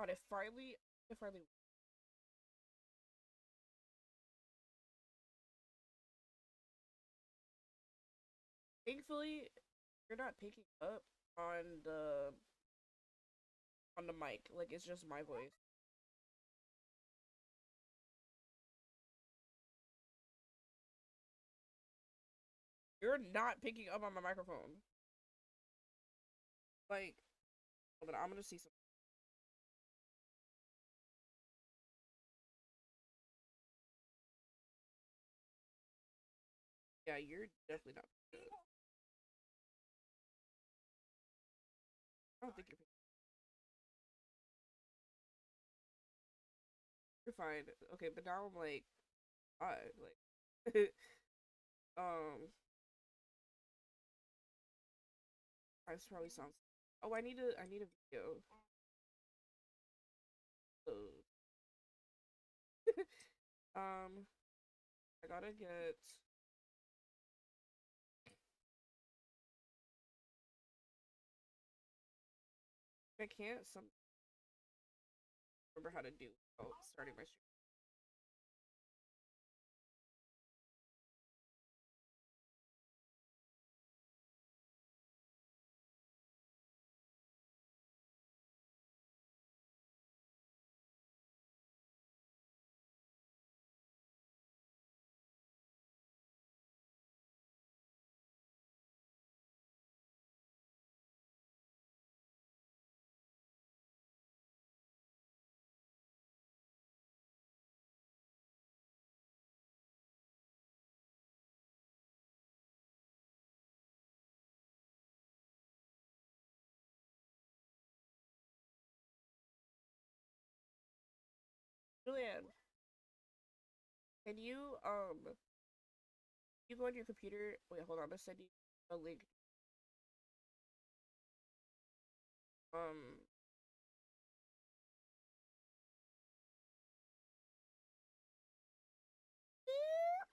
God, if finally, thankfully, you're not picking up on the on the mic. Like it's just my voice. You're not picking up on my microphone. Like, hold on, I'm gonna see some. Yeah, you're definitely not. I don't think you're. You're fine. Okay, but now I'm like, like, um, this probably sounds. Oh, I need a video. So, um, I gotta get. I can't remember how to do. Oh, starting my stream. Julian, can you go on your computer? Wait, hold on. I'm gonna send you a link. Um,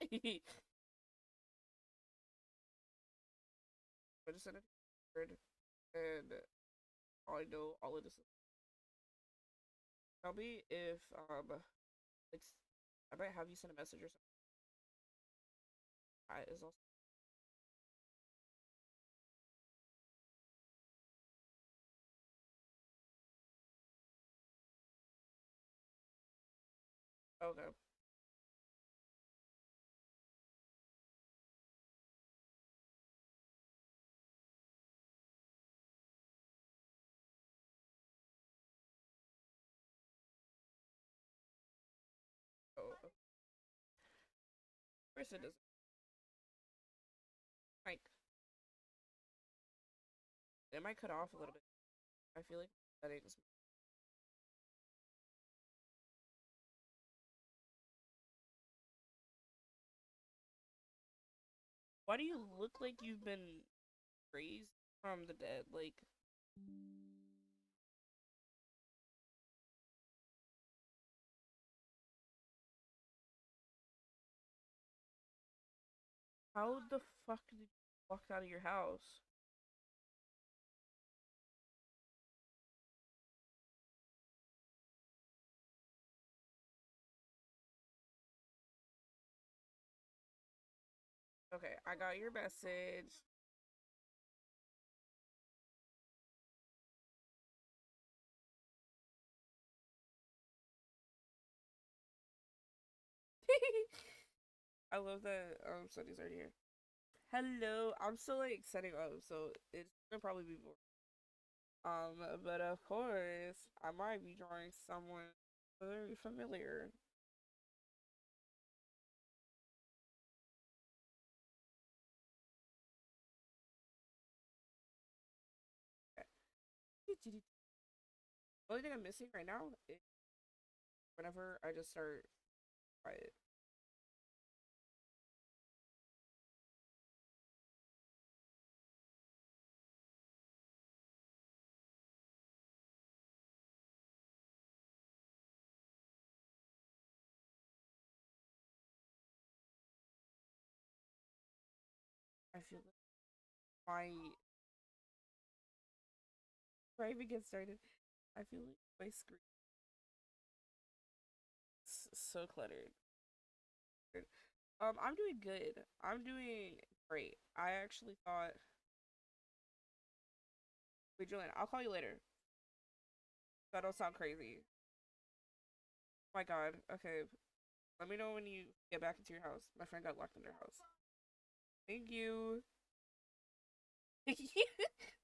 I just sent it to you, and I know all of this. Tell me if like I might have you send a message or something. I is also okay. Oh, of course it doesn't. Like it might cut off a little bit. I feel like settings. Why do you look like you've been raised from the dead? Like how the fuck did you walk out of your house? Okay, I got your message. I love that Sunny's already here. Hello, I'm still like setting up, so it's gonna probably be boring. But of course, I might be drawing someone very familiar. The only thing I'm missing right now is whenever I just start quiet. I feel like my before I even get started, I feel like my screen. so cluttered. I'm doing good. I'm doing great. I actually thought, wait, Julian, I'll call you later. That don't sound crazy. Oh my God. Okay. Let me know when you get back into your house. My friend got locked in their house. Thank you.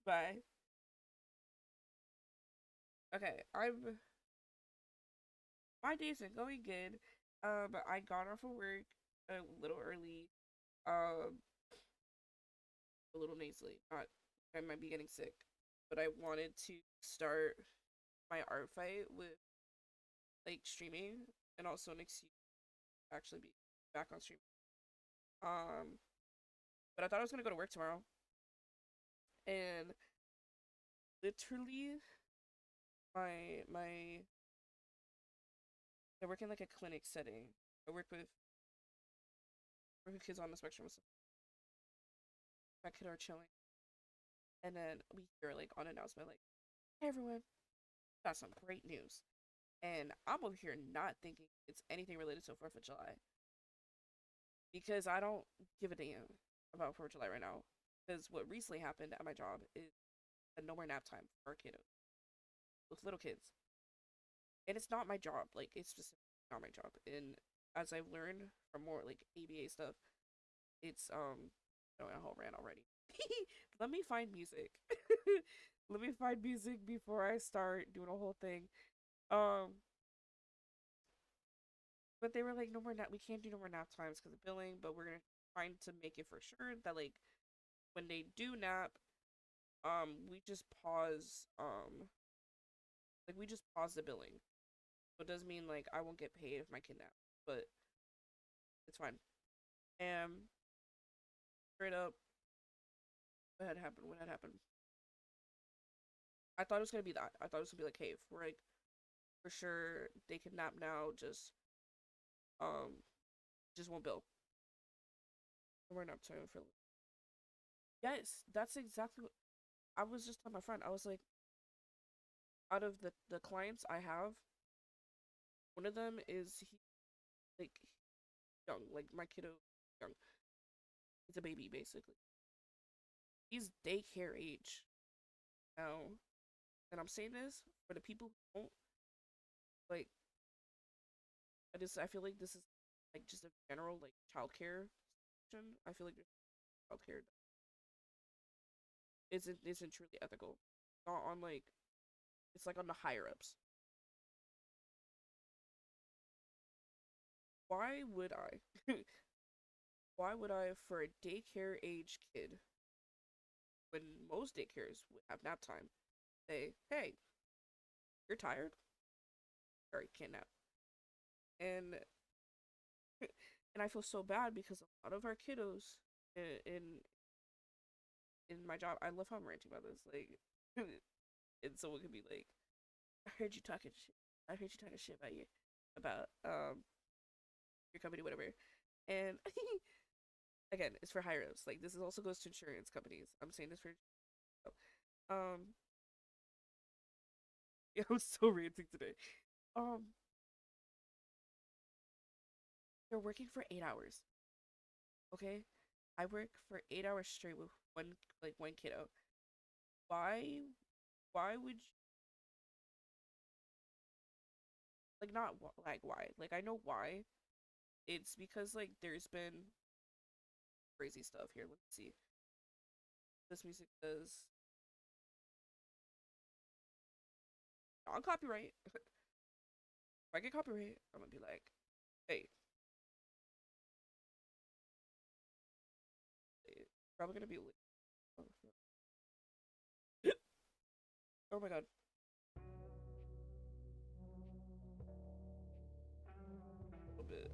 Bye. Okay. My day's been going good. I got off of work a little early. Um, a little nasally. Not, I might be getting sick, but I wanted to start my art fight with like streaming and also an excuse to actually be back on stream. Um, but I thought I was gonna go to work tomorrow, and literally my I work in like a clinic setting. I work with kids on the spectrum. So my kid are chilling, and then we hear like on announcement like, "Hey everyone, got some great news." And I'm over here not thinking it's anything related to 4th of July because I don't give a damn about 4th of July right now. Because what recently happened at my job is a no more nap time for our kiddos with little kids, and it's not my job. Like it's specifically not my job. And as I've learned from more like ABA stuff, it's oh, a whole rant already. Let me find music. Let me find music before I start doing a whole thing. Um, but they were like, no more nap. We can't do no more nap times because of billing. But we're gonna try to make it for sure that like when they do nap, we just pause. Like we just pause the billing. So it does mean like I won't get paid if my kid naps, but it's fine. And straight up, what had happened? What had happened? I thought it was gonna be that. I thought it was gonna be like, hey, for like for sure they can nap now. Um, just won't bill. We're nap time for. Yes, that's exactly what I was just telling my friend. I was like, out of the clients I have, one of them is like young, like my kiddo young. He's a baby basically. He's daycare age now, and I'm saying this for the people who don't like. I feel like this is like just a general like childcare situation. I feel like childcare isn't truly ethical. Not on like it's like on the higher ups. Why would I? Why would I for a daycare age kid when most daycares would have nap time say, hey, you're tired? Sorry, can't nap. And and I feel so bad because a lot of our kiddos in my job, I love how I'm ranting about this. Like, and someone could be like, "I heard you talking shit. I heard you talking shit about your company, whatever." And again, it's for higher ups. Like, this is also goes to insurance companies. I'm saying this for um. Yeah, I'm so ranting today. Um, they're working for 8 hours. Okay, I work for 8 hours straight with one kiddo. Why? Why would you, like not like why? Like I know why. It's because like there's been crazy stuff here. Let's see. This music does non copyright. If I get copyright, I'm gonna be like, hey, it's probably gonna be. Oh my god. A little bit.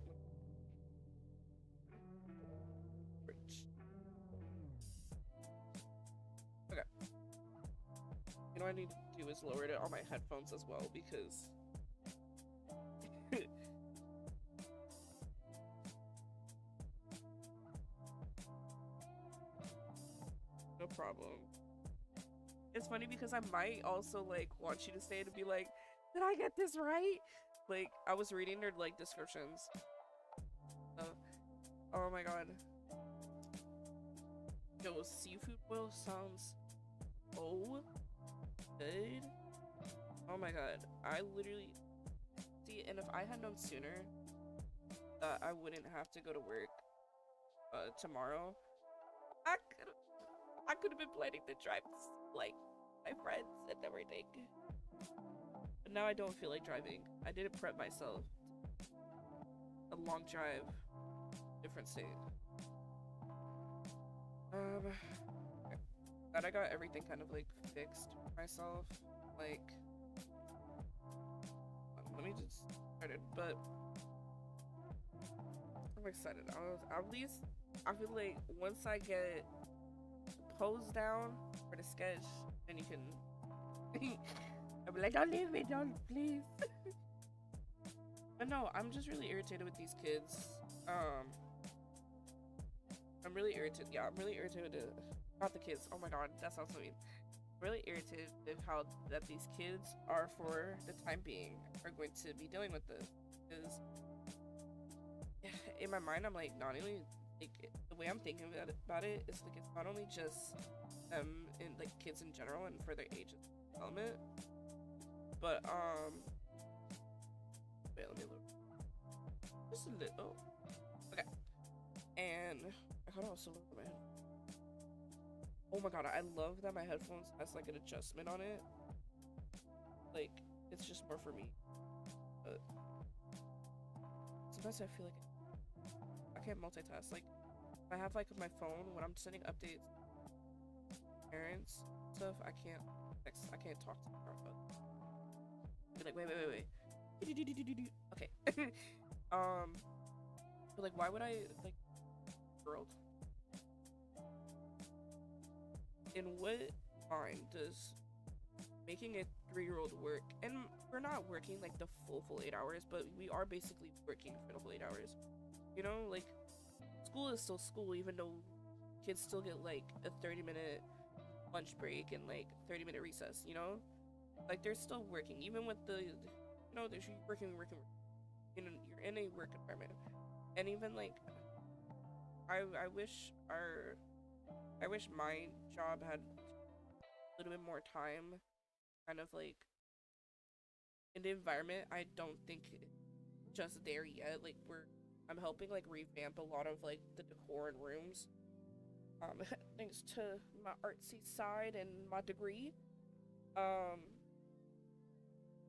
Rich. Okay. You know what I need to do is lower it on my headphones as well because no problem. It's funny because I might also like want you to say it and be like, did I get this right? Like, I was reading their like descriptions. So, oh my god. Yo, seafood boil sounds so good. Oh my god. I literally see, and if I had known sooner that I wouldn't have to go to work tomorrow, I could have been planning to drive like my friends and everything. But now I don't feel like driving. I didn't prep myself. A long drive, different state. Glad I got everything kind of like fixed myself. Like, let me just start it. But I'm excited. At least I feel like once I get the pose down for the sketch, then you can. I'll be like, don't leave me, don't, please. But no, I'm just really irritated with these kids. I'm really irritated. Yeah, I'm really irritated about the kids. Oh my god, that sounds so mean. I'm really irritated with how that these kids are, for the time being, are going to be dealing with this. Because in my mind, I'm like, not only like the way I'm thinking about it is like, it's not only just them and like kids in general and for their age of development, but wait, let me look. Just a little. Okay. And I got also look at my head. Oh my god, I love that my headphones has like an adjustment on it. Like, it's just more for me. But sometimes I feel like I can't multitask. Like, if I have like my phone when I'm sending updates to parents stuff, I can't talk to them. Be like, wait. Okay. But like, why would I like world? In what mind does making a 3-year-old work? And we're not working like the full 8 hours, but we are basically working for the full 8 hours. You know, like, school is still school, even though kids still get like a 30-minute lunch break and like 30-minute recess, you know? Like, they're still working, even with the, you know, they're working. You know, you're in a work environment. And even like, I wish my job had a little bit more time, kind of like in the environment. I don't think just there yet. Like, I'm helping like revamp a lot of like the decor and rooms, thanks to my artsy side and my degree.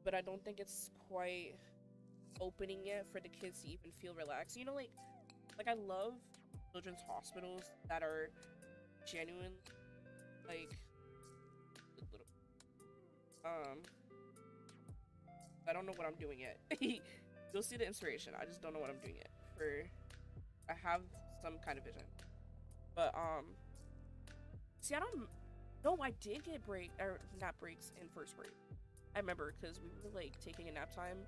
But I don't think it's quite opening yet for the kids to even feel relaxed. You know, like I love children's hospitals that are genuine, like little, I don't know what I'm doing yet. You'll see the inspiration. I just don't know what I'm doing yet. I have some kind of vision, but see, I don't know. I did get nap breaks in first grade. I remember, because we were like taking a nap time,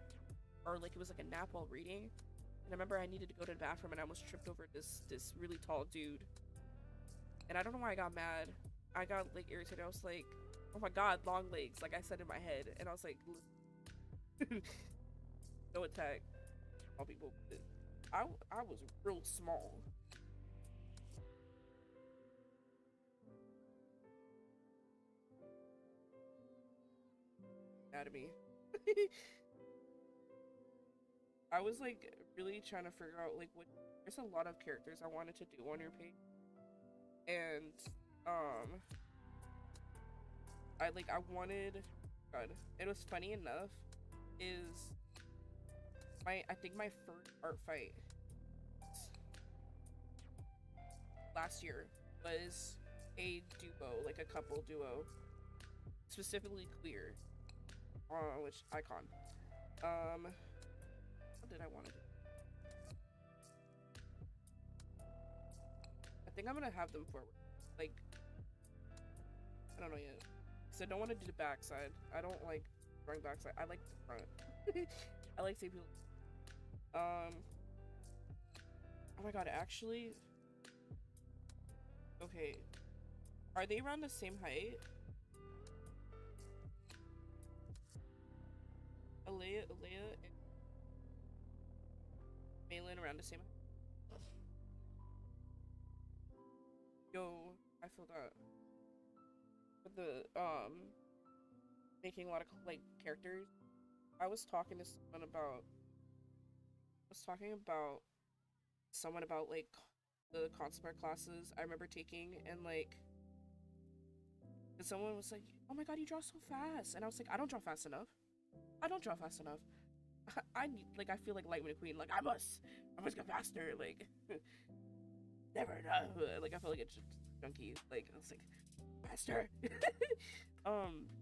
or like it was like a nap while reading, and I remember I needed to go to the bathroom and I almost tripped over this really tall dude, and I don't know why I got mad. I got like irritated. I was like, oh my god, long legs, like I said in my head, and I was like, no attack all people. I was real small. Anatomy. I was like really trying to figure out like what. There's a lot of characters I wanted to do on your page, and I wanted. God, it was funny enough. Is I think my first art fight last year was a duo, like a couple duo, specifically queer. Which icon? What did I want to do? I think I'm gonna have them forward. Like, I don't know yet. So I don't want to do the backside. I don't like drawing backside. I like the front. I like seeing people. Oh my god, actually. Okay. Are they around the same height? Alea and Malin around the same. Yo, I feel that with the making a lot of like characters. I was talking to someone about someone about like the concept art classes I remember taking, and like and someone was like, "Oh my god, you draw so fast," and I was like, "I don't draw fast enough. I don't draw fast enough. I need like I feel like Lightning McQueen. Like I must get faster. Like never enough. Like I feel like it's just junkie. Like I was like faster."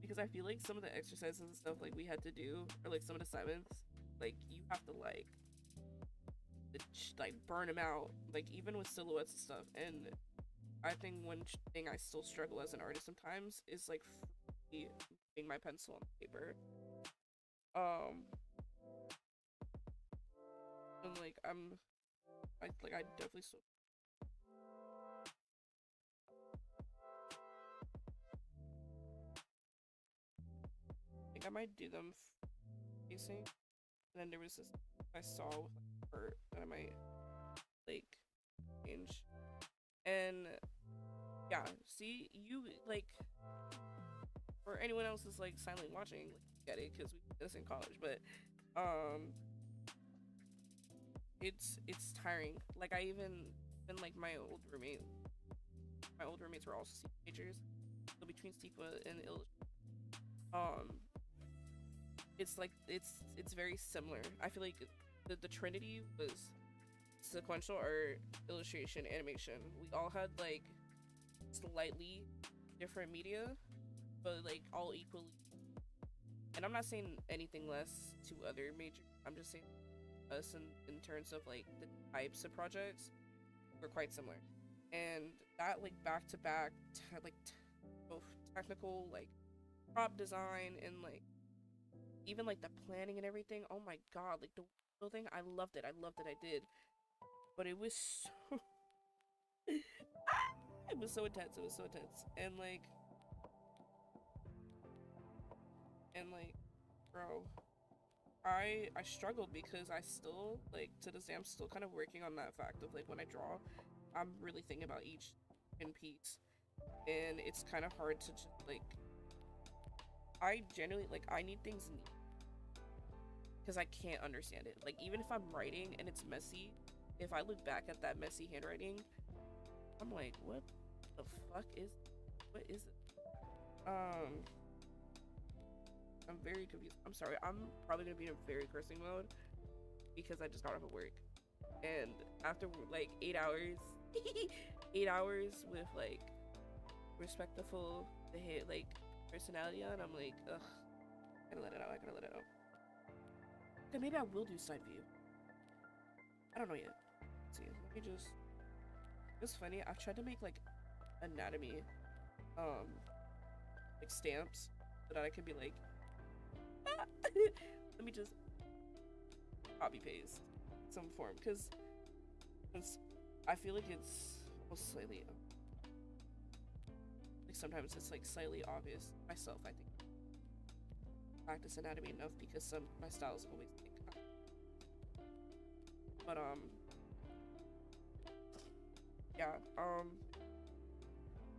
Because I feel like some of the exercises and stuff like we had to do, or like some of the assignments, like you have to like burn them out, like even with silhouettes and stuff. And I think one thing I still struggle as an artist sometimes is like moving my pencil on paper. Um, and like I definitely still. I think I might do them facing. And then there was this I saw with like art that I might like change. And yeah, see you like, or anyone else is like silently watching, like get it because we did this in college, but um, it's tiring. Like I even like my old roommates were also C majors, so between Sequa and um, it's like it's very similar. I feel like the Trinity was sequential art, illustration, animation. We all had like slightly different media, but like all equally. And I'm not saying anything less to other majors. I'm just saying us in terms of like the types of projects were quite similar. And that like back to back both technical like prop design and like even like the planning and everything. Oh my god, like the building, I loved it. I loved it. I did. But it was so it was so intense. It was so intense. And like bro, I struggled because I still like to this day I'm still kind of working on that fact of like when I draw, I'm really thinking about each in piece, and it's kind of hard to just like I genuinely like I need things neat because I can't understand it. Like even if I'm writing and it's messy, if I look back at that messy handwriting, I'm like, the fuck is what is it? Um, I'm very confused. I'm sorry. I'm probably gonna be in a very cursing mode because I just got off of work, and after like 8 hours, 8 hours with like respectful the hit like personality on, I'm like, ugh, I gotta let it out. I gotta let it out. Okay, maybe I will do side view. I don't know yet. Let's see, let me just. It's funny. I've tried to make like anatomy, um, like stamps so that I could be like, let me just copy paste some form because I feel like it's almost slightly like sometimes it's like slightly obvious myself. I think practice anatomy enough because my styles always think, but yeah,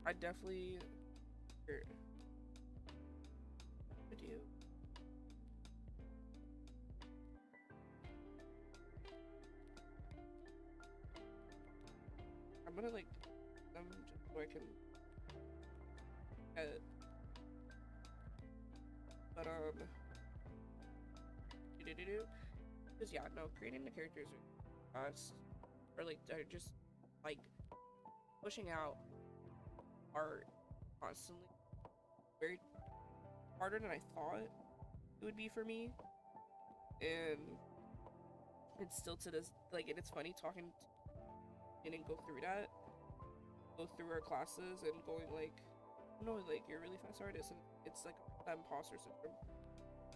I definitely video. I'm gonna like them just so I can edit. But because yeah, no, creating the characters are fast, or like they're just like pushing out art constantly. Very harder than I thought it would be for me, and it's still to this like, and it's funny talking and go through that, go through our classes and going like, no, like you're a really fast artist, and it's like that imposter syndrome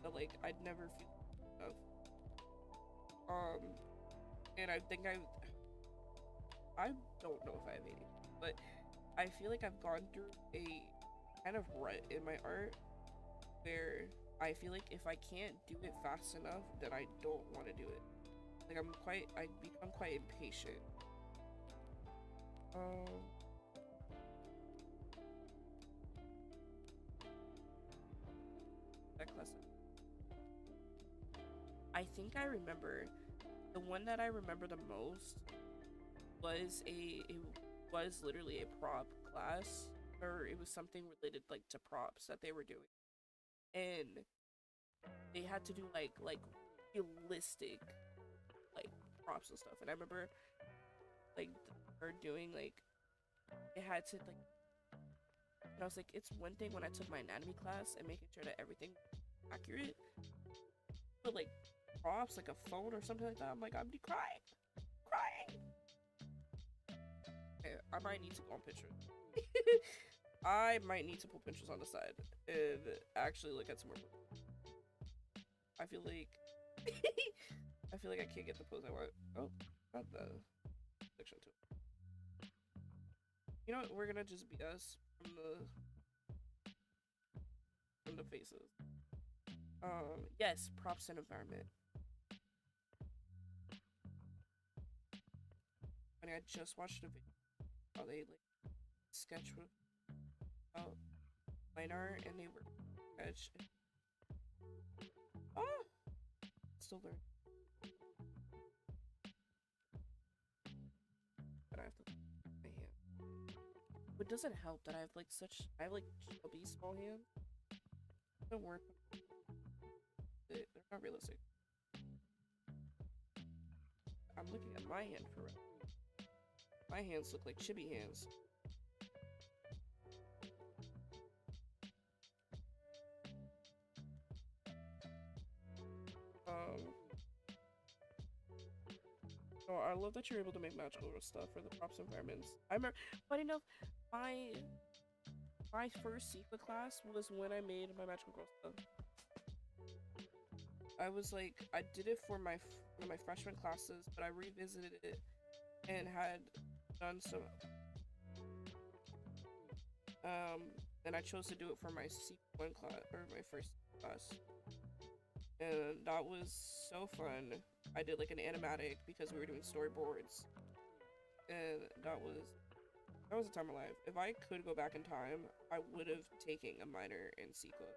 that like I'd never feel of. And I think I don't know if I have ADHD, but I feel like I've gone through a kind of rut in my art where I feel like if I can't do it fast enough, then I don't want to do it. Like I become quite impatient. Um, that class. I think I remember the one that I remember the most was it was literally a prop class, or it was something related like to props that they were doing, and they had to do like realistic like props and stuff. And I remember like her doing like it had to like. And I was like, it's one thing when I took my anatomy class and making sure that everything accurate, but like props like a phone or something like that, I'm like, I'm crying. Okay, I might need to go on pictures. I might need to pull pictures on the side and actually look at some more. I feel like I feel like I can't get the pose I want. Oh, not the section too. You know what? We're gonna just be us from the faces. Yes, props and environment. And I just watched a video how they like sketch with line art and they were sketch. Oh, still learning. But I have to my hand. It doesn't help that I have like chubby small hands. It doesn't work. They're not realistic. I'm looking at my hand for real. My hands look like chibi hands. So I love that you're able to make magical stuff for the props environments. I remember, funny enough, my first secret class was when I made my magical girl stuff. I was like, I did it for my one of my freshman classes, but I revisited it and had done some. And I chose to do it for my C1 class or my first class, and that was so fun. I did like an animatic because we were doing storyboards, and that was a time of life. If I could go back in time, I would have taken a minor in CEQA.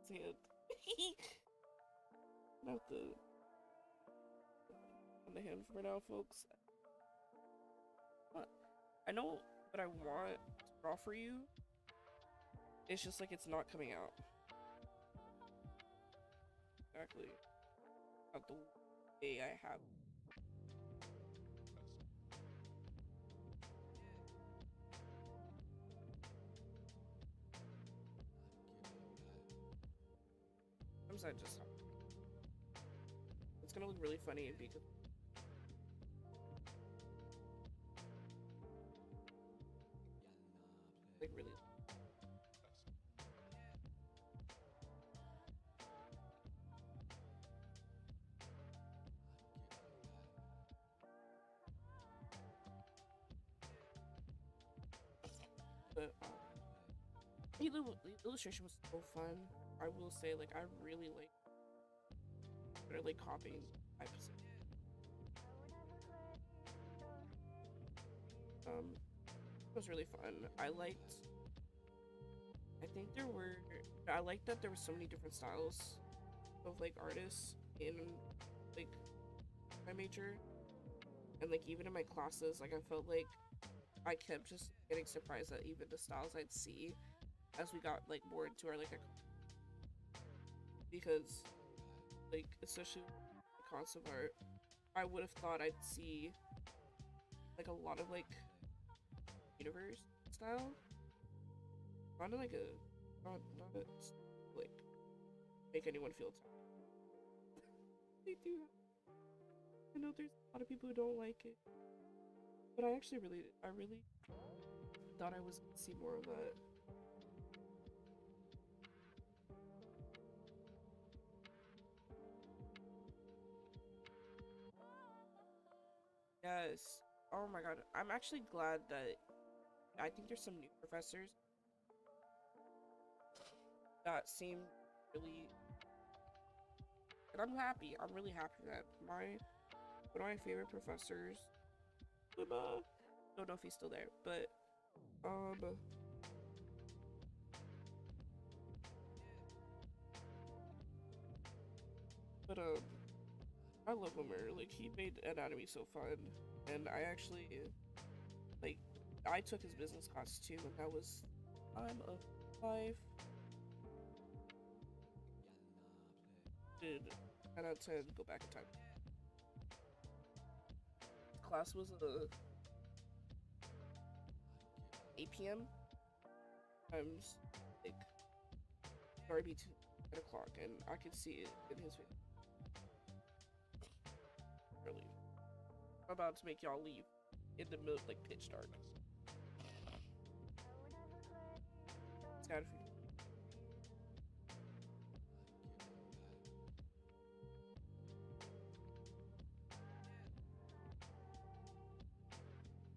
See it. Not the on the hand for now, folks. What? I know what I want to draw for you. It's just like it's not coming out. Exactly. Not the way I have. Sometimes I just. It's gonna look really funny and be good. Like really. But the illustration was so fun. I will say, like, I really like copying types. It was really fun. I liked that there were so many different styles of like artists in like my major, and like even in my classes, like I felt like I kept just getting surprised at even the styles I'd see as we got like more into our like because like especially with the concept art, I would have thought I'd see like a lot of like universe style, not in like a not like make anyone feel they do. I know there's a lot of people who don't like it, but I really thought I was gonna see more of that. Yes. Oh my god. I'm actually glad that I think there's some new professors that seem really and I'm happy. I'm really happy that one of my favorite professors, don't know if he's still there, but um, but I love Homer. Like he made anatomy so fun, and I actually like I took his business class too, and that was time of life. Did 10 out of 10 go back in time. Class was 8 p.m. times like sorry be 10 o'clock, and I could see it in his face. Early. I'm about to make y'all leave in the middle, like pitch dark. It's gotta be.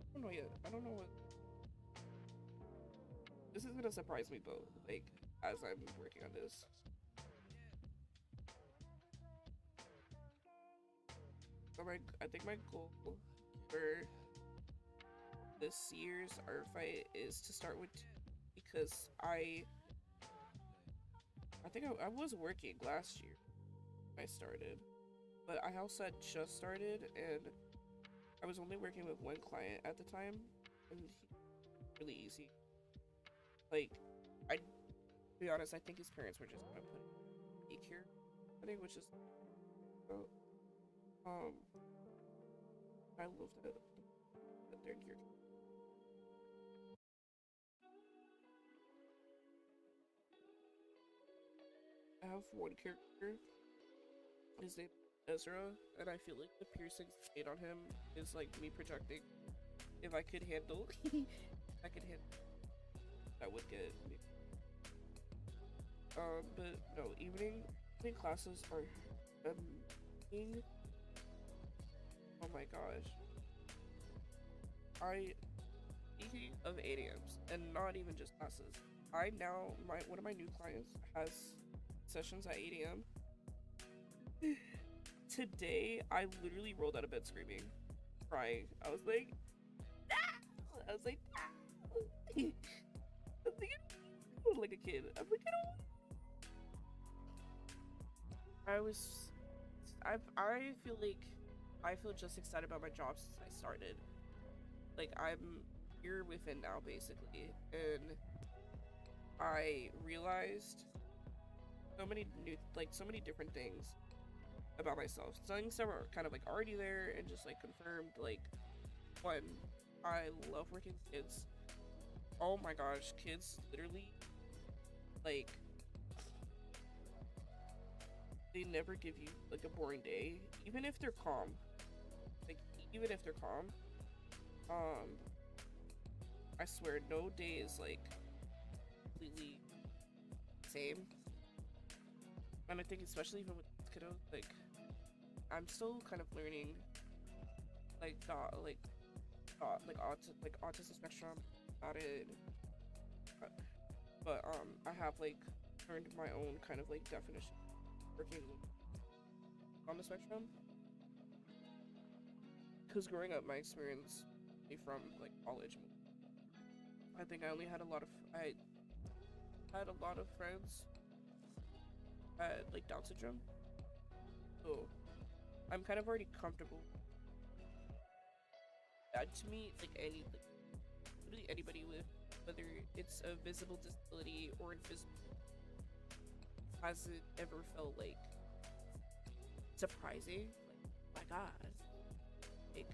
I don't know yet. I don't know what. This is gonna surprise me both, like, as I'm working on this. So I think my goal for this year's art fight is to start with 2, because I think I was working last year when I started, but I also had just started, and I was only working with one client at the time, and he really easy. Like, to be honest, I think his parents were just gonna put daycare, I think, which is so, I love that they're here. I have one character, his name is Ezra, and I feel like the piercings made on him is like me projecting. If I could handle, I could handle, that would get me. But no, evening classes are amazing. Oh my gosh. Speaking of ADMs, and not even just classes, I now, one of my new clients has sessions at 8 a.m. Today, I literally rolled out of bed screaming, crying. I was like, ah! I was like, ah! I was like a kid. I was like, I feel like I feel just excited about my job since I started. Like, I'm here within now, basically, and I realized so many different things about myself. Things that were kind of like already there and just like confirmed. Like, one, I love working with kids. Oh my gosh, kids literally, like, they never give you like a boring day, even if they're calm. Like, even if they're calm, I swear no day is like completely same. And I think especially even with kiddos, like, I'm still kind of learning like autism spectrum about it, but I have like learned my own kind of like definition working on the spectrum, because growing up, my experience from like college, I think I only had I had a lot of friends had like Down syndrome, so I'm kind of already comfortable. That to me, it's like literally anybody with, whether it's a visible disability or invisible, hasn't ever felt like surprising. Like, my God, like,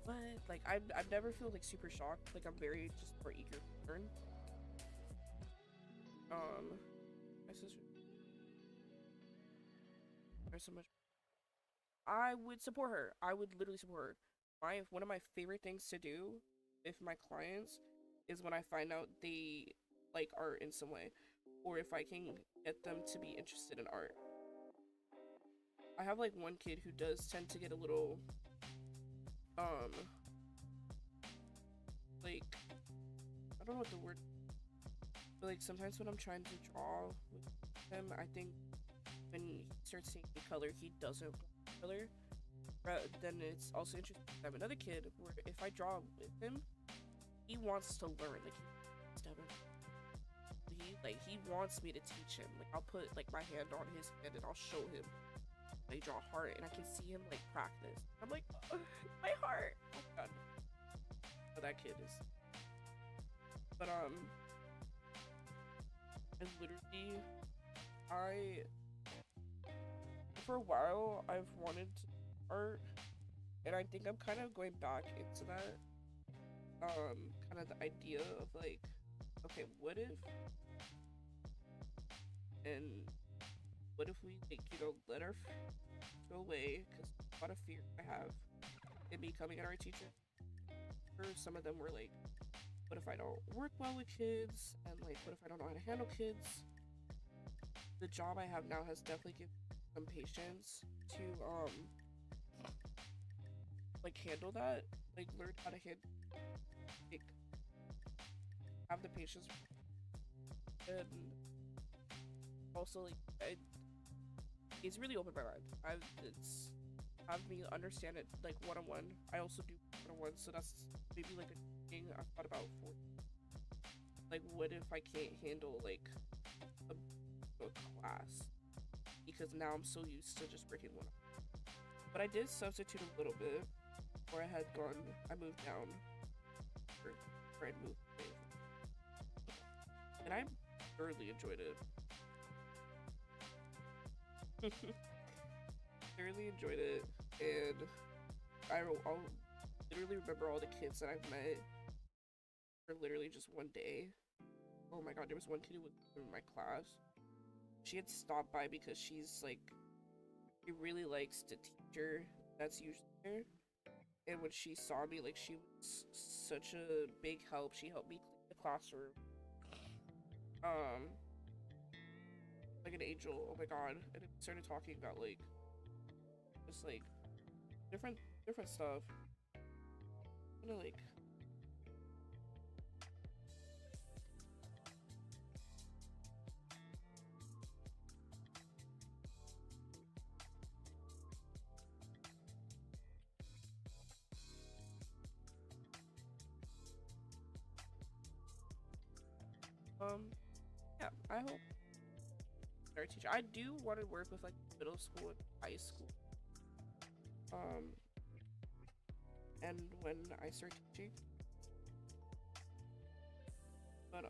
what? Like, I've never felt like super shocked. Like, I'm very just more eager to learn. My sister, there's so much. I would support her. I would literally support her. One of my favorite things to do with my clients is when I find out they like art in some way, or if I can get them to be interested in art. I have like one kid who does tend to get a little like, I don't know what the word, but like sometimes when I'm trying to draw with him, I think when he's starts seeing the color he doesn't want the color, then it's also interesting. I have another kid where if I draw with him, he wants to learn. Like he's stubborn. He wants me to teach him. Like I'll put like my hand on his hand and I'll show him. I draw a heart and I can see him like practice. I'm like, oh, my heart. Oh god. But that kid is. But and literally, for a while I've wanted to art, and I think I'm kind of going back into that. Kind of the idea of like, okay, what if, and what if we like let our go away, because a lot of fear I have in becoming an art teacher. Or some of them were like, what if I don't work well with kids, and like what if I don't know how to handle kids. The job I have now has definitely given me some patience to like handle that, like learn how to like have the patience, and also like it's really opened my mind. It's have me understand it like one-on-one. I also do one-on-one, so that's maybe like a thing I thought about for like, what if I can't handle like a class, because now I'm so used to just breaking one. But I did substitute a little bit where I moved down, or I moved away, and I thoroughly enjoyed it. Thoroughly enjoyed it, and I'll literally remember all the kids that I've met for literally just one day. Oh my god, there was one kid who was in my class. She had stopped by because she really likes the teacher that's usually there. And when she saw me, like, she was such a big help. She helped me clean the classroom. Like an angel, oh my god. And we started talking about, like, just, like, different stuff. Kinda, like, yeah, I hope art teacher. I do want to work with like middle school and high school. And when I start teaching, but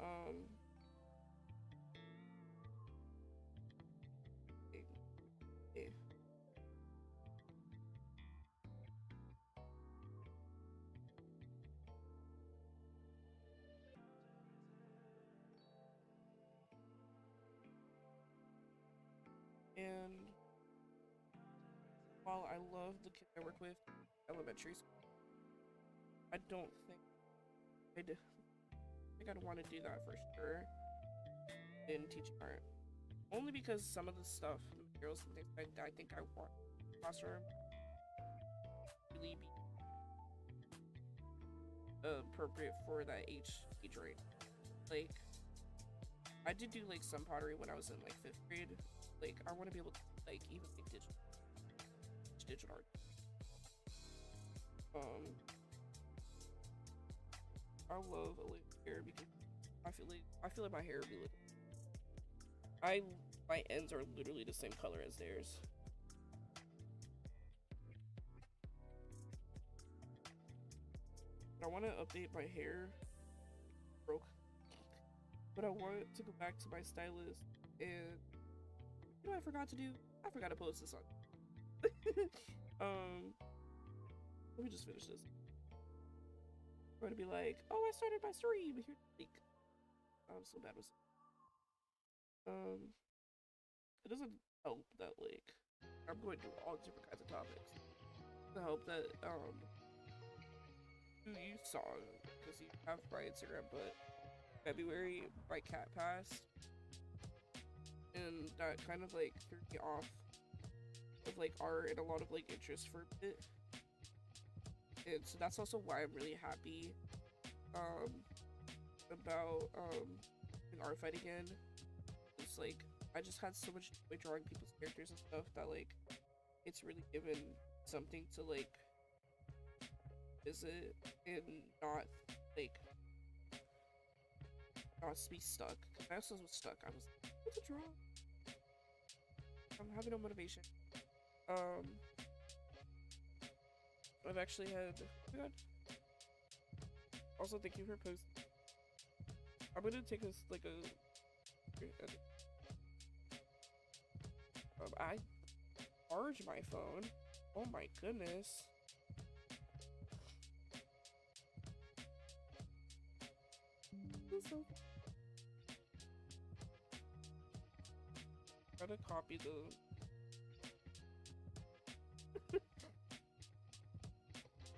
eh. And while I love the kids I work with elementary school, I don't think I'd want to do that for sure in teaching art. Only because some of the stuff, the materials and things I think I want in the classroom really be appropriate for that age range. Like, I did do like some pottery when I was in like 5th grade. Like, I want to be able to like even make digital art. I love a little hair because I feel like my hair would be like my ends are literally the same color as theirs. I want to update my hair. Broke. But I want to go back to my stylist, and you know what I forgot to do? I forgot to post this on. Let me just finish this. I'm gonna be like, oh, I started my stream. Here's the link. I'm so bad with it doesn't help that like I'm going through all different kinds of topics. It doesn't help that you saw, because you have my Instagram, but February my cat passed, and that kind of like threw me off of like art and a lot of like interest for a bit. And so that's also why I'm really happy about an art fight again. It's like I just had so much joy drawing people's characters and stuff that like it's really given something to like visit and not like not be stuck. Cause I also was stuck. I was like, what to draw? I'm having no motivation. Um, I've actually had. Oh my god. Also, thank you for posting. I'm gonna take this like a. I charge my phone. Oh my goodness. Gotta copy the.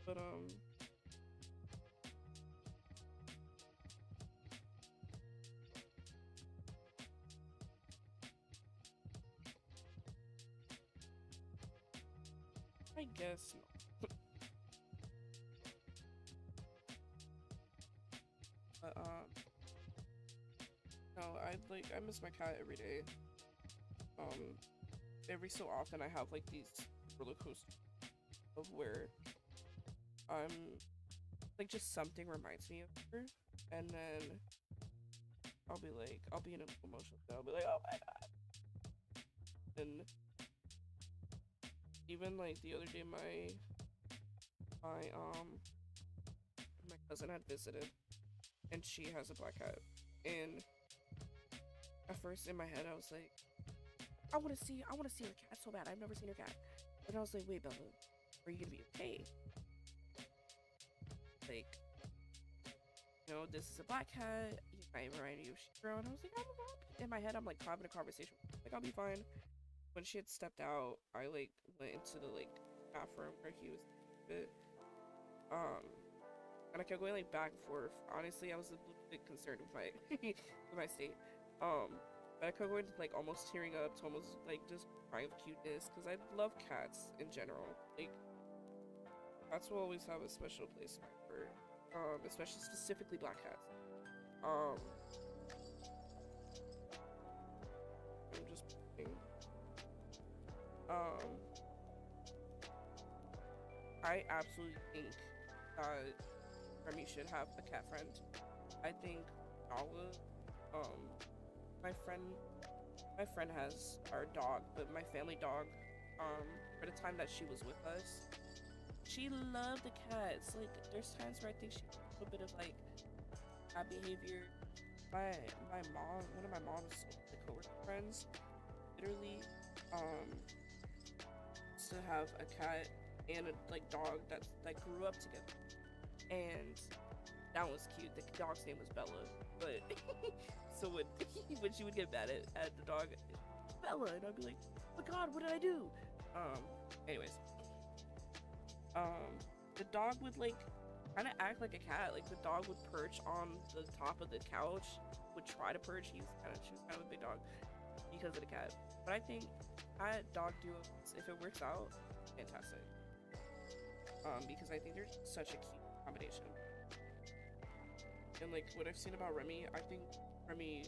But I guess no. But no, I miss my cat every day. Every so often I have like these roller coasters of where I'm like just something reminds me of her, and then I'll be in an emotional state. I'll be like, oh my god. And even like the other day, my my cousin had visited, and she has a black cat, and at first in my head I was like, I want to see her cat so bad. I've never seen her cat, and I was like, wait, Bella, are you gonna be okay? Like, you know, this is a black cat. You might remind you of Shiro, and I was like, in my head, I'm like having a conversation. Like, I'll be fine. When she had stepped out, I like went into the like bathroom where he was. Um, and I kept going like back and forth. Honestly, I was a little bit concerned with my with my state. But I kept going to like almost tearing up to almost like just crying of cuteness because I love cats in general. Like, cats will always have a special place in my heart. Especially specifically black cats. I'm just I absolutely think that Remy should have a cat friend. I think Nala, my friend has our dog, but my family dog, for the time that she was with us, she loved the cats. Like, there's times where I think she has a little bit of like cat behavior. My mom, one of my mom's like coworker friends, literally, used to have a cat and a like dog that grew up together, and that was cute. The dog's name was Bella, but so when she would get mad at the dog, Bella, and I'd be like, oh my god, what did I do? Anyways, the dog would like kind of act like a cat. Like, the dog would perch on the top of the couch, would try to perch. She was kind of a big dog because of the cat. But I think cat dog duo, if it works out, fantastic. Because I think they're such a cute combination. And like what I've seen about Remy, I think Remy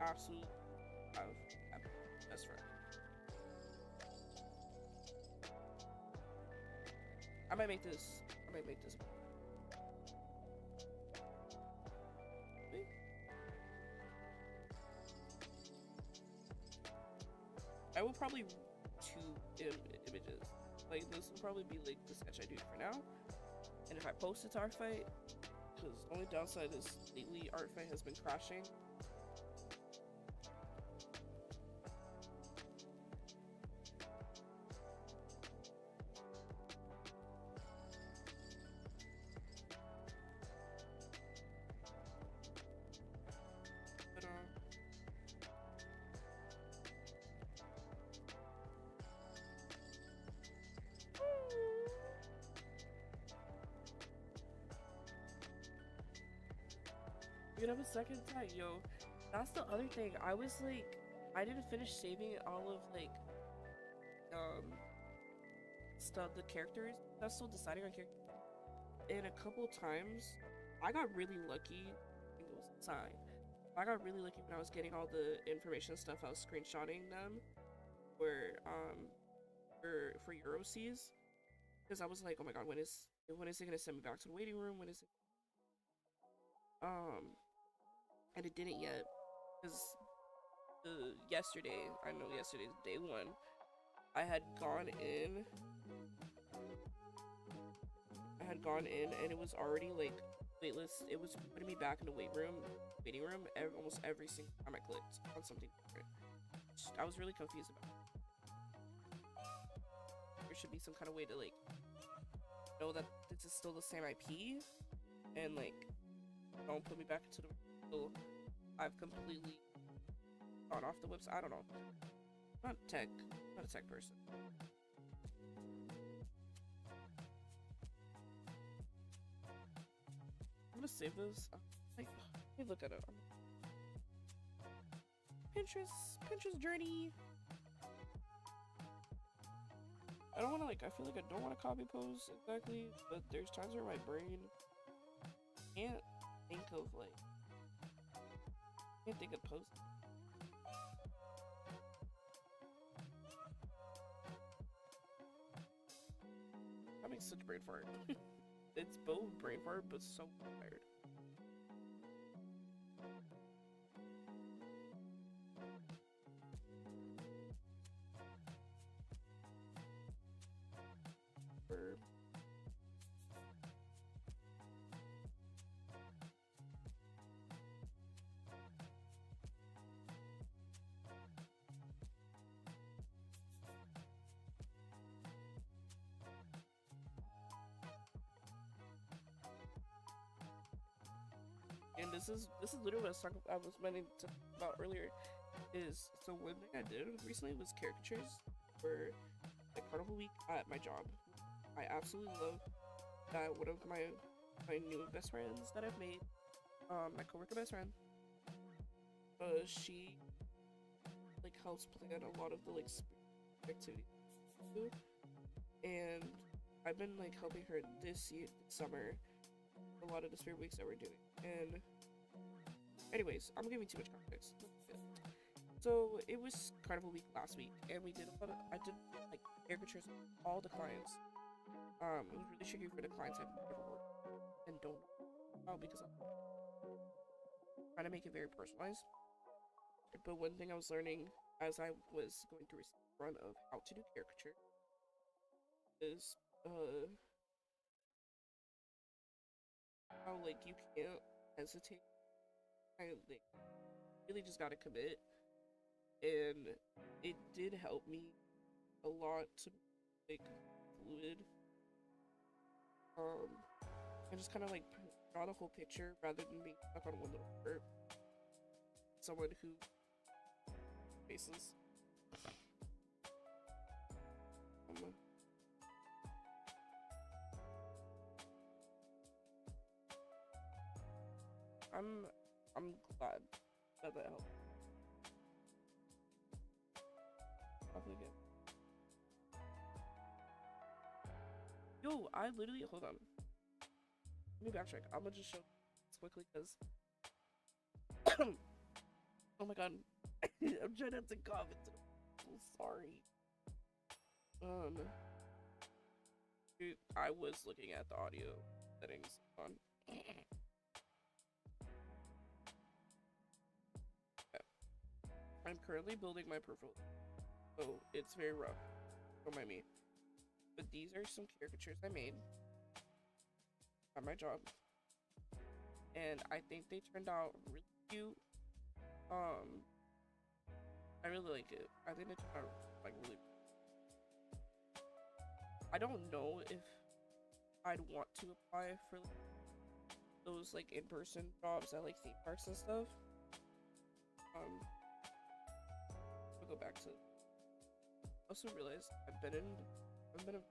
absolutely have a best friend. I might make this. I will probably two images. Like, this will probably be like the sketch I do for now. And if I post it to artfight, because the only downside is lately artfight has been crashing. But you have a second tag, yo. That's the other thing. I was like, I didn't finish saving all of like stuff, the characters. I was still deciding on characters. And a couple times I got really lucky. I think it was Sai. I got really lucky when I was getting all the information stuff. I was screenshotting them for for Euroseas because I was like, oh my god, when is it gonna send me back to the waiting room? When is it? Um, and it didn't yet because yesterday, I know yesterday's day one. I had gone in. I had gone in and it was already like waitlist. It was putting me back in the waiting room almost every single time I clicked on something different. I was really confused about it. There should be some kind of way to like know that this is still the same IP and like don't put me back into the until I've completely gone off the website. I don't know. Not a tech person. I'm gonna save this. Like, let me look at it. Pinterest journey. I don't want to I feel like I don't want to copy post exactly, but there's times where my brain can't think of post. That makes such brain fart. It's both brain fart, but so tired. And this is literally what I was meaning to talk about earlier. Is so one thing I did recently was caricatures for the carnival week at my job. I absolutely love that one of my new best friends that I've made, my coworker best friend, she like helps plan a lot of the like activities, and I've been like helping her this summer a lot of the spirit weeks that we're doing. And anyways, I'm giving too much context. So it was carnival week last week, and I did like caricatures of all the clients. It was really tricky for the clients I've never worked and don't know because I'm trying to make it very personalized. But one thing I was learning as I was going through a run of how to do caricature is how like you can't hesitate. I like really just gotta commit, and it did help me a lot to like fluid. And just kind of like draw the whole picture rather than being stuck on one little part. Someone who faces. I'm glad that helped. Probably good. Yo, I literally hold on. Let me backtrack. I'm gonna just show this quickly because oh my god. I'm trying not to cough into I'm so sorry. Dude, I was looking at the audio settings on. I'm currently building my profile, so it's very rough. Don't mind me. But these are some caricatures I made at my job, and I think they turned out really cute. I really like it. I think they turned out like really. I don't know if I'd want to apply for those like in-person jobs at like theme parks and stuff. We'll go back to. I also realized I've been a.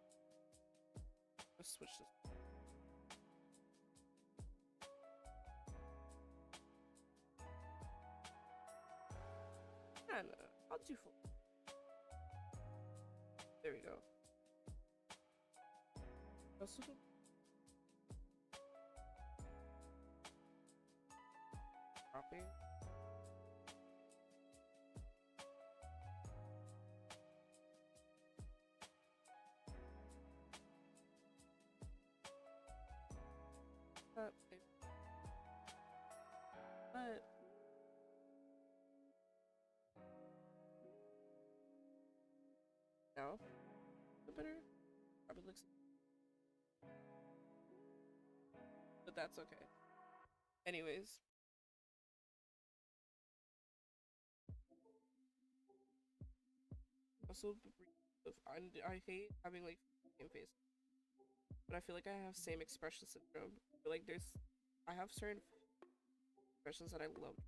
Let's switch this. Yeah, no, I'll do full. There we go. Also, copy. now. A bit better? Probably looks, but that's okay. Anyways, also I hate having like same face, but I feel like I have same expression syndrome. I feel like I have certain expressions that I love.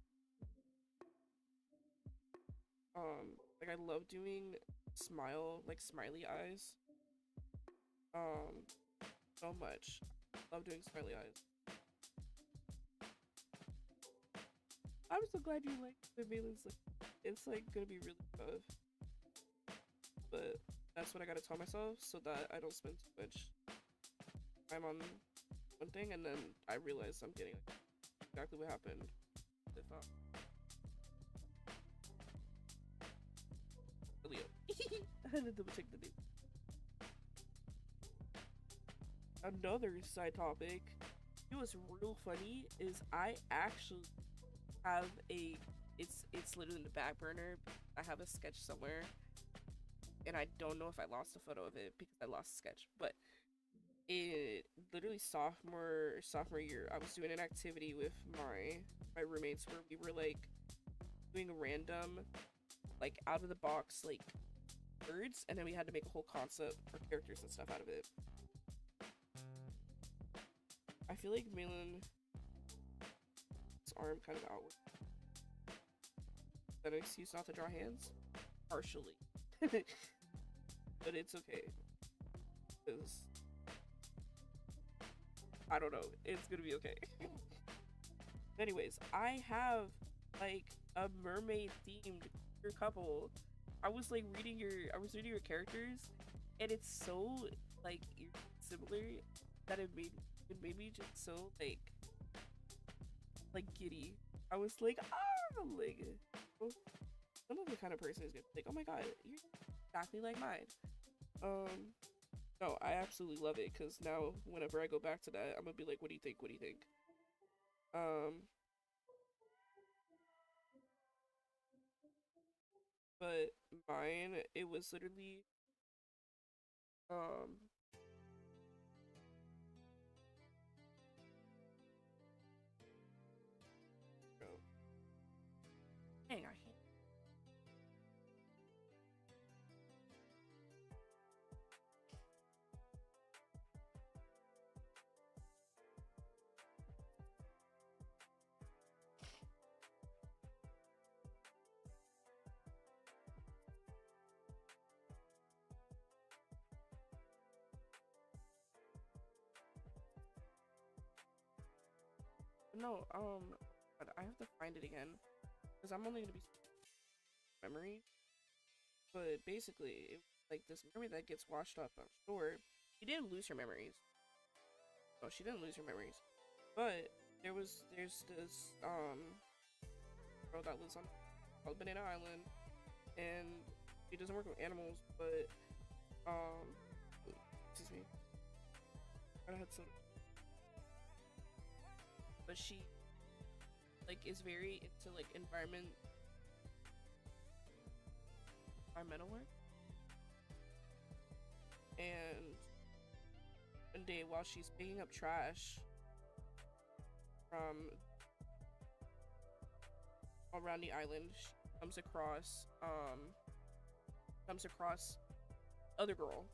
Like I love doing like smiley eyes. Um, so much. Love doing smiley eyes. I'm so glad you like the Malin's like it's like gonna be really tough. But that's what I gotta tell myself so that I don't spend too much time on one thing and then I realize I'm getting like, exactly what happened. If Leo. I had to double check the name. Another side topic. You know what's real funny is I actually have it's literally in the back burner. I have a sketch somewhere and I don't know if I lost a photo of it because I lost a sketch, but it literally sophomore year I was doing an activity with my roommates where we were like doing random like out of the box like words and then we had to make a whole concept or characters and stuff out of it. I feel like Malin's arm kind of outward. Is that an excuse not to draw hands? Partially. But it's okay. Because I don't know. It's gonna be okay. Anyways, I have like a mermaid themed couple. I was reading your characters and it's so like similar that it made me just so like giddy. I was like, ah, like some of the kind of person is gonna be like, oh my god, you're exactly like mine. No, I absolutely love it because now whenever I go back to that, I'm gonna be like, what do you think? What do you think? But mine, it was literally, um, bro. Dang, I hate. No, but I have to find it again because I'm only gonna be memory. But basically, it was like this memory that gets washed up on shore. She didn't lose her memories. No, she didn't lose her memories. But there's this girl that lives on called Banana Island, and she doesn't work with animals, but excuse me, I had some. But she like is very into like environmental work. And one day while she's picking up trash from around the island, she comes across other girl.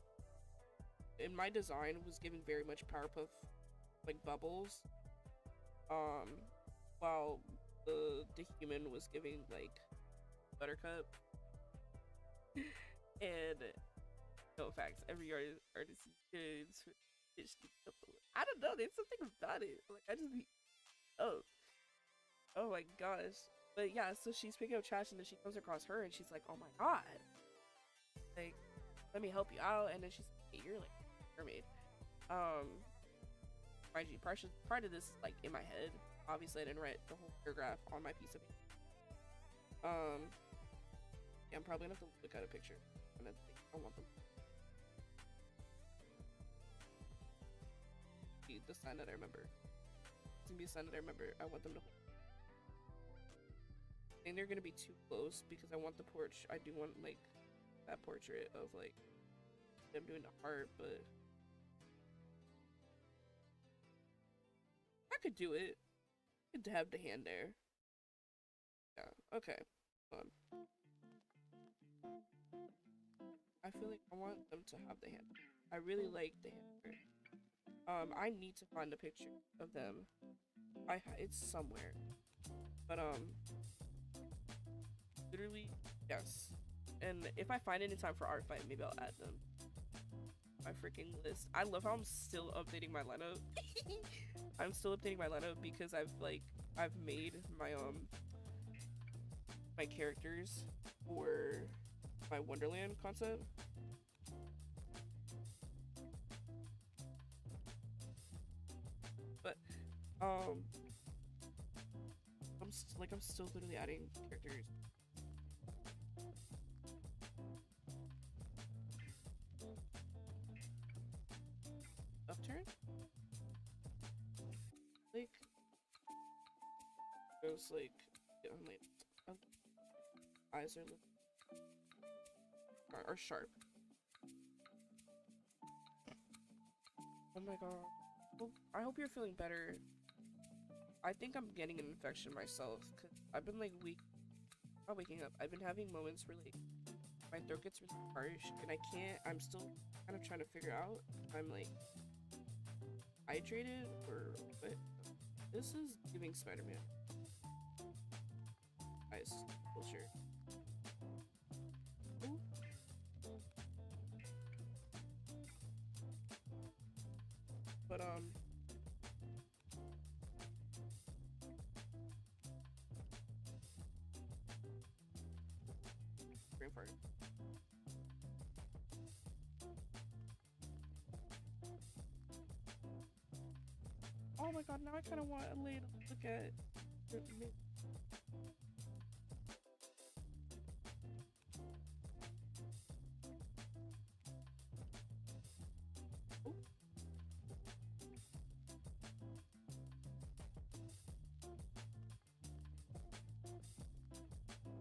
And my design was given very much Powerpuff like bubbles. While the human was giving like Buttercup. And no facts, every artist is I don't know, there's something about it. Like I just be oh my gosh. But yeah, so she's picking up trash and then she comes across her and she's like, oh my god. Like, let me help you out. And then she's like, hey, you're like a mermaid. Mind you, part of this is like in my head. Obviously I didn't write the whole paragraph on my piece of paper. Yeah, I'm probably gonna have to look at a picture and then think I want them. The sign that I remember. It's gonna be a sign that I remember. I want them to hold. I think they're gonna be too close because I want the porch. I do want like that portrait of like I'm doing the heart, but I could do it. I could have the hand there. Yeah, okay. Hold on. I feel like I want them to have the hand. I really like the hand there. I need to find a picture of them. It's somewhere. But literally, yes. And if I find it in time for art fight, maybe I'll add them. My freaking list. I love how I'm still updating my lineup. I'm still updating my lineup because I've made my characters for my Wonderland concept. But I'm still literally adding characters. Upturn? Like goes like eyes are sharp. Oh my god. Well, I hope you're feeling better. I think I'm getting an infection myself because I've been like not waking up. I've been having moments where like my throat gets really harsh and I'm still kind of trying to figure out if I'm like hydrated or what. This is giving Spider-Man. Nice. Cool shirt. Ooh. But brain fart. Oh my god, now I kind of want a lady to look at me. Oh.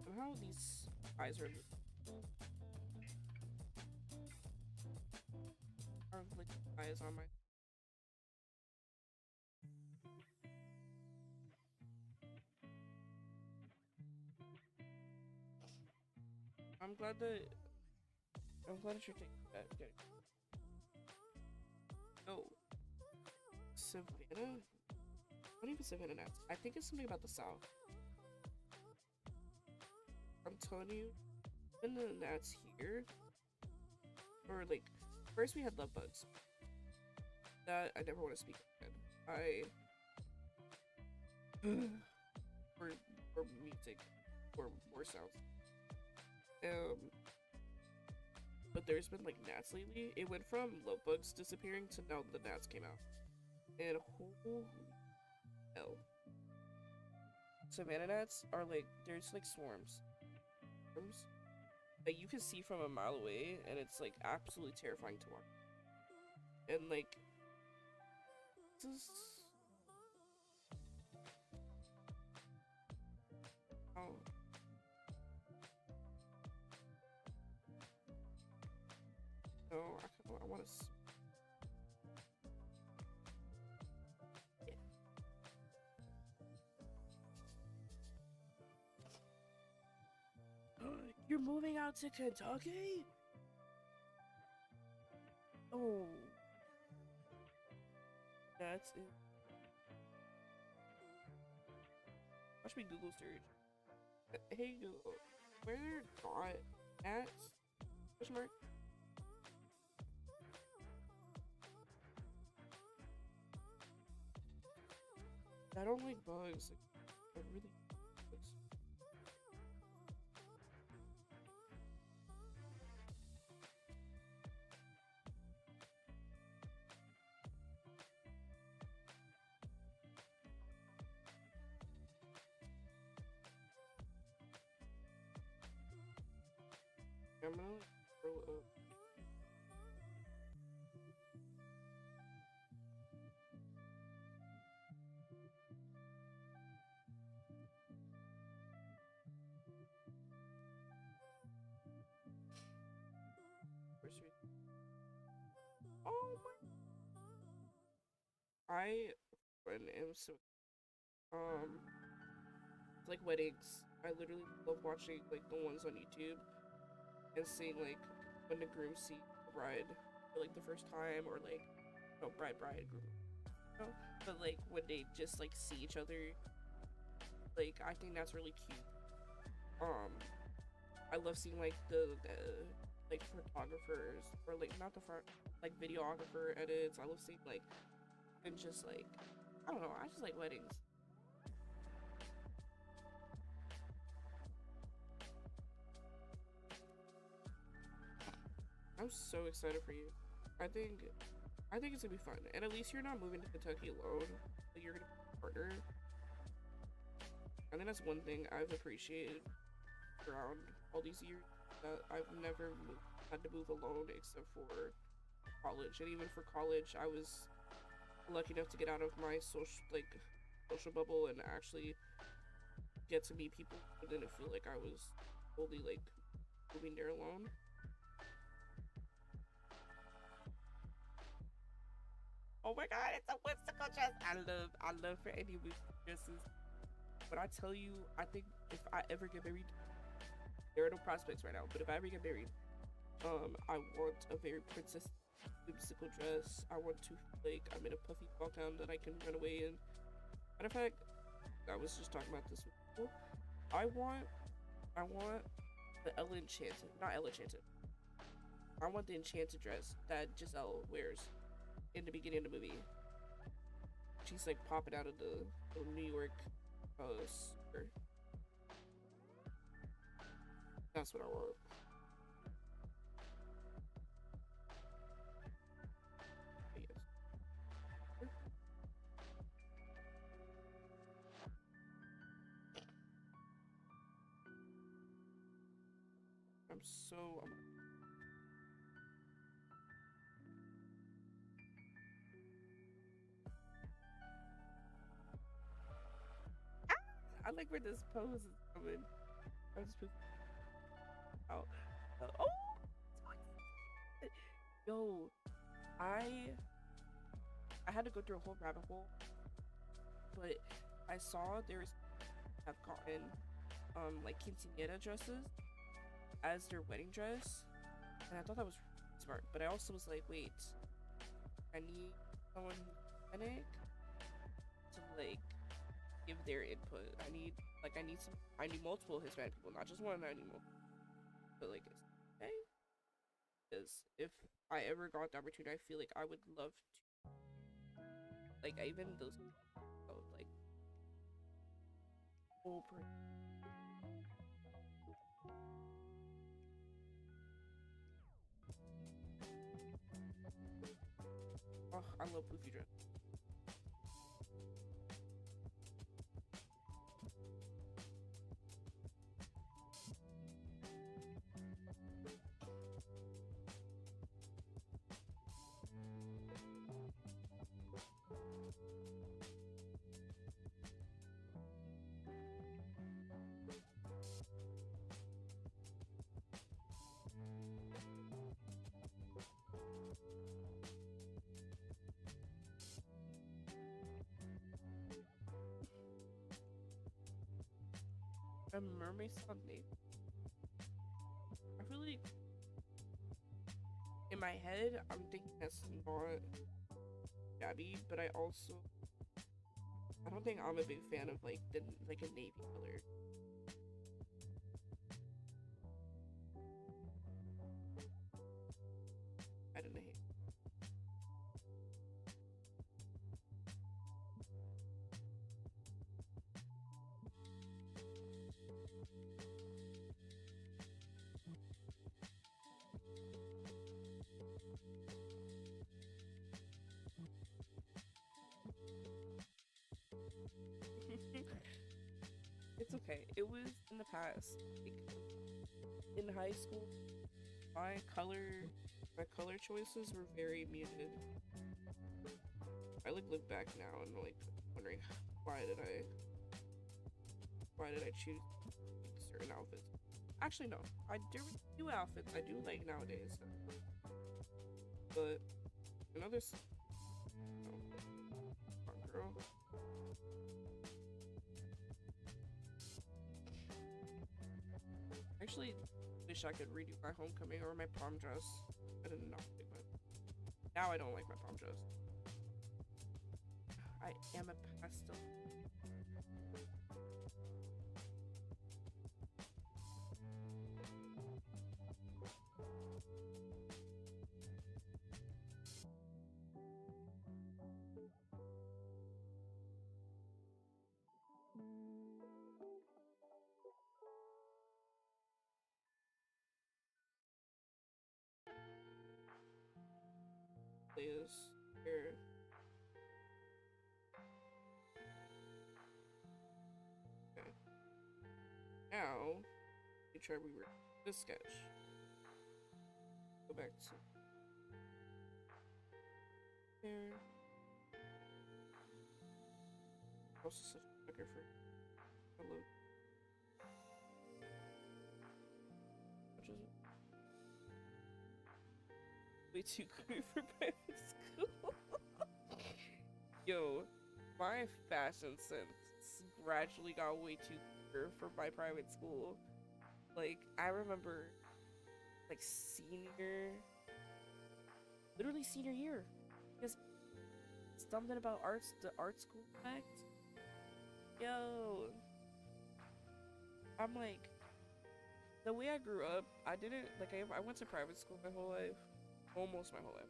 Somehow these eyes are like eyes on my. I'm glad that you're taking that. Oh, Savannah? Not even Savannah Nats. I think it's something about the South. I'm telling you, in the Nats here, or like, first we had love bugs. That I never want to speak again. or music, or more sounds. But there's been like gnats lately. It went from love bugs disappearing to now the gnats came out. And holy hell. Savannah gnats are like, there's like swarms that you can see from a mile away, and it's like absolutely terrifying to watch. And like, this is oh. No, I want to. Yeah. You're moving out to Kentucky? Oh. That's it. Watch me Google search. Hey Google, where got gnats? Question mark. I don't like bugs. Like, I really like bugs. I'm gonna like throw up. Where's your I am so like weddings. I literally love watching like the ones on YouTube and seeing like when the groom see the bride for like the first time, or like no bride groom, you know? But like when they just like see each other, like I think that's really cute. Um, I love seeing like the like photographers, or like not the front, like videographer edits. I love seeing like, and just like, I don't know, I just like weddings. I'm so excited for you. I think I think it's gonna be fun, and at least you're not moving to Kentucky alone. Like you're gonna be a partner. I think that's one thing I've appreciated around all these years, that I've never had to move alone except for college. And even for college, I was lucky enough to get out of my social bubble and actually get to meet people. But didn't feel like I was totally like moving there alone. Oh my god, it's a whimsical dress. I love for any whimsical dresses. But I tell you, I think if I ever get married, there are no prospects right now, but if I ever get married, I want a very princess whimsical dress. I want to like I'm in a puffy ball gown that I can run away in. Matter of fact, I was just talking about this with people. I want the Ella Enchanted, not Ella Enchanted. I want the enchanted dress that Giselle wears in the beginning of the movie. She's like popping out of the New York skirt. That's what I want. Yes. I'm so I like where this pose is coming. I just put out. Oh, yo, I I had to go through a whole rabbit hole, but I saw there's have gotten like quinceañera dresses as their wedding dress, and I thought that was smart. But I also was like, wait, I need someone who's Hispanic to like give their input. I need multiple Hispanic people, not just one. I need multiple. But like, okay, because if I ever got the opportunity, I feel like I would love to like even those like whole person. Oh, I love poofy dress. A mermaid Sunday. I feel like in my head, I'm thinking that's not shabby, but I don't think I'm a big fan of like the like a navy color. I don't know. It's okay. It was in the past. Like, in high school, my color my color choices were very muted. I like look back now and like wondering why did I choose certain outfits. Actually no, I do outfits I do like nowadays. But another no. actually wish I could redo my homecoming or my prom dress. I did not like my. Now I don't like my prom dress. I am a pastel. Is here. Okay. Now, we try rework this sketch. Go back to there. Also such a sucker for hello. Which is way too crude for private school. Yo, my fashion sense gradually got way too clear for my private school. Like, I remember, like, literally senior year, because something about the art school effect. Yo, I'm like, the way I grew up, I didn't, like, I went to private school my whole life, almost my whole life.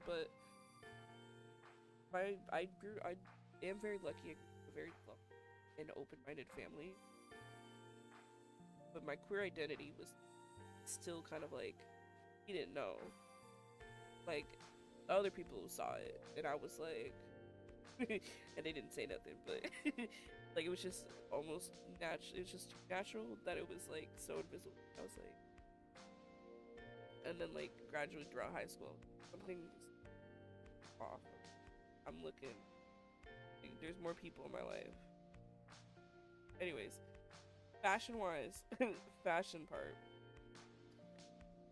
But I am very lucky. I grew up in a very loving and open-minded family. But my queer identity was still kind of like, he didn't know. Like, other people saw it, and I was like, and they didn't say nothing, but like, it was just almost natural. It was just natural that it was like so invisible. I was like, and then like gradually throughout high school, something's off. I'm looking. Like, there's more people in my life. Anyways, fashion-wise, fashion part.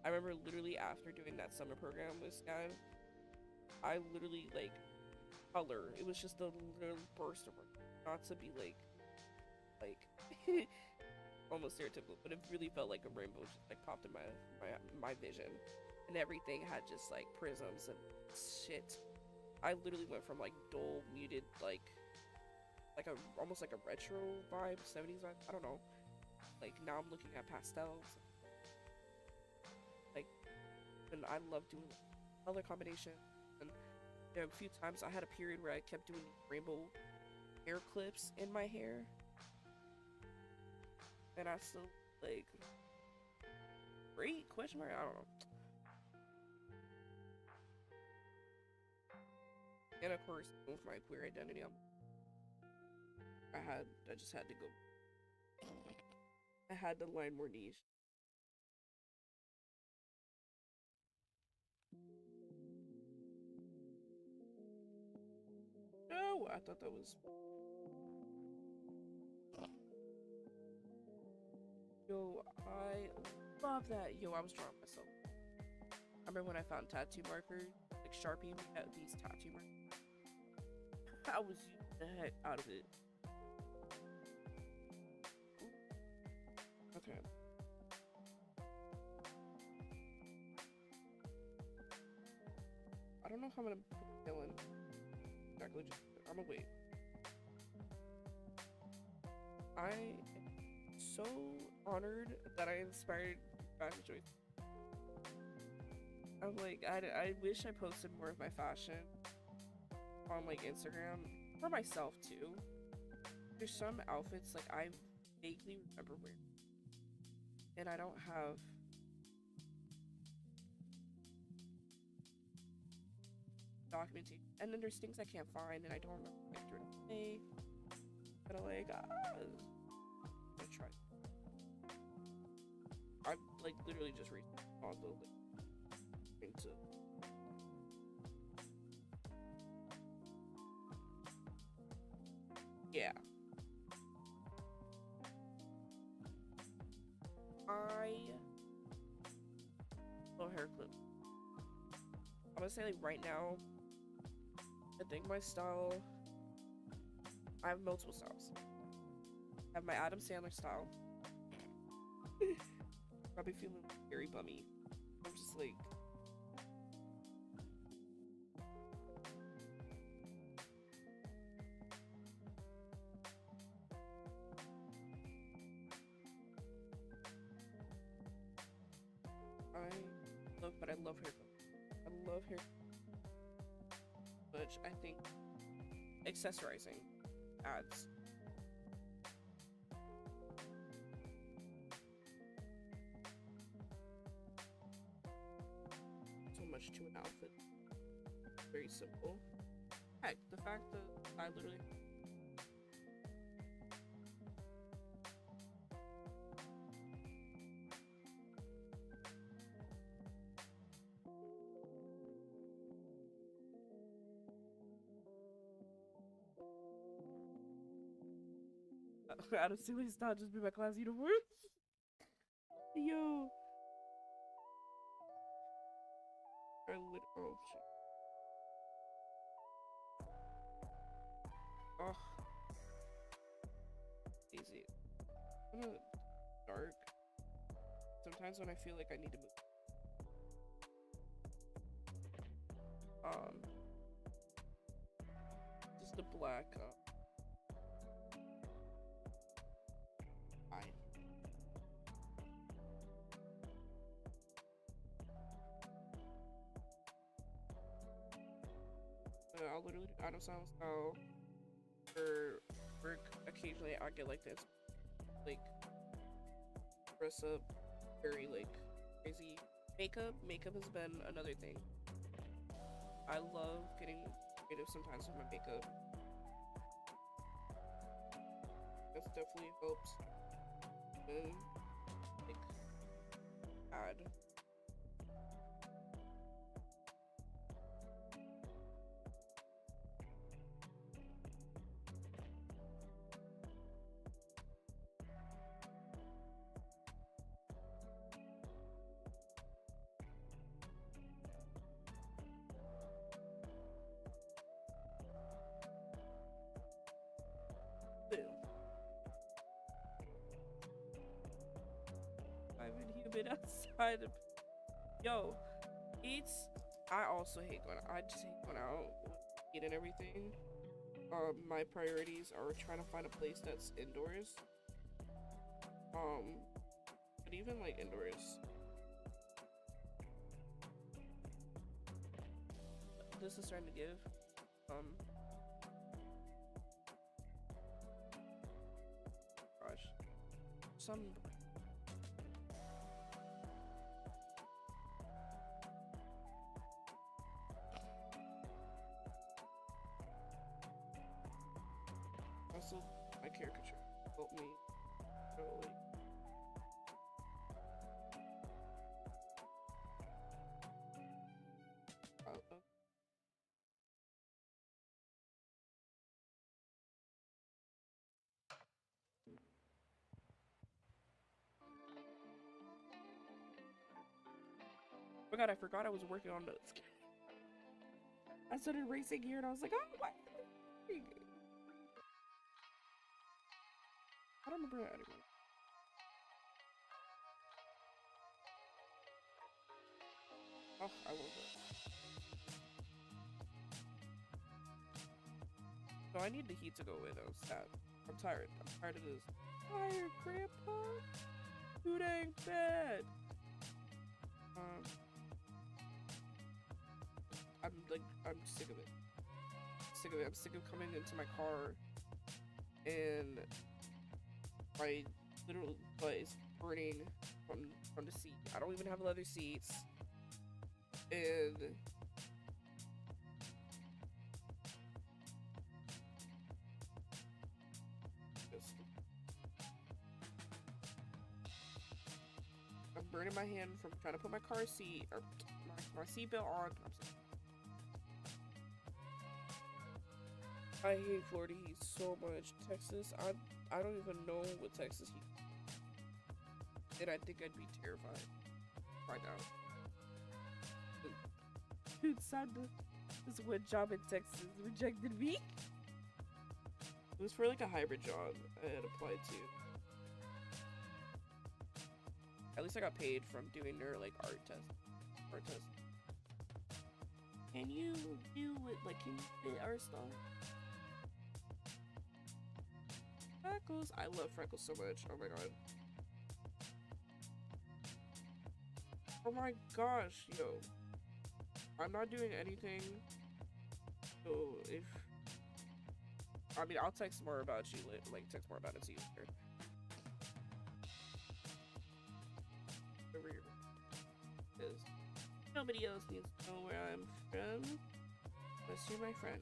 I remember literally after doing that summer program with Sky, I literally like color. It was just a little burst of not to be like almost stereotypical, but it really felt like a rainbow just like popped in my vision, and everything had just like prisms and shit. I literally went from like dull, muted, like a almost like a retro vibe, 70s vibe. I don't know. Like now I'm looking at pastels. Like, and I love doing color combination. And there were a few times I had a period where I kept doing rainbow hair clips in my hair, and I still like great question mark. I don't know. And of course, with my queer identity, I just had to go. I had to line more niche. No, I thought that was. Yo, I love that. Yo, I was drawing myself. I remember when I found tattoo markers, like Sharpie, we had these tattoo markers. I was using the heck out of it. Okay. I don't know how I'm gonna put Dylan. Exactly, I'm gonna wait. I am so honored that I inspired fashion choice. I'm like, I wish I posted more of my fashion on like Instagram for myself too. There's some outfits like I vaguely remember wearing, and I don't have documentation. And then there's things I can't find, and I don't remember if I threw it away. But I'm like, I'm gonna try. I like literally just read on the thing to. Yeah. Little hair clip. I'm gonna say like right now, I think my style, I have multiple styles. I have my Adam Sandler style, Probably feeling very bummy. I'm just like, I love hair. I love hair. But I think accessorizing adds. So much to an outfit. Very simple. Heck, the fact that I literally out of silly style just be my class uniform. Yo. Oh shit. Oh. Easy. I'm gonna dark. Sometimes when I feel like I need to move. Just a black eye. I'll literally do out of sound style for work. Occasionally I get like this, like dress up very like crazy. Makeup has been another thing. I love getting creative sometimes with my makeup. That definitely helps. And like add. I've been human outside. Yo, I also hate going out. I just hate going out, eat and everything. My priorities are trying to find a place that's indoors. But even like indoors. This is starting to give. Gosh. Some also my caricature helped me totally. Oh my god, I forgot I was working on this. I started racing here and I was like, oh, what? I don't remember that anymore. Oh, I love it. So I need the heat to go away though, stat. I'm tired. I'm tired of this. Tired, Grandpa? Too dang bad. I'm sick of it. I'm sick of coming into my car and my literal butt is burning from the seat. I don't even have leather seats. And I'm burning my hand from trying to put my car seat or my seatbelt on. I hate Florida heat so much. Texas, I don't even know what Texas heat. And I think I'd be terrified right now. Dude, Sandra, this one job in Texas rejected me. It was for like a hybrid job I had applied to. At least I got paid from doing their like art test. Can you do it? Like, can you fit art style? Freckles. I love Freckles so much. Oh my god. Oh my gosh, yo. I'm not doing anything. So if I mean, I'll text more about you, like text more about it to you later. Whatever is. Nobody else needs to know where I'm from. Unless you're my friend.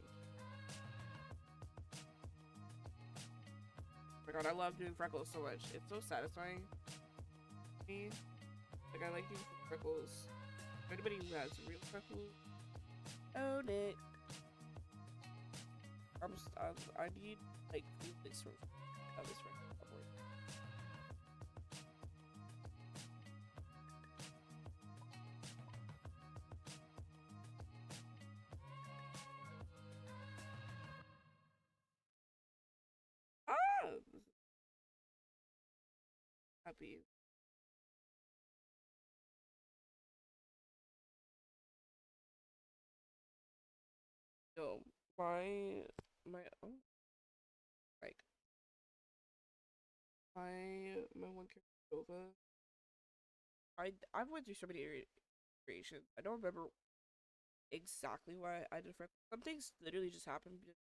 Oh my god, I love doing Freckles so much. It's so satisfying. Me. Like, I like doing Freckles. Anybody who has real Freckles, own it. I need like this from this friend. Ah, happy. No, my oh, like my one character Nova. I've went through so many iterations. I don't remember exactly why I did freckles. Some things literally just happened because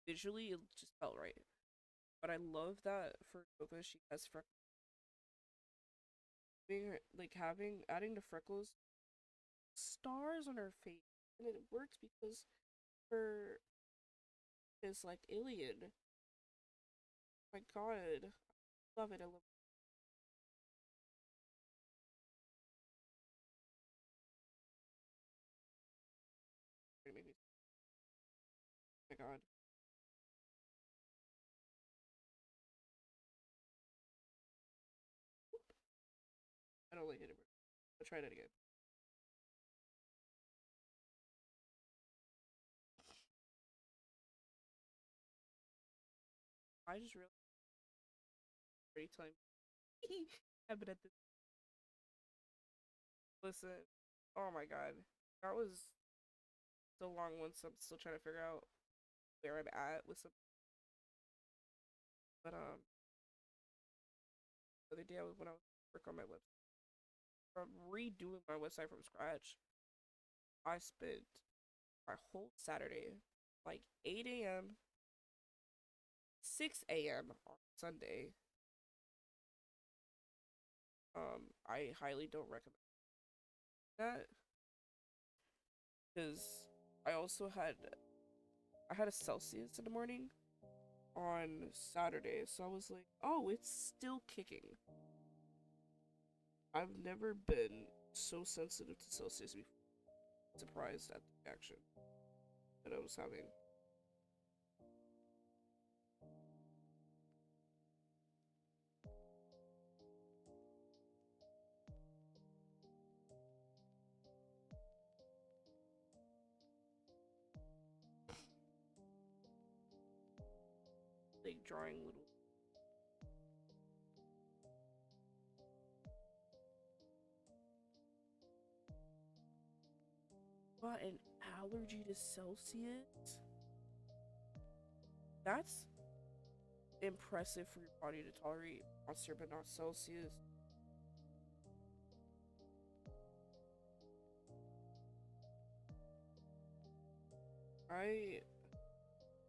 visually it just felt right. But I love that for Nova she has freckles. Being her, like having adding the freckles stars on her face, and it works because her is like alien. My god, love it. I love it. Maybe. Oh my god. I don't like it anymore. I'll try that again. I just realized every time I've been at this. Listen, oh my god, that was so long. Once I'm still trying to figure out where I'm at with some. But the other day when I was work on my website, from redoing my website from scratch, I spent my whole Saturday, like 8 a.m., 6 a.m. on Sunday. I highly don't recommend that because I also had a Celsius in the morning on Saturday, so I was like, oh, it's still kicking. I've never been so sensitive to Celsius before. Surprised at the reaction that I was having. Like drawing little. What, an allergy to Celsius? That's impressive for your body to tolerate monster but not Celsius. I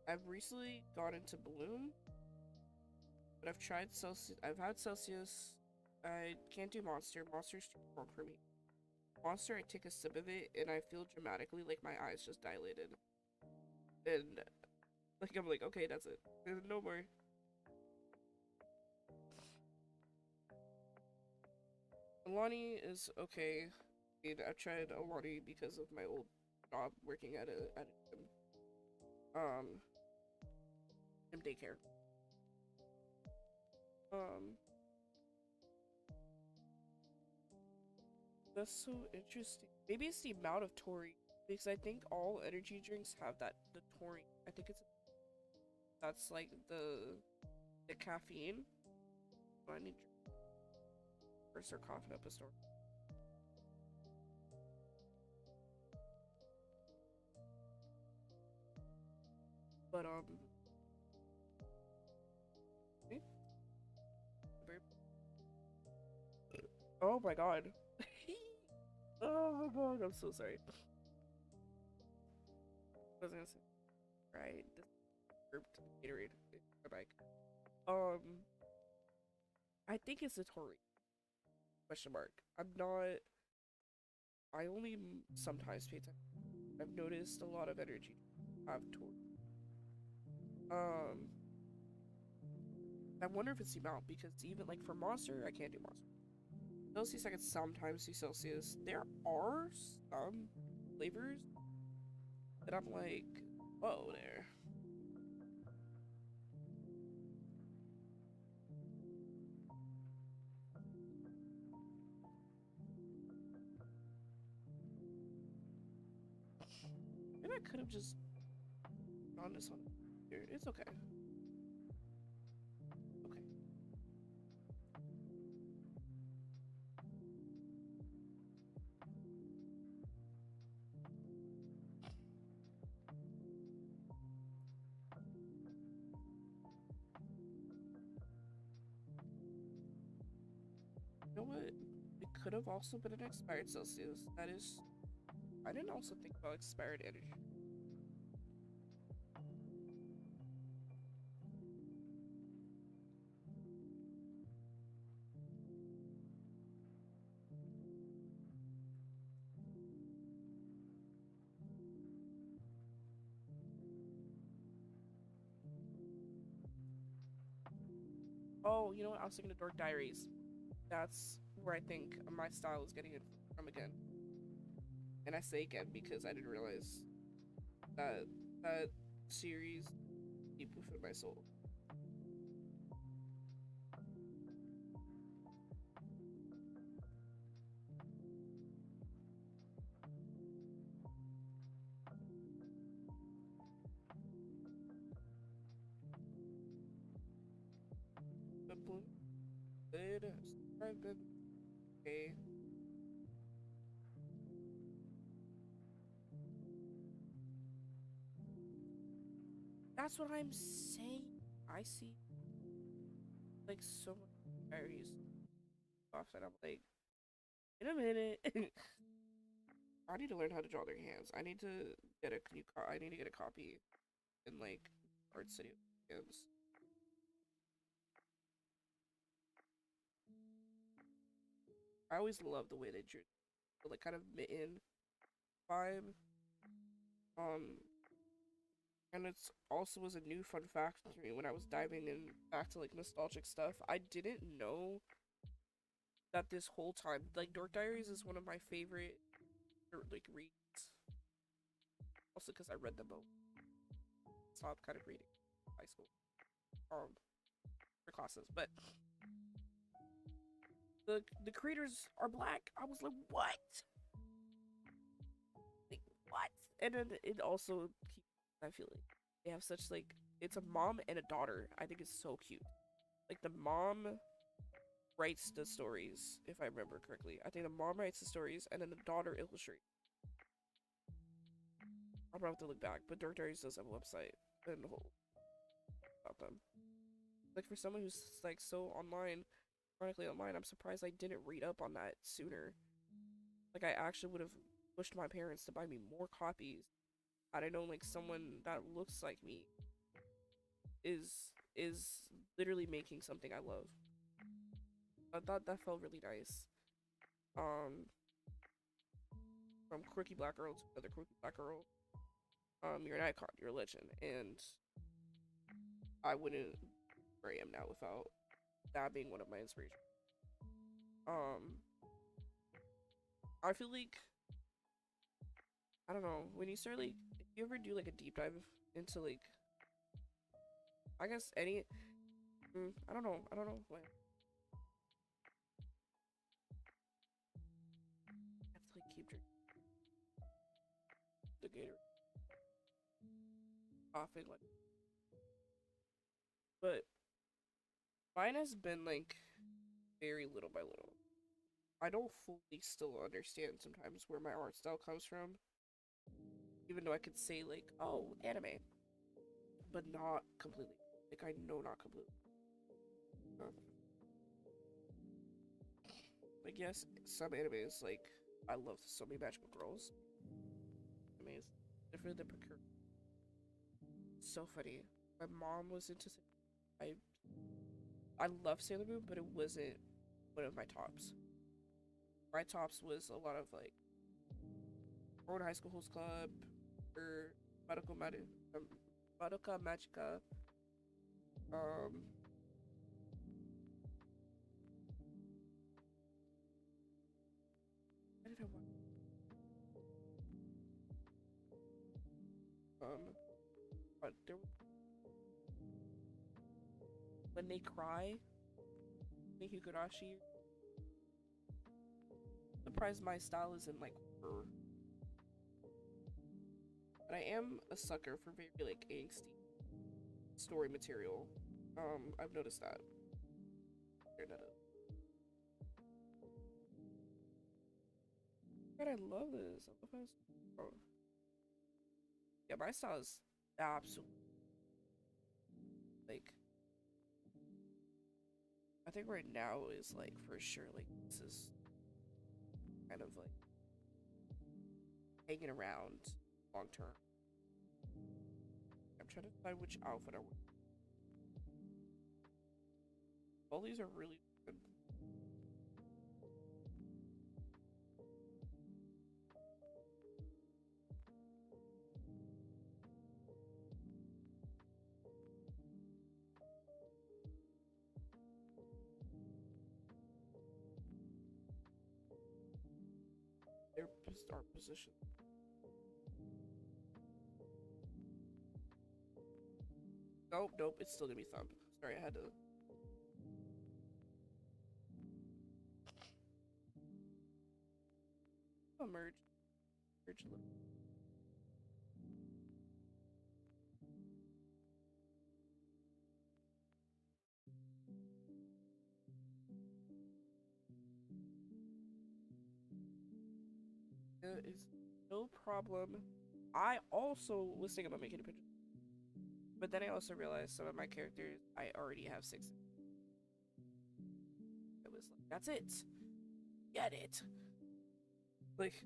I've recently got into Bloom, but I've tried Celsius. I've had Celsius. I can't do Monster. Monster's too strong for me. Monster, I take a sip of it and I feel dramatically like my eyes just dilated, and like I'm like, okay, that's it. No more. Alani is okay. I mean, I've tried Alani because of my old job working at a gym. Gym daycare. Um, that's so interesting. Maybe it's the amount of taurine because I think all energy drinks have the taurine. I think that's like the caffeine. So I need. or start coughing up a storm. But eh, oh my god. Oh my god, I'm so sorry. I was gonna say, right, disturbed Gatorade. My bike. I think it's a Tory. Question mark. I'm not. I only sometimes pay attention. I've noticed a lot of energy have Tory. Um, I wonder if it's the amount because even like for Monster, I can't do Monster. Celsius, I can sometimes do Celsius. There are some flavors that I'm like, whoa there. Maybe I could have just gone this one here. It's okay. Okay. You know what? It could have also been an expired Celsius. That is. I didn't also think about expired energy. Oh, you know what? I was thinking of Dark Diaries. That's where I think my style is getting it from again. And I say again because I didn't realize that that series deep within my soul. The blue did I've been okay. That's what I'm saying. I see like so much berries off and I'm like, in a minute. I need to learn how to draw their hands. I need to get a new I need to get a copy in like art studio hands. I always love the way they drew the like kind of mitten vibe. Um and it's also was a new fun fact to me when I was diving in back to like nostalgic stuff. I didn't know that this whole time like Dork Diaries is one of my favorite like reads. Also because I read them both. Stopped kind of reading high school. For classes. But the creators are black. I was like, what? Like, what? And then it also I feel like they have such like it's a mom and a daughter. I think it's so cute. Like the mom writes the stories, if I remember correctly. I think the mom writes the stories and then the daughter illustrates. I'm gonna have to look back, but Dark Diaries does have a website and the whole about them. Like for someone who's like so online, chronically online, I'm surprised I didn't read up on that sooner. Like I actually would have pushed my parents to buy me more copies. I don't know, like someone that looks like me is literally making something I love. I thought that felt really nice. Um, from quirky black girl to another quirky black girl. You're an icon, you're a legend, and I wouldn't where I am now without that being one of my inspirations. Um, I feel like I don't know when you start like if you ever do like a deep dive into like I guess any I don't know what I have to like keep drinking the gator coughing like but mine has been like very little by little. I don't fully still understand sometimes where my art style comes from, even though I could say like, oh, anime, but not completely. Like I know not completely. Um, like yes, some animes like I love so many magical girls. Animes different than Procure. So funny. My mom was into. I I love Sailor Moon, but it wasn't one of my tops. My tops was a lot of like Old High School Host Club or Madoka um, Madoka Magica. Um, I did I watch? But there was When They Cry, Higurashi. Surprised my style isn't like her, but I am a sucker for very like angsty story material. I've noticed that. God, I love this. I love how oh. Yeah, my style is absolutely like I think right now is like for sure like this is kind of like hanging around long term. I'm trying to decide which outfit I want. All these are really good. Their start position. Nope, nope, it's still gonna be thumb. Sorry, I had to. Merge. Merge a little. Is no problem. I also was thinking about making a picture, but then I also realized some of my characters I already have 6. It was like that's it, get it. Like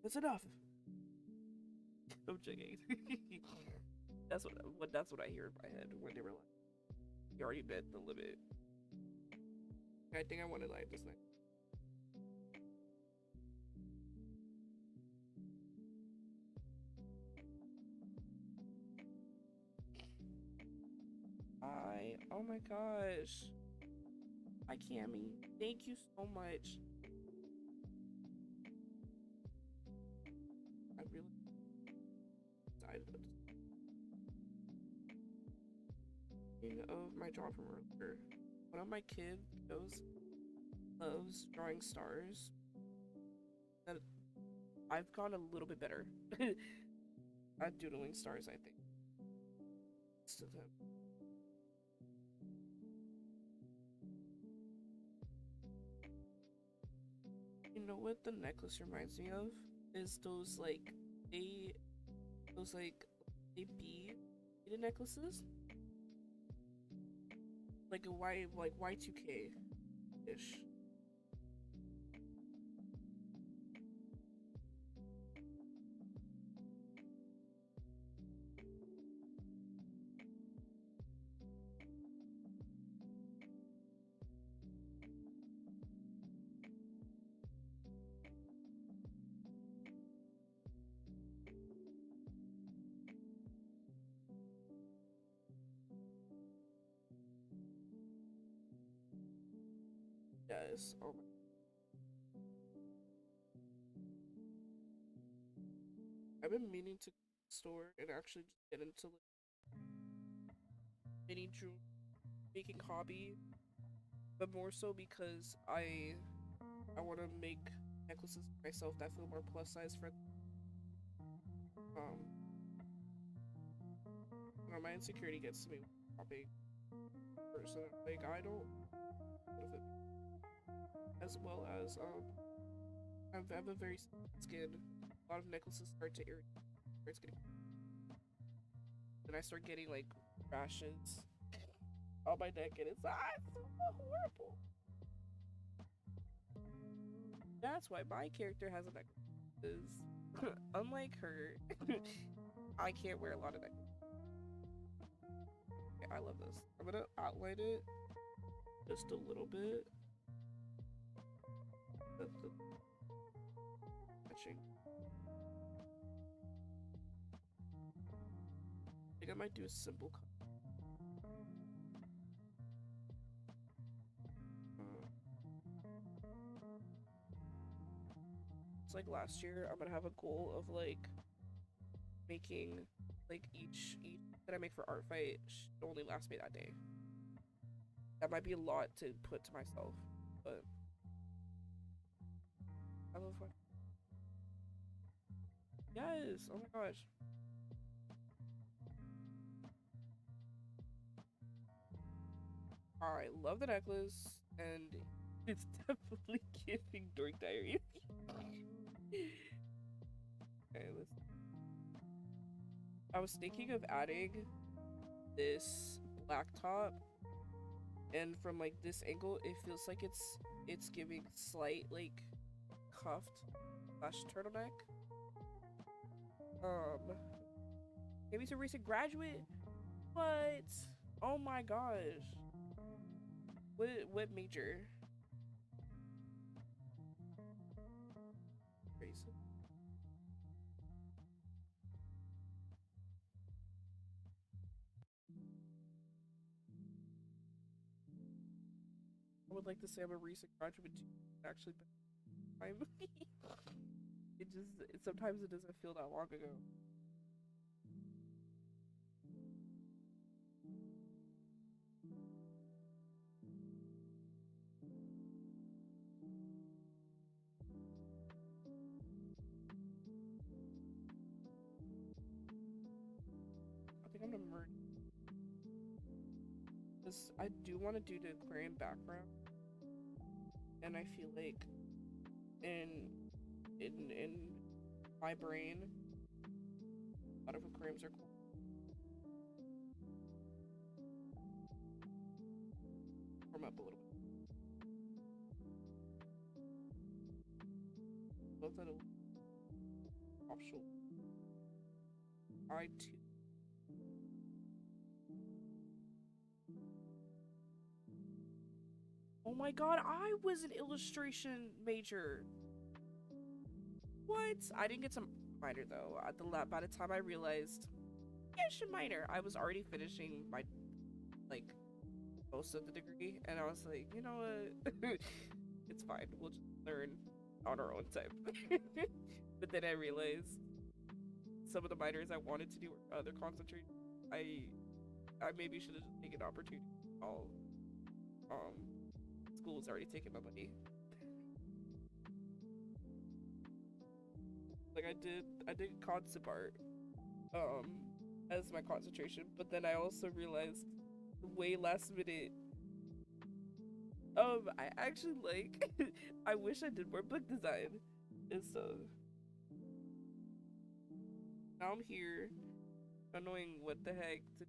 that's enough. I'm joking. That's what I hear in my head when they were like, "You already met the limit." I think I wanted like this night. Oh my gosh. Hi Cammy. Thank you so much. I really excited about this. Speaking of my job from earlier, one of my kiddos loves drawing stars. That I've gotten a little bit better at doodling stars, I think. To them. You know what the necklace reminds me of? Is those like they those they beaded necklaces? Like a Y2K ish. Yes. Oh my. I've been meaning to go to the store and actually just get into like mini jewelry making hobby, but more so because I want to make necklaces for myself that feel more plus size friendly. Um, you know, my insecurity gets to me with shopping person. Like I don't. What if it? as well as I have a very skin. A lot of necklaces start to irritate. Starts getting, and I start getting like rashes on my neck, and it's so horrible. That's why my character has a necklace. Unlike her, I can't wear a lot of necklaces. Okay, I love this. I'm gonna outline it just a little bit. The matching. I think I might do a simple cut. It's like last year. I'm gonna have a goal of like making like each that I make for artfight should only last me that day. That might be a lot to put to myself, but I love fun. Yes. Oh my gosh. I love the necklace, and it's definitely giving dork diary. Okay, let's. I was thinking of adding this black top, and from like this angle, it feels like it's giving slight like cuffed slash turtleneck. Maybe it's a recent graduate. What? Oh my gosh. What major? Crazy. I would like to say I'm a recent graduate too. Actually, but I'm. Sometimes it doesn't feel that long ago. I think I'm gonna merge this. I do want to do the aquarium background, and I feel like in in my brain, a lot of aquariums are cool. Warm up a little bit. Love that offshore. I too. Oh my god, I was an illustration major. What? I didn't get some minor though. By the time I realized I should minor, I was already finishing my like most of the degree, and I was like, you know what? It's fine. We'll just learn on our own time. But then I realized some of the minors I wanted to do were other concentrated. I maybe should have just taken an opportunity. All school's already taken my money. Like I did concept art as my concentration, but then I also realized way last minute I actually like I wish I did more book design. And so now I'm here not knowing what the heck to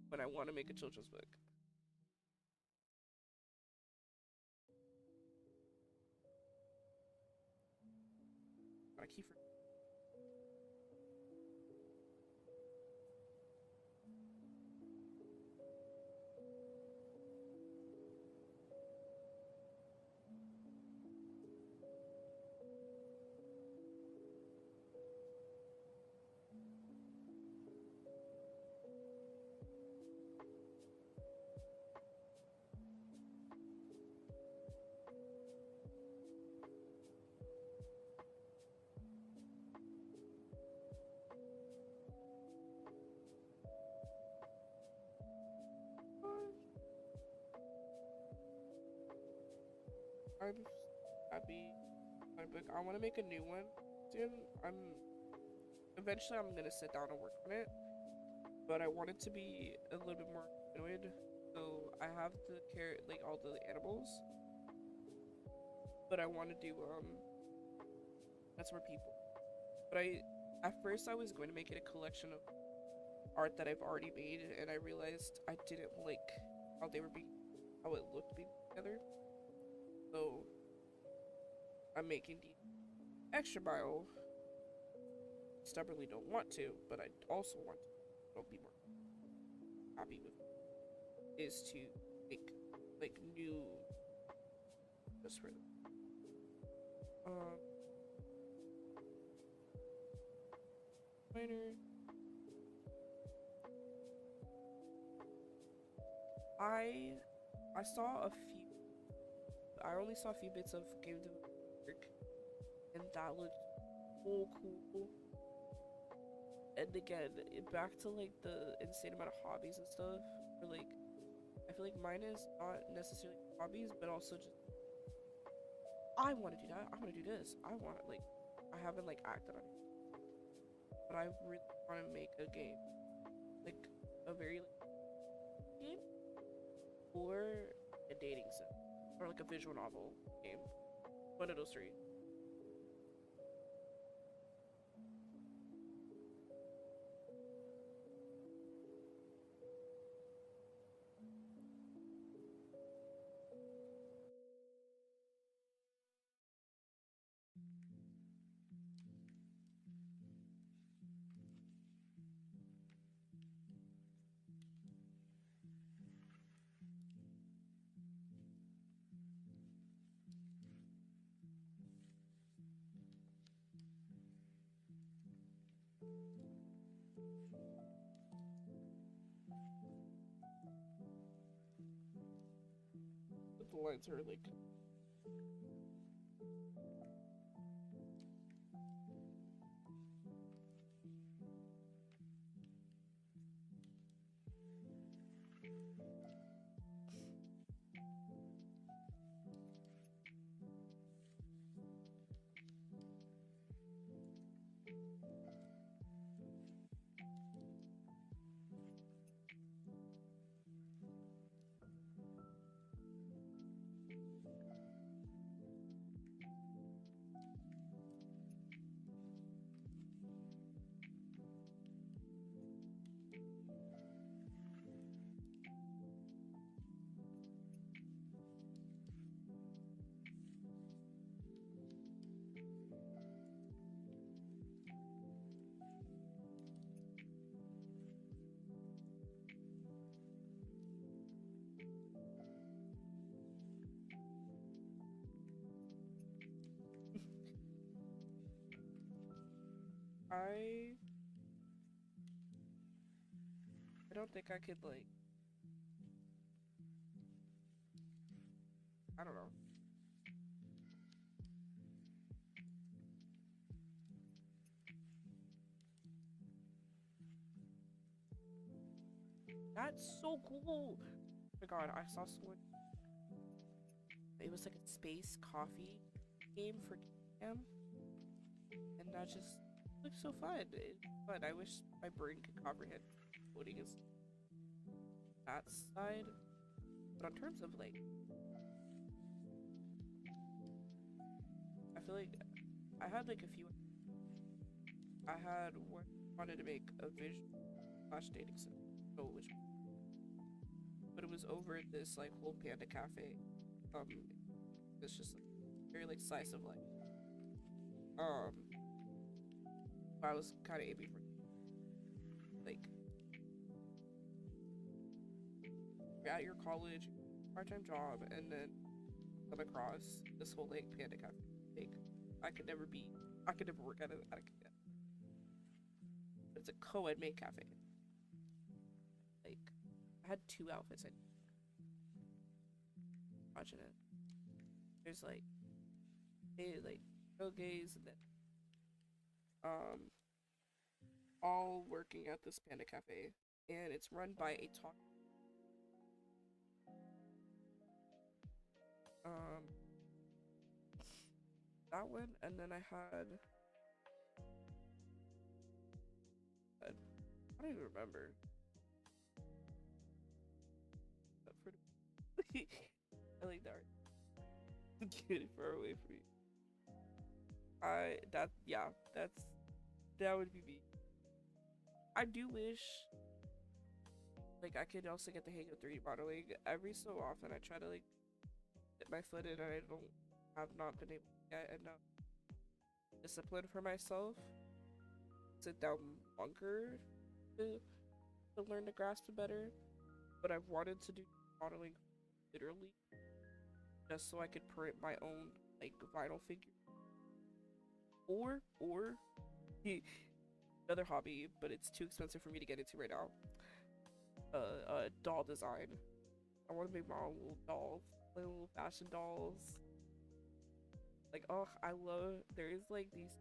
when I want to make a children's book. I keep I'm happy with my book. I want to make a new one soon. Eventually I'm gonna sit down and work on it, but I want it to be a little bit more humanoid. So I have the like all the animals, but I want to do that's where people. But I at first I was going to make it a collection of art that I've already made, and I realized I didn't like how they were being, how it looked being together. So I'm making the extra mile. Stubbornly don't want to, but I also want to. Don't be more happy with it, is to make like new just for um minor. I I saw a few. I only saw a few bits of game development work, and that looked so cool. And again, back to like the insane amount of hobbies and stuff. Or like, I feel like mine is not necessarily hobbies, but also just I want to do that. I want to do this. I want like I haven't like acted on it, but I really want to make a game, like a very like, game or a dating sim or like a visual novel game. One of those three. But the lines are like I I don't think I could like I don't know. That's so cool. Oh my god, I saw someone. It was like a space coffee game for Cam, and that just looks so fun. It's fun. I wish my brain could comprehend coding is that side. But in terms of like, I feel like I had like a few. I had one wanted to make a vision slash dating sim, so which, but it was over at this like whole panda cafe. It's just like, very like slice of life. Um, I was kind of aiming for like you're at your college part-time job and then come across this whole like panda cafe. Like I could never be, I could never work at a but it's a co-ed maid cafe. Like I had two outfits. I watching it. There's like girl gays and then um all working at this panda cafe, and it's run by a talk um that one, and then I don't even remember. I like the art. Get it far away from me. That would be me. I do wish like I could also get the hang of 3D modeling. Every so often I try to like dip my foot in and I don't have not been able to get enough discipline for myself. Sit down longer to learn to grasp it better. But I've wanted to do modeling literally just so I could print my own like vinyl figure. Or another hobby, but it's too expensive for me to get into right now. Doll design. I want to make my own little dolls, little fashion dolls. Like, oh, I love. There's like these.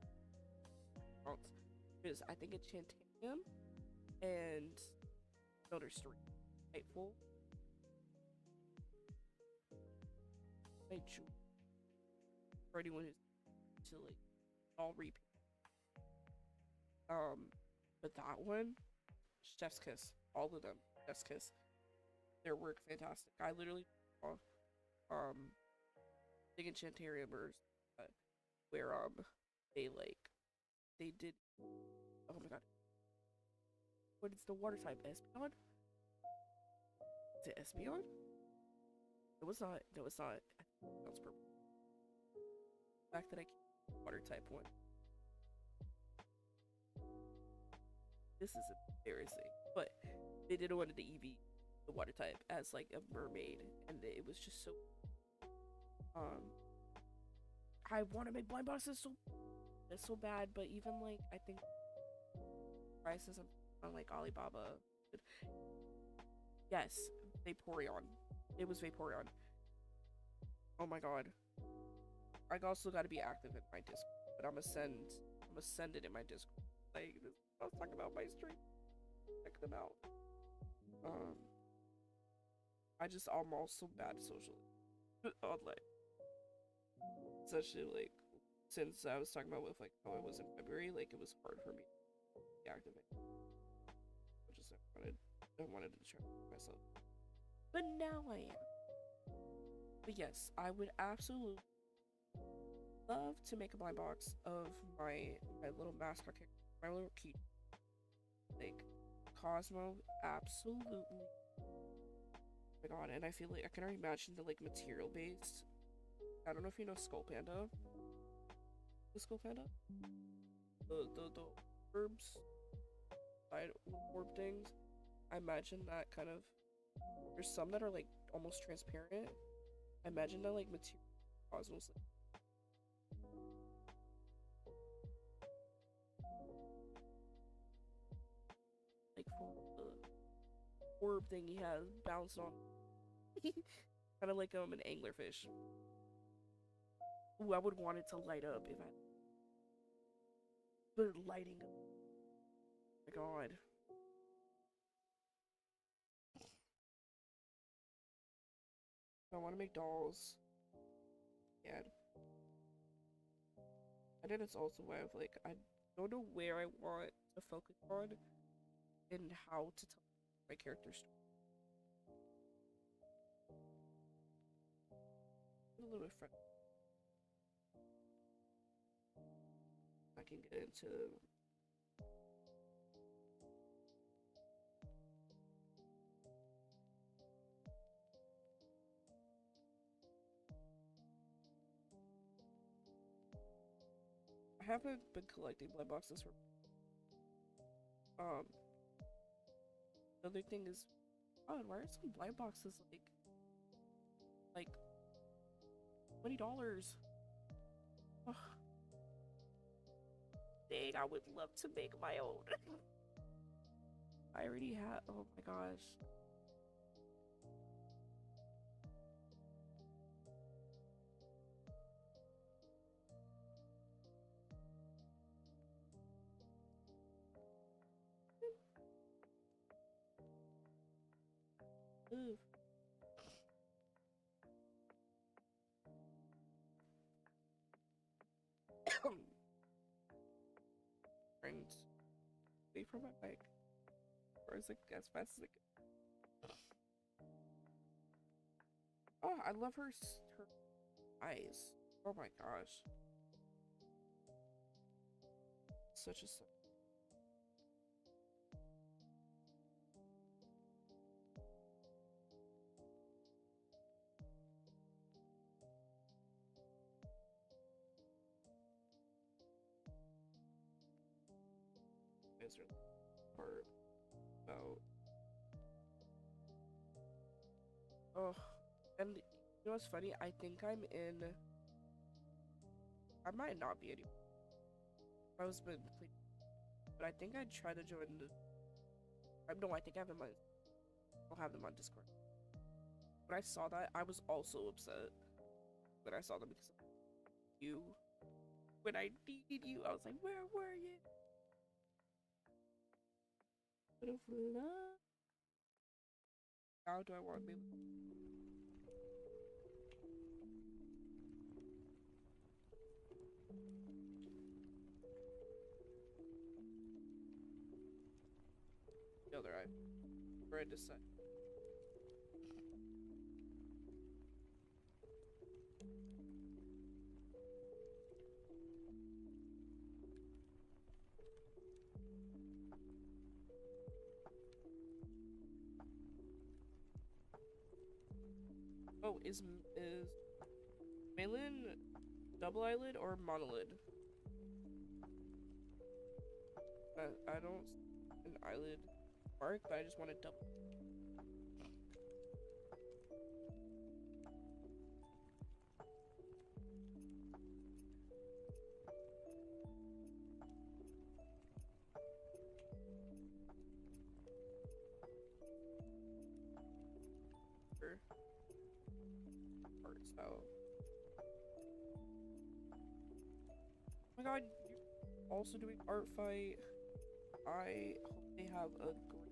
There's I think it's Chantanium and Builder Street. Hateful. My jewel. For anyone who's to like all repeat. But that one, chef's kiss. All of them, chef's kiss. Their work fantastic. I literally saw thing in Chantarium where they did, oh my god, what is the water type? Espeon? Is it Espeon? It was not. No, it's not. That's purple. The fact that I can't water type one. This is embarrassing, but they didn't want the EV, the water type, as like a mermaid, and it was just so. I want to make blind boxes so bad, but even like I think prices on like Alibaba. Yes, Vaporeon. It was Vaporeon. Oh my god. I also got to be active in my Discord, but I'm gonna send it in my Discord. Like this, I was talking about my stream. Check them out. I'm also bad socially online. Especially like since I was talking about with like how I was in February, like it was hard for me to be active. I wanted to try myself. But now I am. But yes, I would absolutely love to make a blind box of my little mascot character, my little key. Like Cosmo, absolutely. Oh my god, and I feel like I can already imagine the like material based. I don't know if you know Skull Panda. The Skull Panda? The orbs, side orb things. I imagine that kind of. There's some that are like almost transparent. I imagine that like material Cosmos like for the orb thing he has bounced on. Kind of like an anglerfish. Ooh, I would want it to light up if I. But lighting up. Oh my god. I want to make dolls. Yeah. And then it's also why I've like I don't know where I want to focus on and how to tell my character story. A little bit friendly. I can get into I haven't been collecting blind boxes for the other thing is oh why are some blind boxes like $20? Oh, dang, I would love to make my own. I already have oh my gosh. Ooh. And away from my bike. Or is it as fast as it can? Oh, I love her eyes. Oh my gosh. Such a miserable part about. Oh, and you know what's funny? I think I'm in. I might not be anymore. I was been playing, but I think I tried to join the. No, I think I have them on. I'll have them on Discord. When I saw that, I was also upset that I saw them because of you. When I needed you, I was like, where were you? Bit of love. How do I want to be? The other eye. Where I decide. Oh, is Malin double eyelid or monolid? I don't an eyelid mark, but I just want to double. Art style. Oh my god, you're also doing art fight. I hope they have a great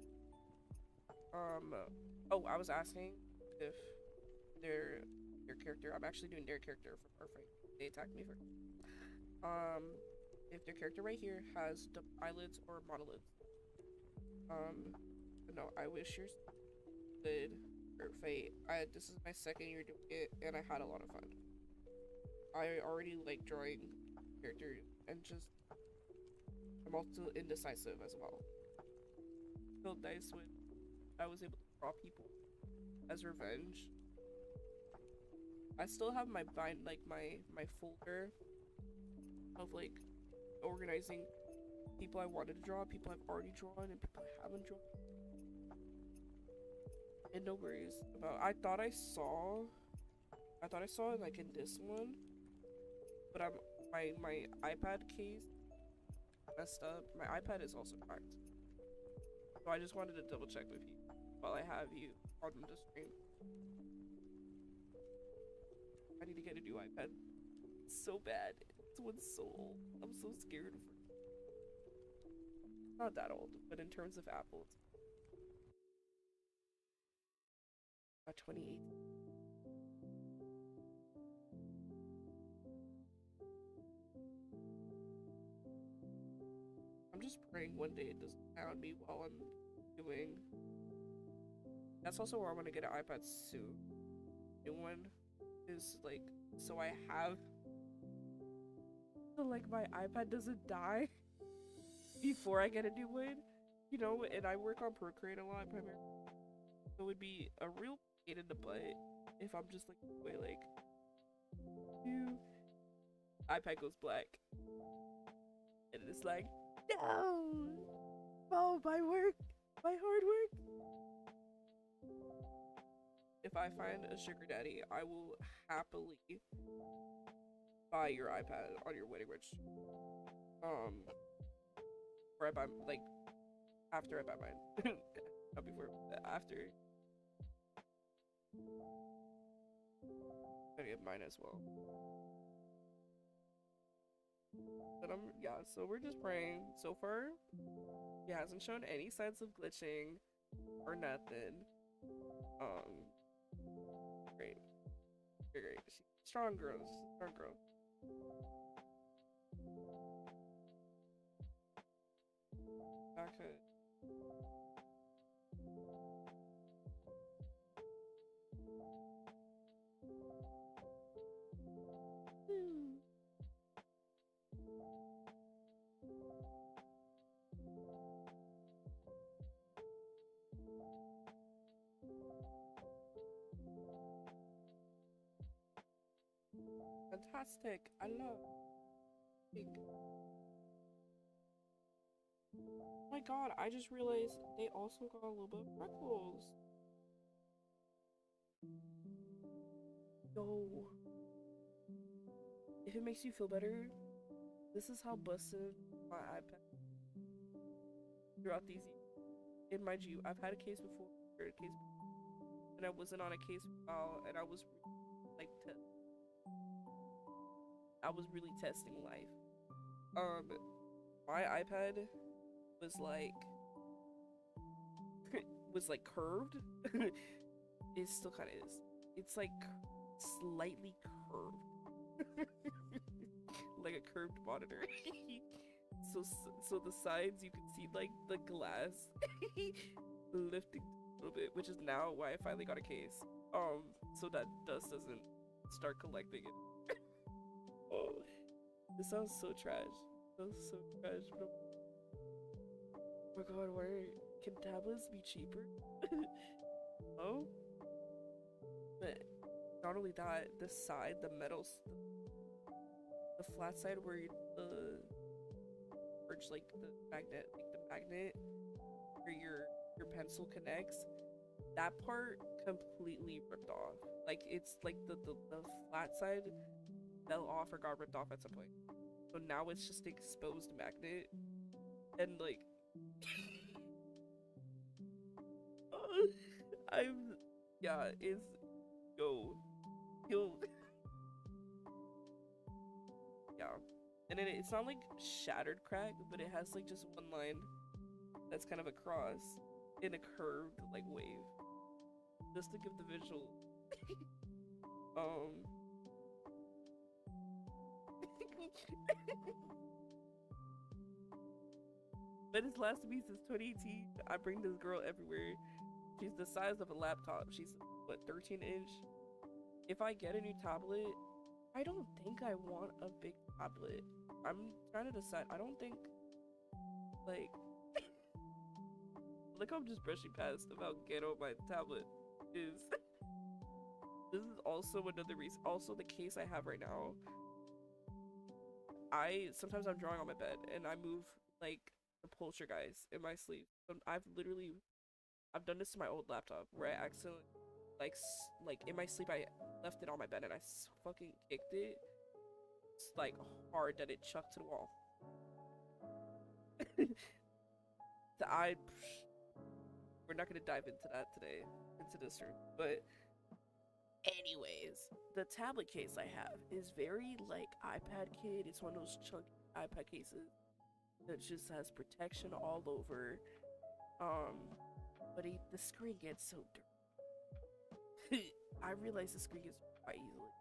oh, I was asking if their character, I'm actually doing their character from art fight. They attacked me first. If their character right here has eyelids or monolids. But no, I wish yours good art fight. This is my second year doing it and I had a lot of fun. I already like drawing characters and just I'm also indecisive as well. Felt nice when I was able to draw people as revenge. I still have my my folder of like organizing people I wanted to draw, people I've already drawn, and people I haven't drawn. And no worries about. I thought I saw it like in this one, but my iPad case messed up. My iPad is also cracked. So I just wanted to double check with you while I have you on the screen. I need to get a new iPad. It's so bad. This one's so old. I'm so scared of it. It's not that old, but in terms of Apple, it's 2018. I'm just praying one day it doesn't pound me while I'm doing. That's also where I want to get an iPad soon. New one is like so I have so like my iPad doesn't die before I get a new one, you know, and I work on Procreate a lot primarily. So it would be a real pain in the butt if I'm just like way like iPad goes black. And it's like, no! Oh, my work! My hard work! If I find a sugar daddy, I will happily buy your iPad on your wedding registry. Or I buy, like, after I buy mine. Not before, after. I'm gonna get mine as well. But yeah, so we're just praying. So far, he hasn't shown any signs of glitching or nothing. Great. Great. Strong girl. Strong girl. Okay. Fantastic. I love pink. Oh my god, I just realized they also got a little bit of freckles. Yo, if it makes you feel better, this is how busted my iPad throughout these years. And mind you, I've had a case before, and I wasn't on a case for a while, and I was like, I was really testing life. My iPad was like, was like curved. It still kind of is. It's like slightly curved, like a curved monitor. so the sides you can see like the glass lifting a little bit, which is now why I finally got a case. So that dust doesn't start collecting it. Oh, this sounds so trash. So trash. But oh my god, can tablets be cheaper? Oh, but not only that, the side, the metals, the flat side where the like the magnet where your pencil connects, that part completely ripped off. Like it's like the flat side fell off or got ripped off at some point. So now it's just exposed magnet, and like I'm yeah, it's yo yeah. And then it's not like shattered crack, but it has like just one line that's kind of across in a curved like wave. Just to give the visual. But it's lasted me since 2018. I bring this girl everywhere. She's the size of a laptop. She's what, 13-inch? If I get a new tablet, I don't think I want a big tablet. I'm trying to decide. I don't think like look, I'm just brushing past about ghetto my tablet is. This is also another reason. Also, the case I have right now. Sometimes I'm drawing on my bed and I move like the poltergeist in my sleep. I've done this to my old laptop where I accidentally like in my sleep I left it on my bed and I fucking kicked it. It's like hard that it chucked to the wall. We're not gonna dive into that today, into this room, but anyways, the tablet case I have is very like iPad kid. It's one of those chunky iPad cases that just has protection all over. But the screen gets so dirty. I realize the screen gets quite easily.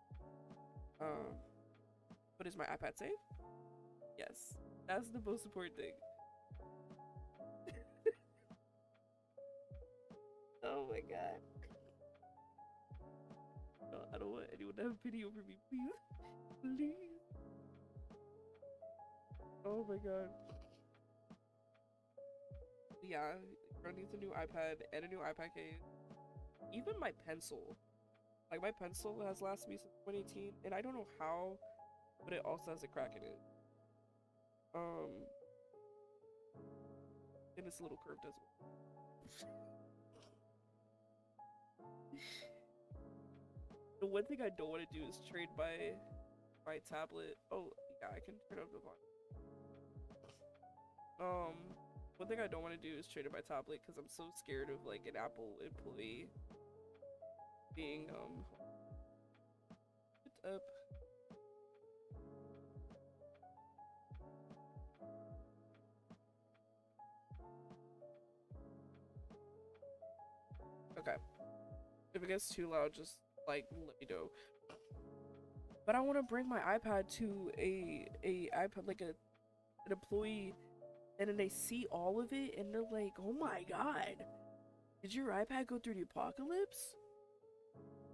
But is my iPad safe? Yes, that's the most important thing. Oh my god. No, I don't want anyone to have pity over me, please. Please. Oh my god. Yeah, Girl needs a new iPad and a new iPad case. Even my pencil. Like my pencil has lasted me since 2018, and I don't know how, but it also has a crack in it. And it's a little curved as well. The one thing I don't want to do is trade my tablet. Oh yeah, I can turn up the volume. One thing I don't want to do is trade in my tablet because I'm so scared of like an Apple employee being up. Okay. If it gets too loud, just like let me know. But I want to bring my iPad to a iPad like an employee, and then they see all of it and they're like, "Oh my god, did your iPad go through the apocalypse?"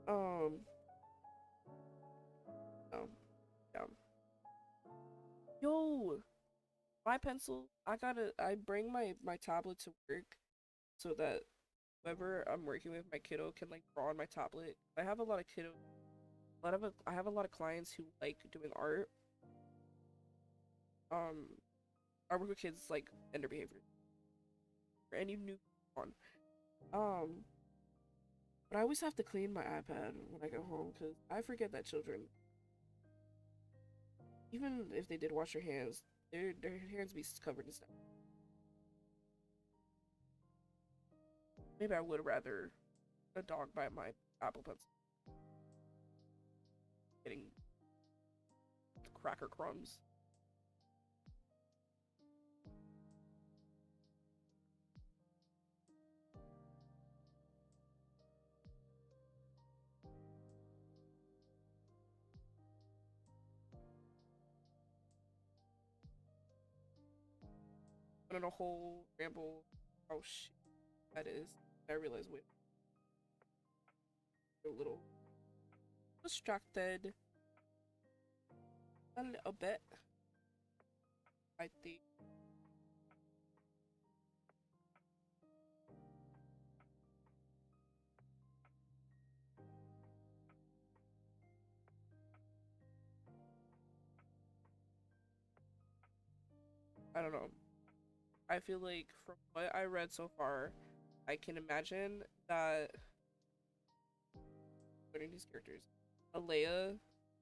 Oh, yeah. Yo, my pencil. I bring my tablet to work so that whoever I'm working with, my kiddo can like draw on my tablet. I have a lot of kiddos I have a lot of clients who like doing art. Um, I work with kids like and their behavior or any new one. Um, but I always have to clean my iPad when I go home because I forget that children, even if they did wash their hands, their hands be covered in stuff. Maybe I would rather a dog bite my Apple Pencil getting cracker crumbs. Went on a whole ramble. Oh shit, that is. I realized wait, a little distracted a little bit. I think I don't know. I feel like from what I read so far, I can imagine that learning these characters, Alea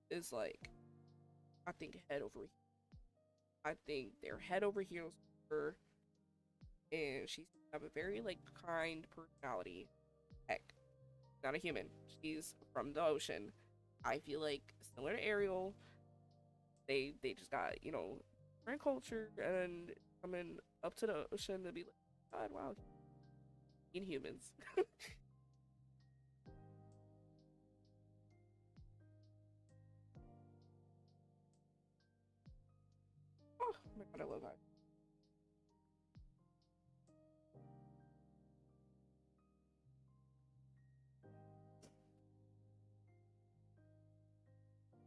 is like I think head over. I think they're head over heels for her, and she's have a very like kind personality. Heck, not a human. She's from the ocean. I feel like similar to Ariel, they just got different culture and coming up to the ocean to be like, God, wow, inhumans. Oh my God, I love that.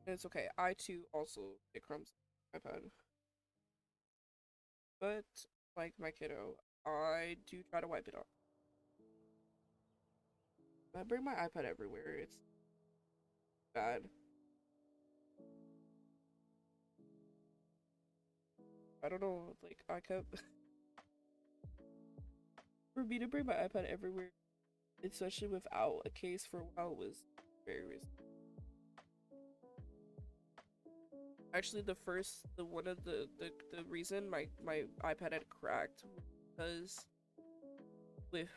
And it's okay. I too also get crumbs on my iPad, but like my kiddo, I do try to wipe it off. I bring my iPad everywhere. It's bad. I don't know. Like I kept for me to bring my iPad everywhere, especially without a case for a while, was very risky. Actually, the one of the reason my iPad had cracked was because with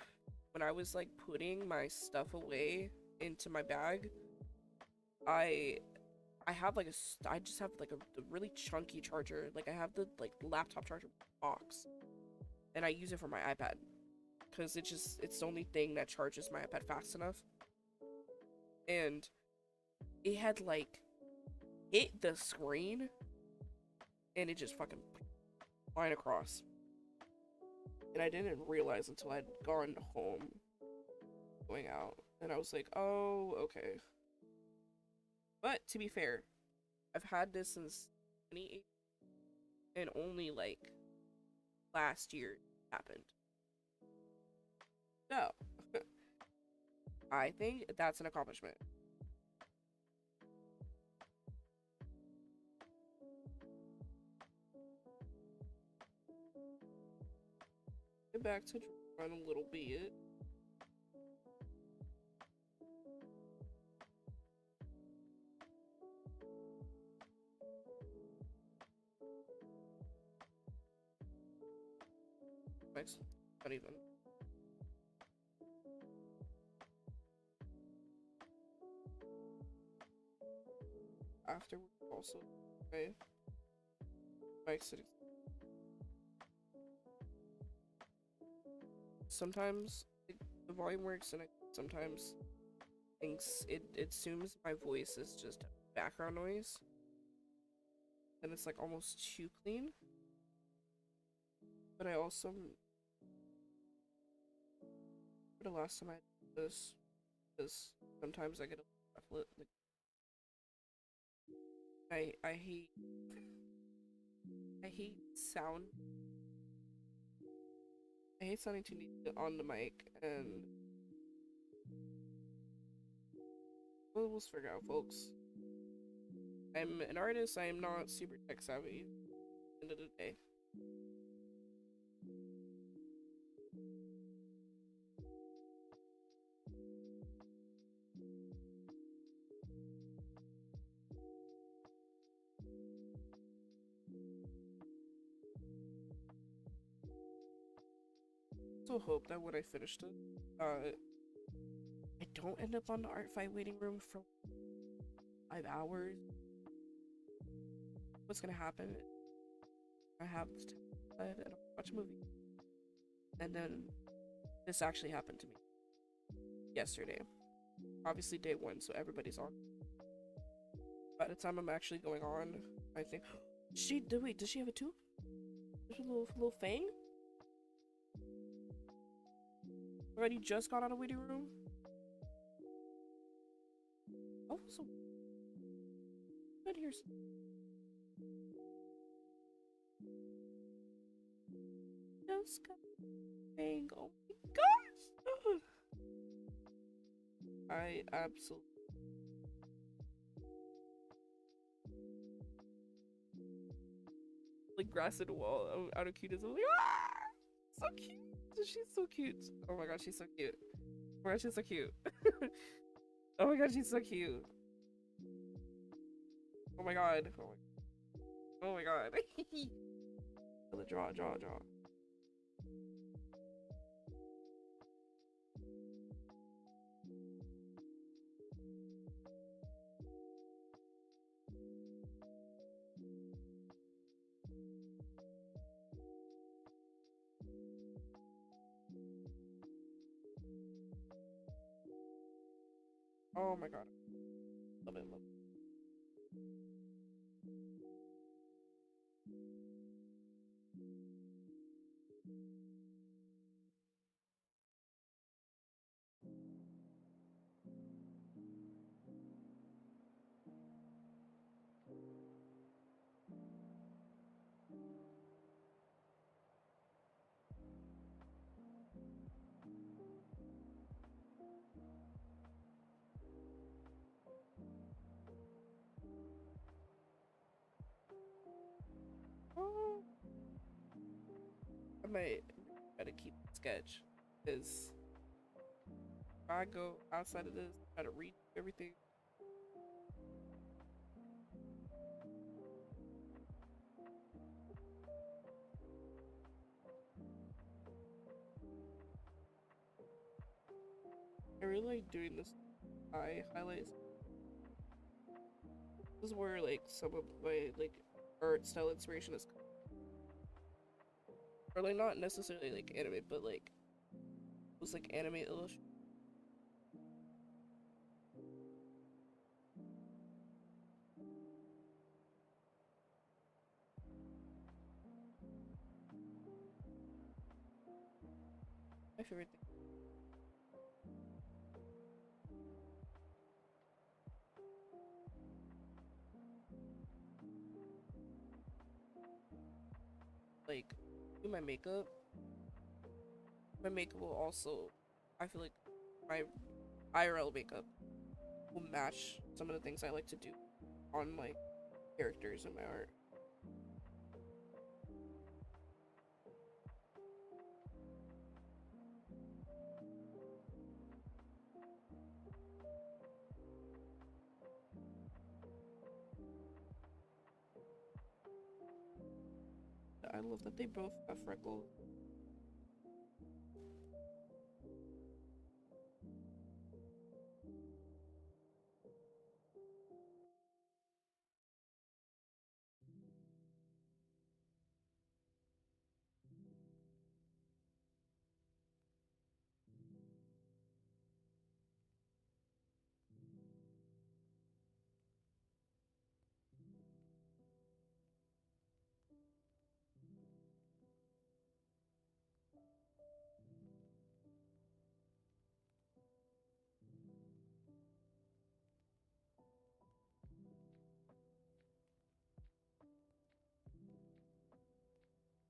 when I was like putting my stuff away into my bag, I I have like I just have like a really chunky charger. Like I have the like laptop charger box, and I use it for my iPad because it's the only thing that charges my iPad fast enough. And it had like hit the screen, and it just fucking line across. And I didn't realize until I'd gone home, going out, and I was like, oh, okay. But to be fair, I've had this since 2018, and only like last year happened. So, I think that's an accomplishment. Get back to run a little bit. Next, not even. Afterward, also, okay. Mike sitting. Sometimes the volume works, and sometimes thinks it assumes my voice is just background noise, and it's like almost too clean. But I also, for the last time I did this, because sometimes I get a flip. Like, I hate sound. I hate sounding too neat on the mic, and we'll figure out, folks. I'm an artist. I am not super tech savvy. At the end of the day. So hope that when I finished it, I don't end up on the art fight waiting room for 5 hours. What's gonna happen is I have this time and I'll watch a movie, and then this actually happened to me yesterday. Obviously day one, so everybody's on. By the time I'm actually going on, I think she did. Wait, does she have a tooth? There's a little fang. Already just got out of waiting room. Oh, so good here. Just got fang. Oh my gosh! I absolutely. Like grass and wall out of cuteness. I'm like, ah! So cute. She's so cute. Oh my god, she's so cute. Oh my god, she's so cute. Oh my god, she's so cute. Oh my god. Oh my god. Draw. Oh my god. Love it. Oh. I might try to keep the sketch because if I go outside of this, try to read everything. I really like doing this eye highlights. This is where like some of my like art style inspiration is, or like not necessarily like anime, but like it was like anime illustration. My favorite thing. Like do my makeup. My makeup will also, I feel like my IRL makeup will match some of the things I like to do on like characters in my art. I love that they both have freckles.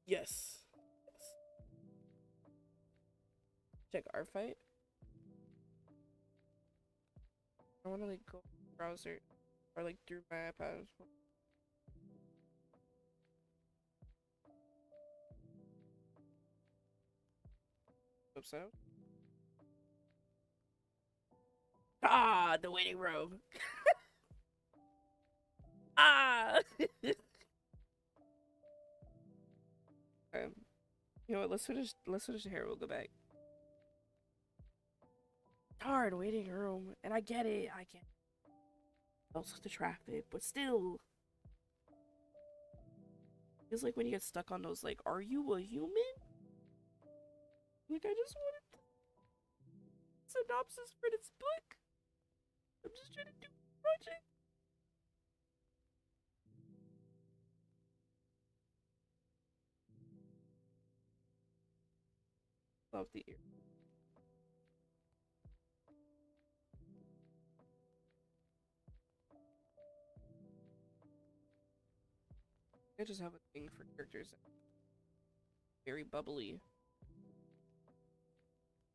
Yes. Yes. Check artfight. I want to like go browser. Or like through my iPad. Upside. Ah, the waiting room. Ah. You know what? Let's finish the hair. We'll go back. Hard waiting room, and I get it. I get it. Also the traffic, but still, feels like when you get stuck on those. Like, are you a human? Like, I just wanted the synopsis for this book. I'm just trying to do a project. Love the ear. I just have a thing for characters that are very bubbly.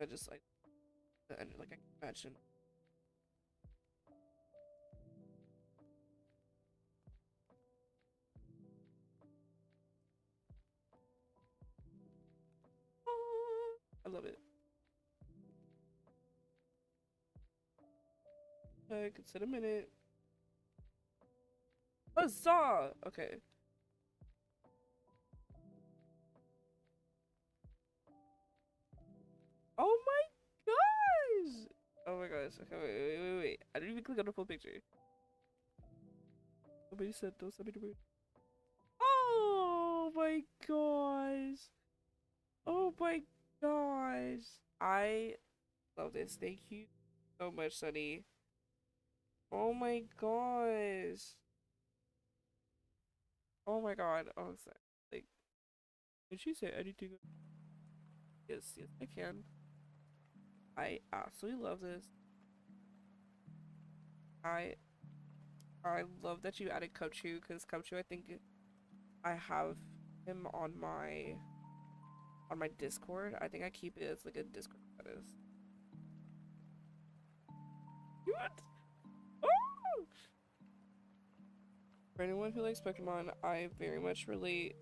I just like, and like I can imagine. I love it. I could sit a minute. Huzzah! Okay. Oh my gosh! Oh my gosh. Okay, wait. I didn't even click on the full picture. Nobody said don't send me the word. Oh my gosh. Oh my gosh. I love this. Thank you so much, Sunny. Oh my gosh. Oh my god. Oh, sorry. Like, can she say anything? Yes, I can. I absolutely love this. I I love that you added Kochu because Kochu, I think I have him on my Discord. I think I keep it as like a Discord status. What? Oh! For anyone who likes Pokemon, I very much relate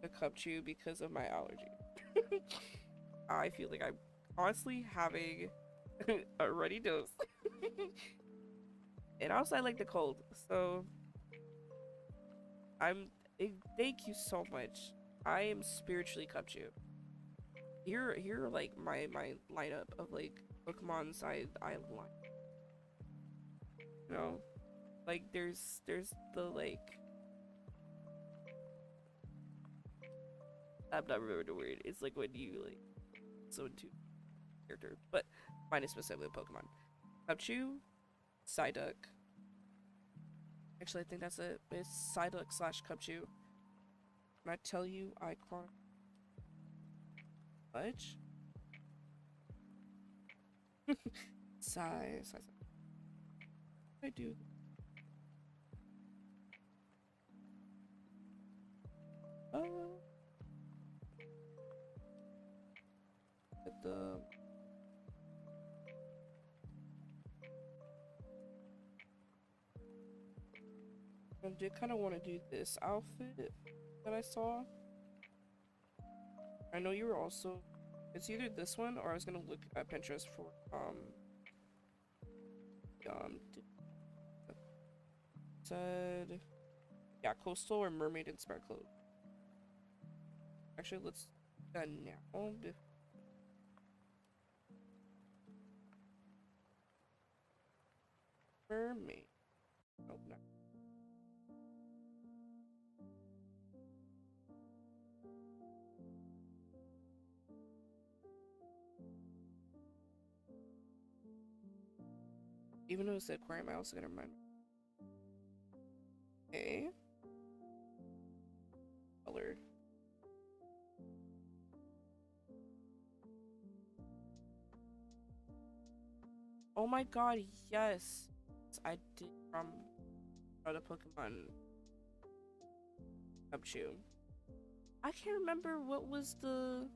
to Cupchew because of my allergy. I feel like I'm constantly having a runny nose. And also I like the cold, so thank you so much. I am spiritually Cupchew. Here are like my lineup of like Pokemons I like. You know? Like there's the like I'm not remembering the word. It's like when you like so into character, but mine is specifically Pokemon. Cupchew, Psyduck. Actually, I think that's it. It's Psyduck slash Cupchew. When I tell you icon much. Sigh. I do. At the I did kind of want to do this outfit that I saw. I know you were also. It's either this one or I was gonna look at Pinterest for said yeah, coastal or mermaid inspired clothes. Actually, let's do that now. Mermaid. Oh no. Even though it said aquarium, I also gotta remind me. Okay. Color. Oh my god, yes. I did from the Pokemon Pikachu. I can't remember what was the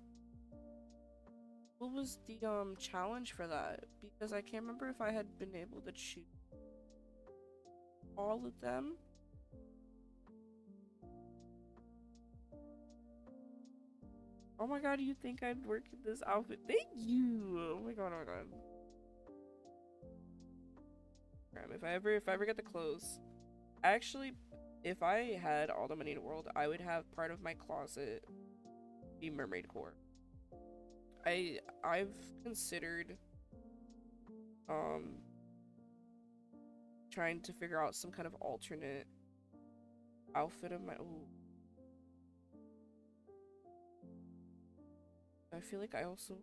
challenge for that because I can't remember if I had been able to choose. all of them. Oh my god, you think I'd work in this outfit? Thank you. Oh my god, oh my god. If I ever get the clothes, actually, if I had all the money in the world, I would have part of my closet be mermaid core. I've considered um trying to figure out some kind of alternate outfit of my own. I feel like I also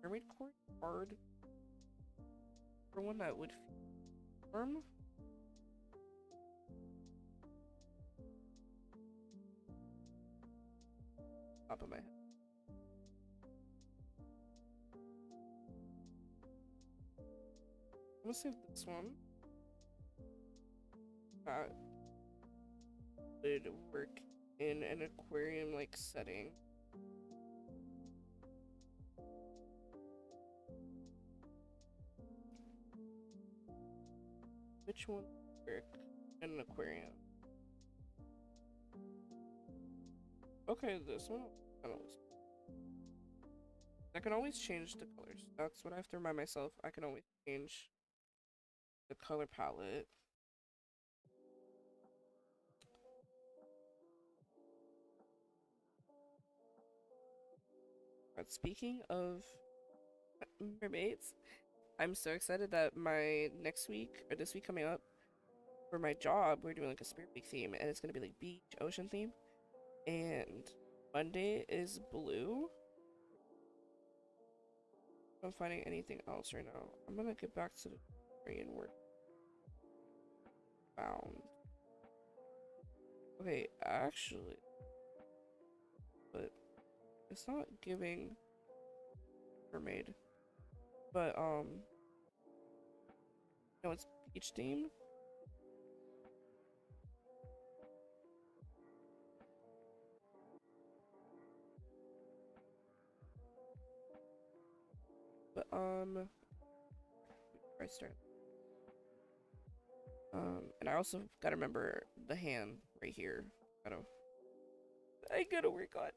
mermaid core hard for one that would form. Top of my head. I'm gonna save this one. That would work in an aquarium like setting. Which one would work in an aquarium? Okay, this one I can always change the colors. That's what I have to remind myself. I can always change the color palette. But speaking of mermaids, I'm so excited that my next week or this week coming up for my job, we're doing like a Spirit Week theme, and it's gonna be like beach, ocean theme. And Monday is blue. I'm not finding anything else right now. I'm gonna get back to the Korean word found. Okay, actually, but it's not giving mermaid. But no, it's beach theme. But I start. And I also gotta remember the hand right here. I gotta work on.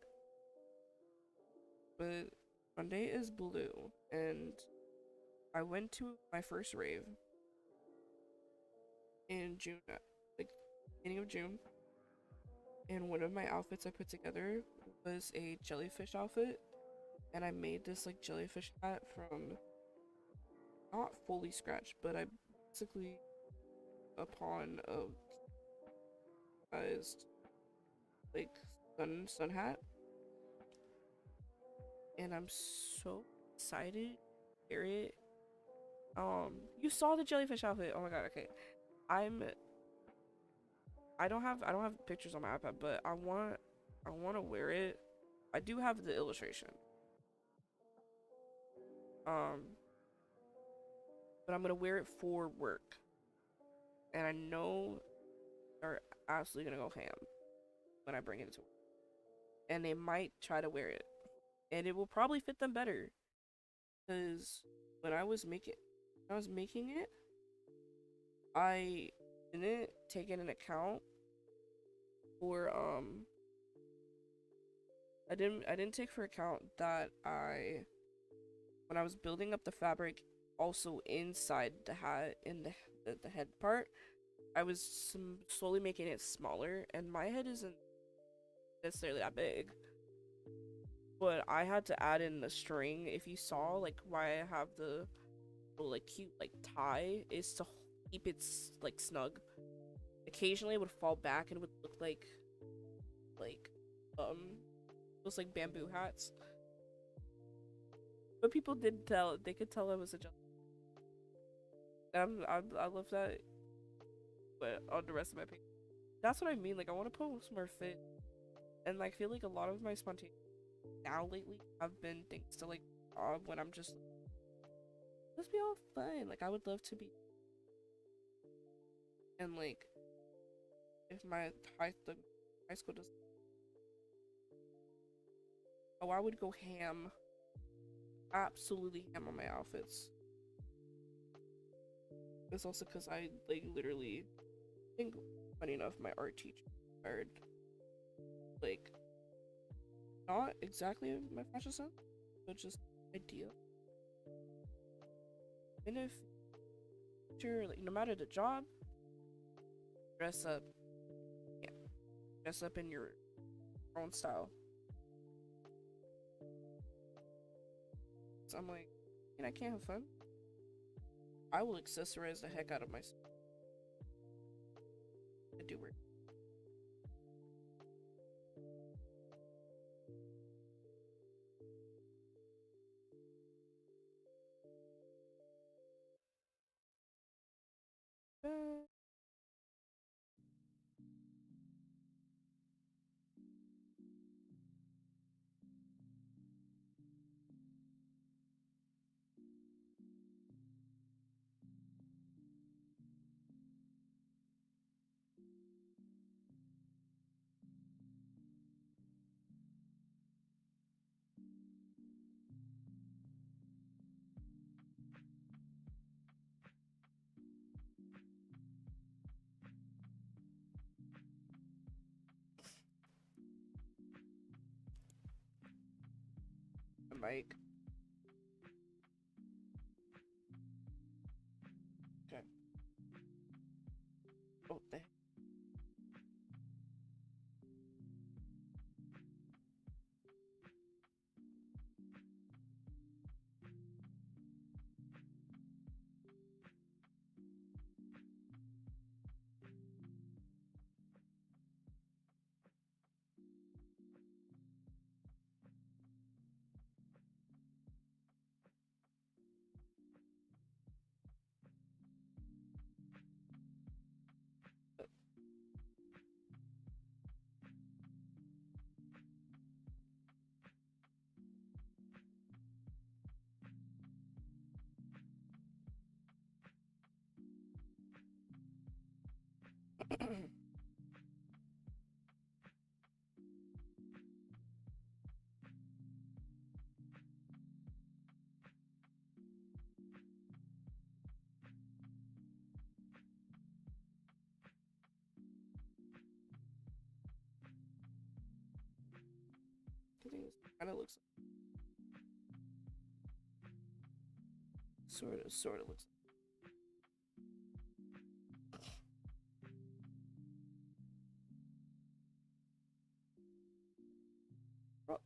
But Monday is blue, and I went to my first rave in June, like beginning of June. And one of my outfits I put together was a jellyfish outfit, and I made this like jellyfish hat from not fully scratched, but I basically upon a sized like sun hat, and I'm so excited to wear it. You saw the jellyfish outfit. Oh my god. Okay, I don't have pictures on my iPad, but I want to wear it. I do have the illustration. But I'm gonna wear it for work, and I know they're absolutely gonna go ham when I bring it to work, and they might try to wear it, and it will probably fit them better. Because when I was making it, I didn't take it in account for I didn't take for account that when I was building up the fabric also inside the hat in the head part, I was slowly making it smaller, and my head isn't necessarily that big, but I had to add in the string. If you saw like why I have the little, like cute like tie is to keep it like snug. Occasionally it would fall back and it would look like those like bamboo hats, but people did tell, they could tell I was a jellyfish. I love that. But on the rest of my page, that's what I mean. Like I want to post more fit, and like, I feel like a lot of my spontaneous now lately have been things to like when I'm just let's be all fun. Like I would love to be, and like if the high school does, oh, I would go ham, absolutely ham on my outfits. It's also because I like literally think, funny enough, my art teacher inspired like not exactly my fashion sense, but just idea. And if you're like, no matter the job, dress up, yeah, dress up in your own style. So I'm like, I can't have fun. I will accessorize the heck out of myself. I do work. The mic. Okay. Oh, the heck. Kind of looks sort of looks. Oh,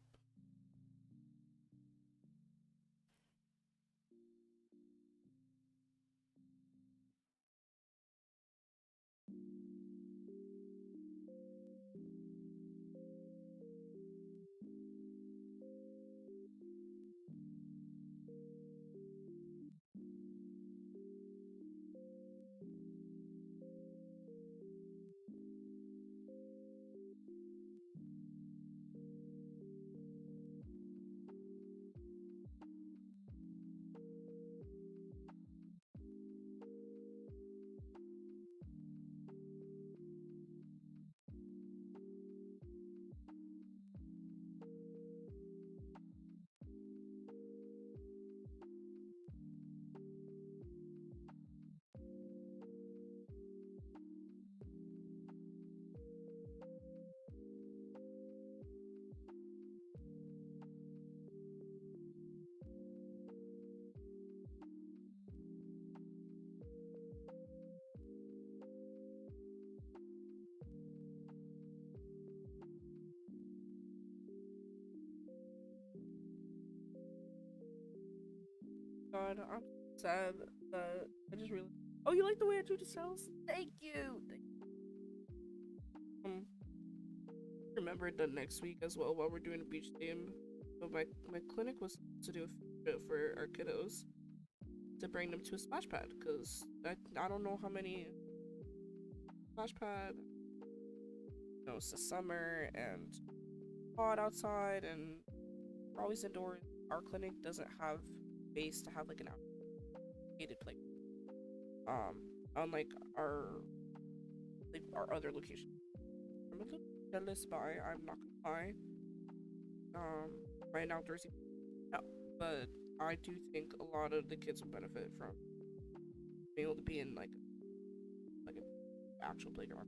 God, I'm sad that I just really. Oh, you like the way I drew the cells? Thank you. Um, remember the next week as well while we're doing a beach theme. So my clinic was to do a fit for our kiddos to bring them to a splash pad because I don't know how many splash pad. You know, it's the summer and hot outside and we're always indoors. Our clinic doesn't have space to have like an outdated place. Um, unlike our other location. I'm a little jealous by. I'm not gonna lie. Um, right now Jersey, no, but I do think a lot of the kids will benefit from being able to be in like an actual playground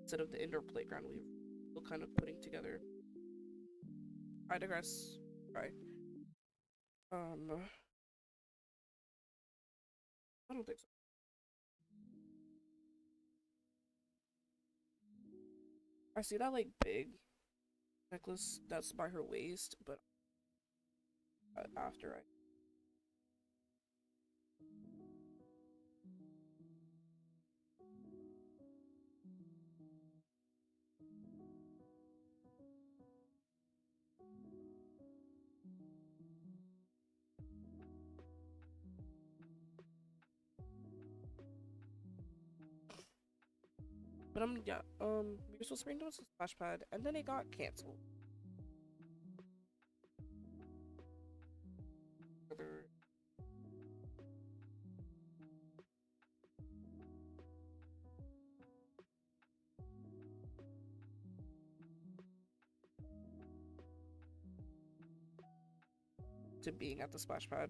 instead of the indoor playground we were still kind of putting together. I digress. Right. I don't think so. I see that like big necklace that's by her waist, but after I. But yeah, we were supposed to bring down a splash pad, and then it got canceled. To being at the splash pad.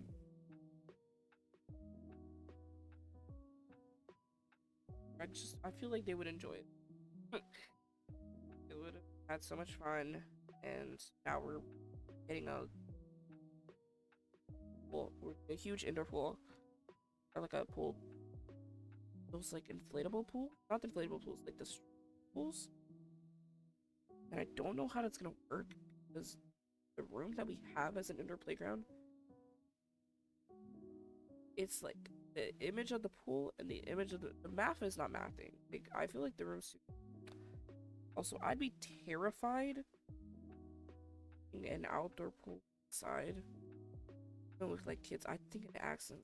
I feel like they would enjoy it. They would have had so much fun, and now we're getting a pool, a huge indoor pool, or like a pool. Those like inflatable pool, not the inflatable pools, like the pools. And I don't know how that's gonna work because the room that we have as an indoor playground, it's like the image of the pool and the image of the math is not mathing. Like I feel like the room's also I'd be terrified in an outdoor pool side with like kids. I think an accident,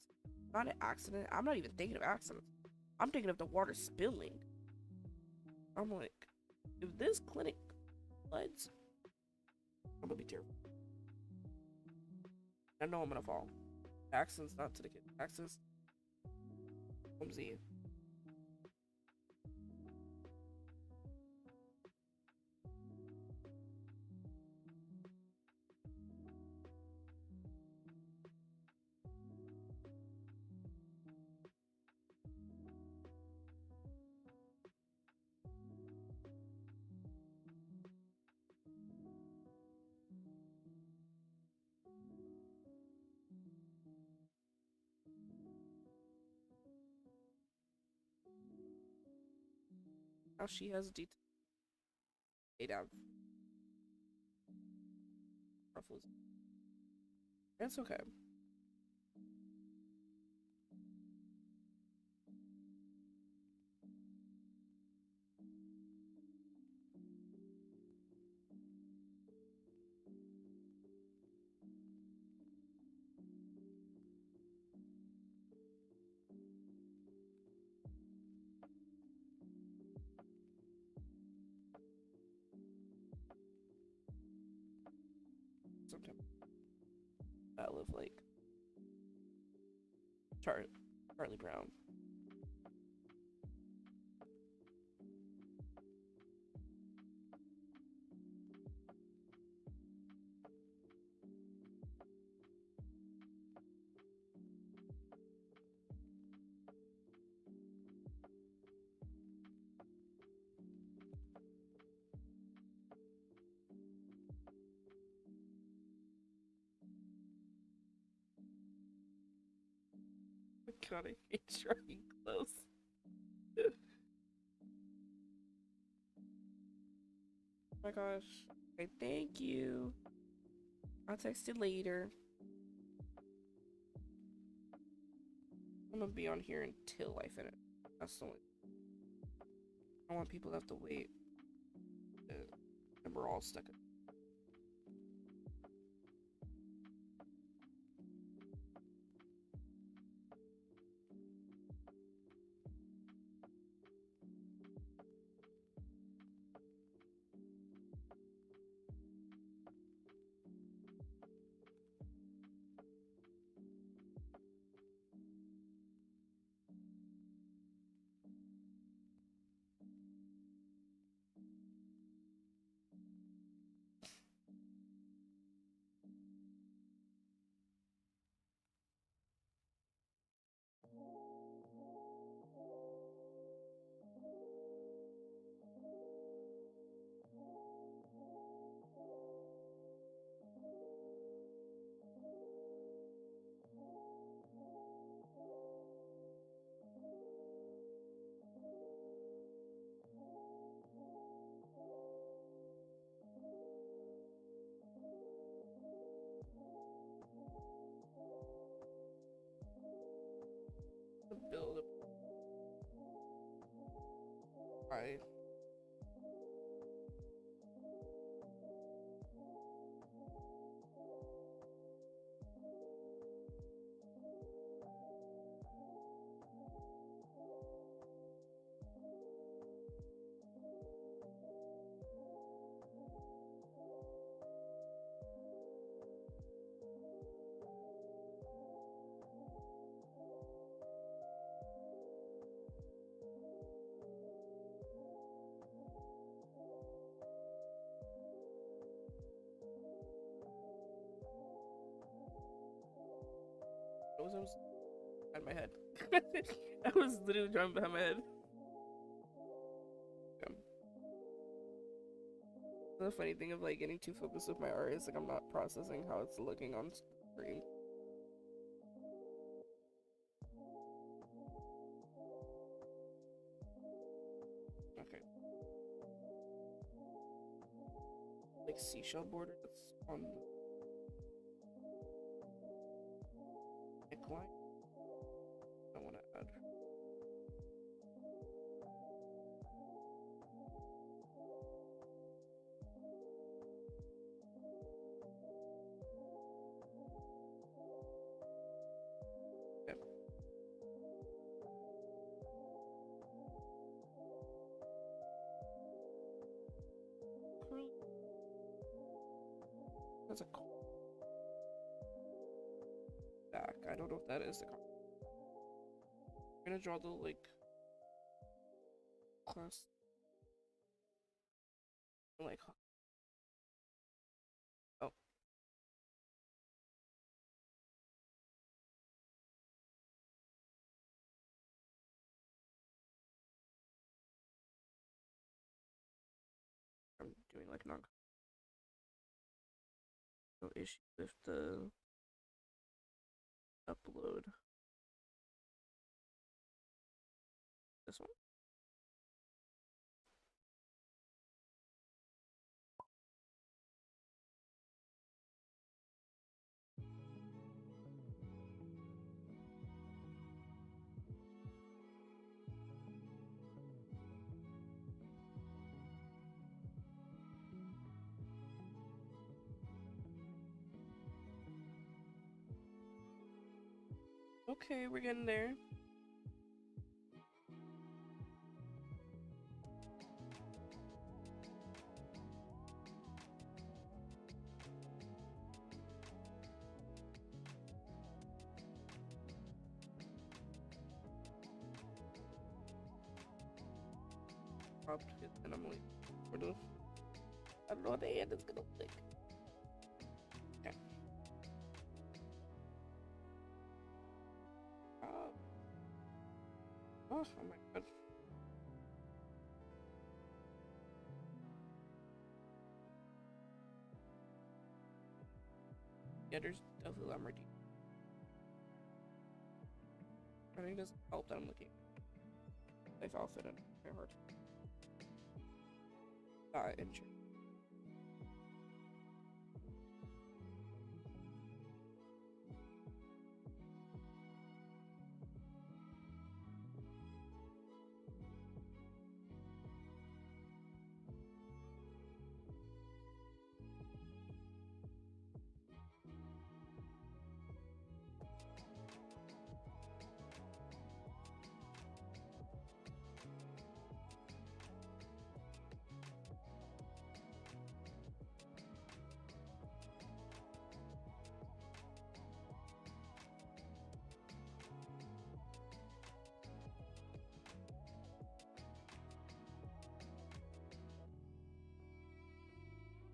not an accident. I'm not even thinking of accidents. I'm thinking of the water spilling. I'm like, if this clinic floods, I'm gonna be terrified. I know I'm gonna fall. Accidents not to the kid. Accidents clumsy. Now she has a detail. Out. Ruffles. It's okay. Sometimes I live like Charlie Brown. God, I hate trying close. Oh my gosh. Okay, thank you. I'll text you later. I'm gonna be on here until I finish. That's the only. I don't want people to have to wait. And we're all stuck. The build. Right. I was behind my head. I was literally drawing behind my head. Yeah. The funny thing of like getting too focused with my art is like I'm not processing how it's looking on screen. Okay. Like seashell border that's on the neckline. I want to add. Okay. Curly. That's a back. I don't know if that is the. I'm gonna draw the like class like oh I'm doing like non no issue with the upload. This one. Okay, we're getting there. And I'm like, sort of. I don't know what the hand is gonna look. Okay. Oh my god. Yeah, there's definitely a lot more deep. I think it doesn't help that I'm looking. If I'll fit in very hard. Injured.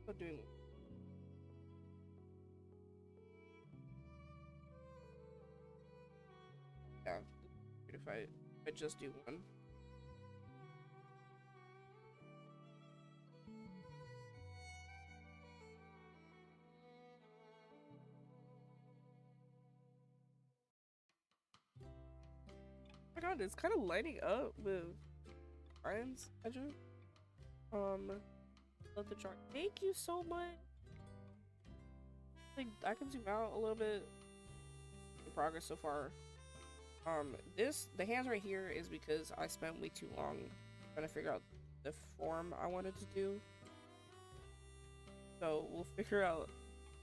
Not doing. Yeah. If I just do one. Oh my god, it's kind of lighting up with Ryan's edges. Love the chart. Thank you so much. Like I can zoom out a little bit. The progress so far. The hands right here is because I spent way too long trying to figure out the form I wanted to do. So we'll figure out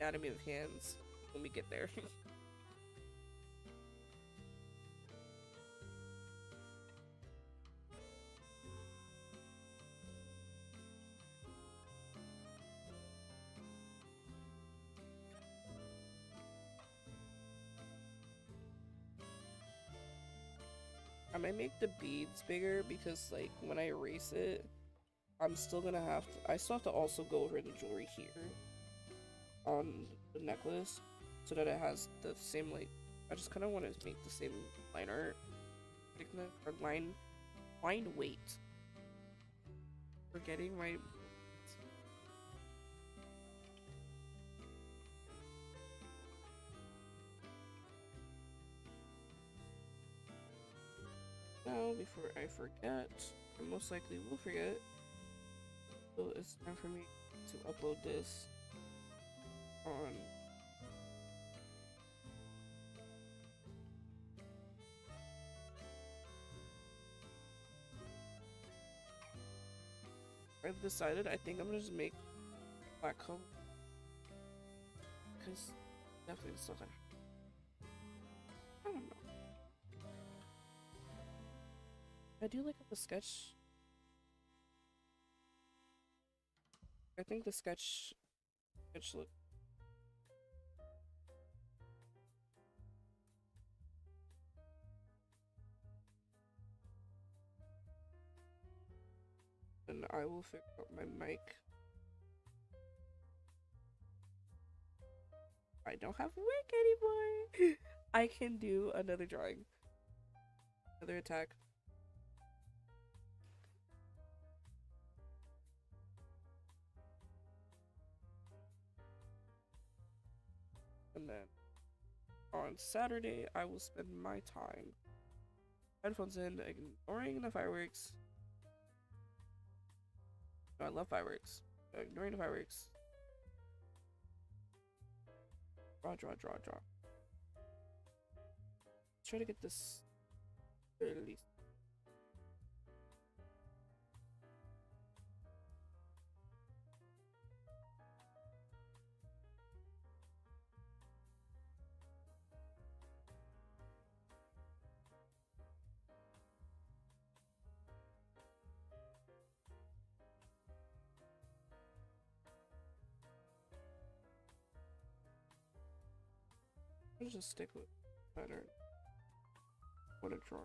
anatomy of hands when we get there. I might make the beads bigger because like when I erase it, I'm still gonna have to, I still have to also go over the jewelry here on the necklace so that it has the same like, I just kind of want to make the same line art thickness or line weight. Forgetting my now before I forget. I most likely will forget. So it's time for me to upload this on I've decided I think I'm gonna just make black color because definitely still gonna I don't know. I do like the sketch. I think the sketch look and I will figure out my mic. I don't have work anymore. I can do another drawing. Another attack. And then on Saturday, I will spend my time headphones in, ignoring the fireworks. No, I love fireworks. Ignoring the fireworks. Draw. Let's try to get this at least. I'll just stick with pattern. What a draw.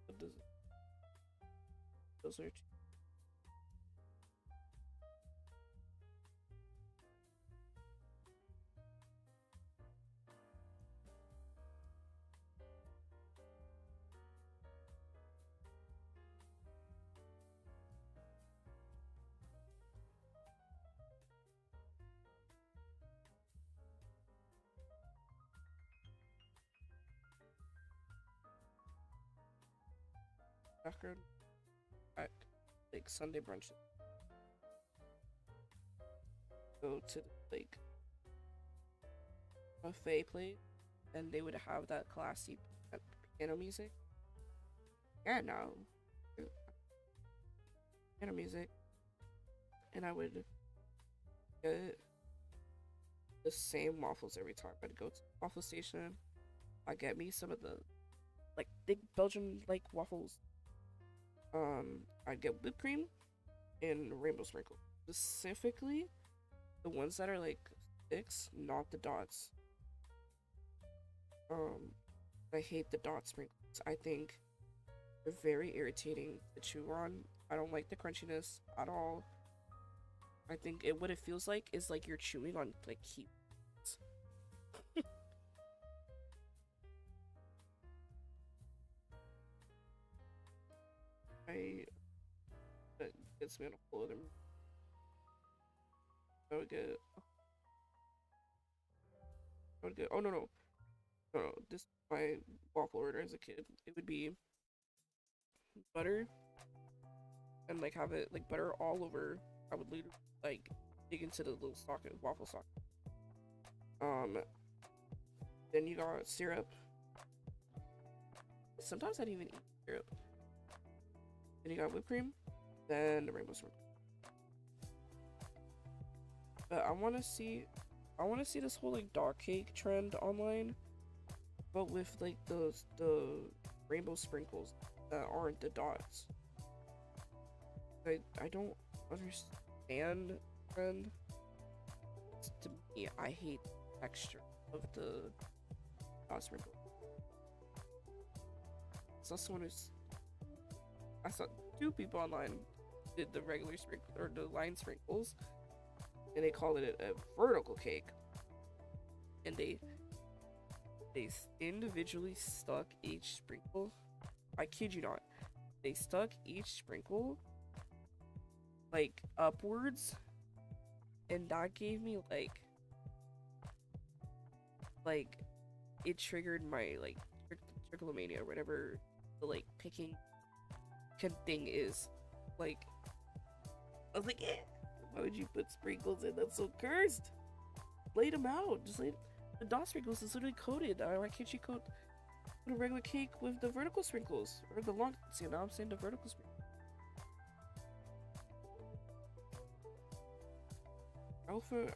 What does it? Those are background at like Sunday brunch. Go to like buffet place and they would have that classy piano music. Yeah, no. Piano music. And I would get the same waffles every time. I'd go to the waffle station. I'd get me some of the like big Belgian like waffles. I'd get whipped cream and rainbow sprinkle. Specifically, the ones that are like sticks, not the dots. I hate the dot sprinkles. I think they're very irritating to chew on. I don't like the crunchiness at all. I think what it feels like is like you're chewing on like heat. I that gets me on a whole other. I would get. I would get. Oh no no no no! This is my waffle order as a kid. It would be butter and like have it like butter all over. I would literally like dig into the little socket, waffle socket. Then you got syrup. Sometimes I'd even eat syrup. Then you got whipped cream. Then the rainbow syrup. But I want to see this whole like dog cake trend online, but with like the rainbow sprinkles that aren't the dots. I don't understand trend. To me, I hate the texture of the dot sprinkle. I saw two people online did the regular sprinkle or the line sprinkles, and they called it a vertical cake, and they individually stuck each sprinkle. I kid you not, they stuck each sprinkle like upwards, and that gave me like it triggered my like trichomania, whatever the like picking thing is. Like I was like, eh, why would you put sprinkles in? That's so cursed. Lay them out. Just lay the dot sprinkles is literally coated. Why can't you coat a regular cake with the vertical sprinkles or the long? See, now I'm saying the vertical sprinkles.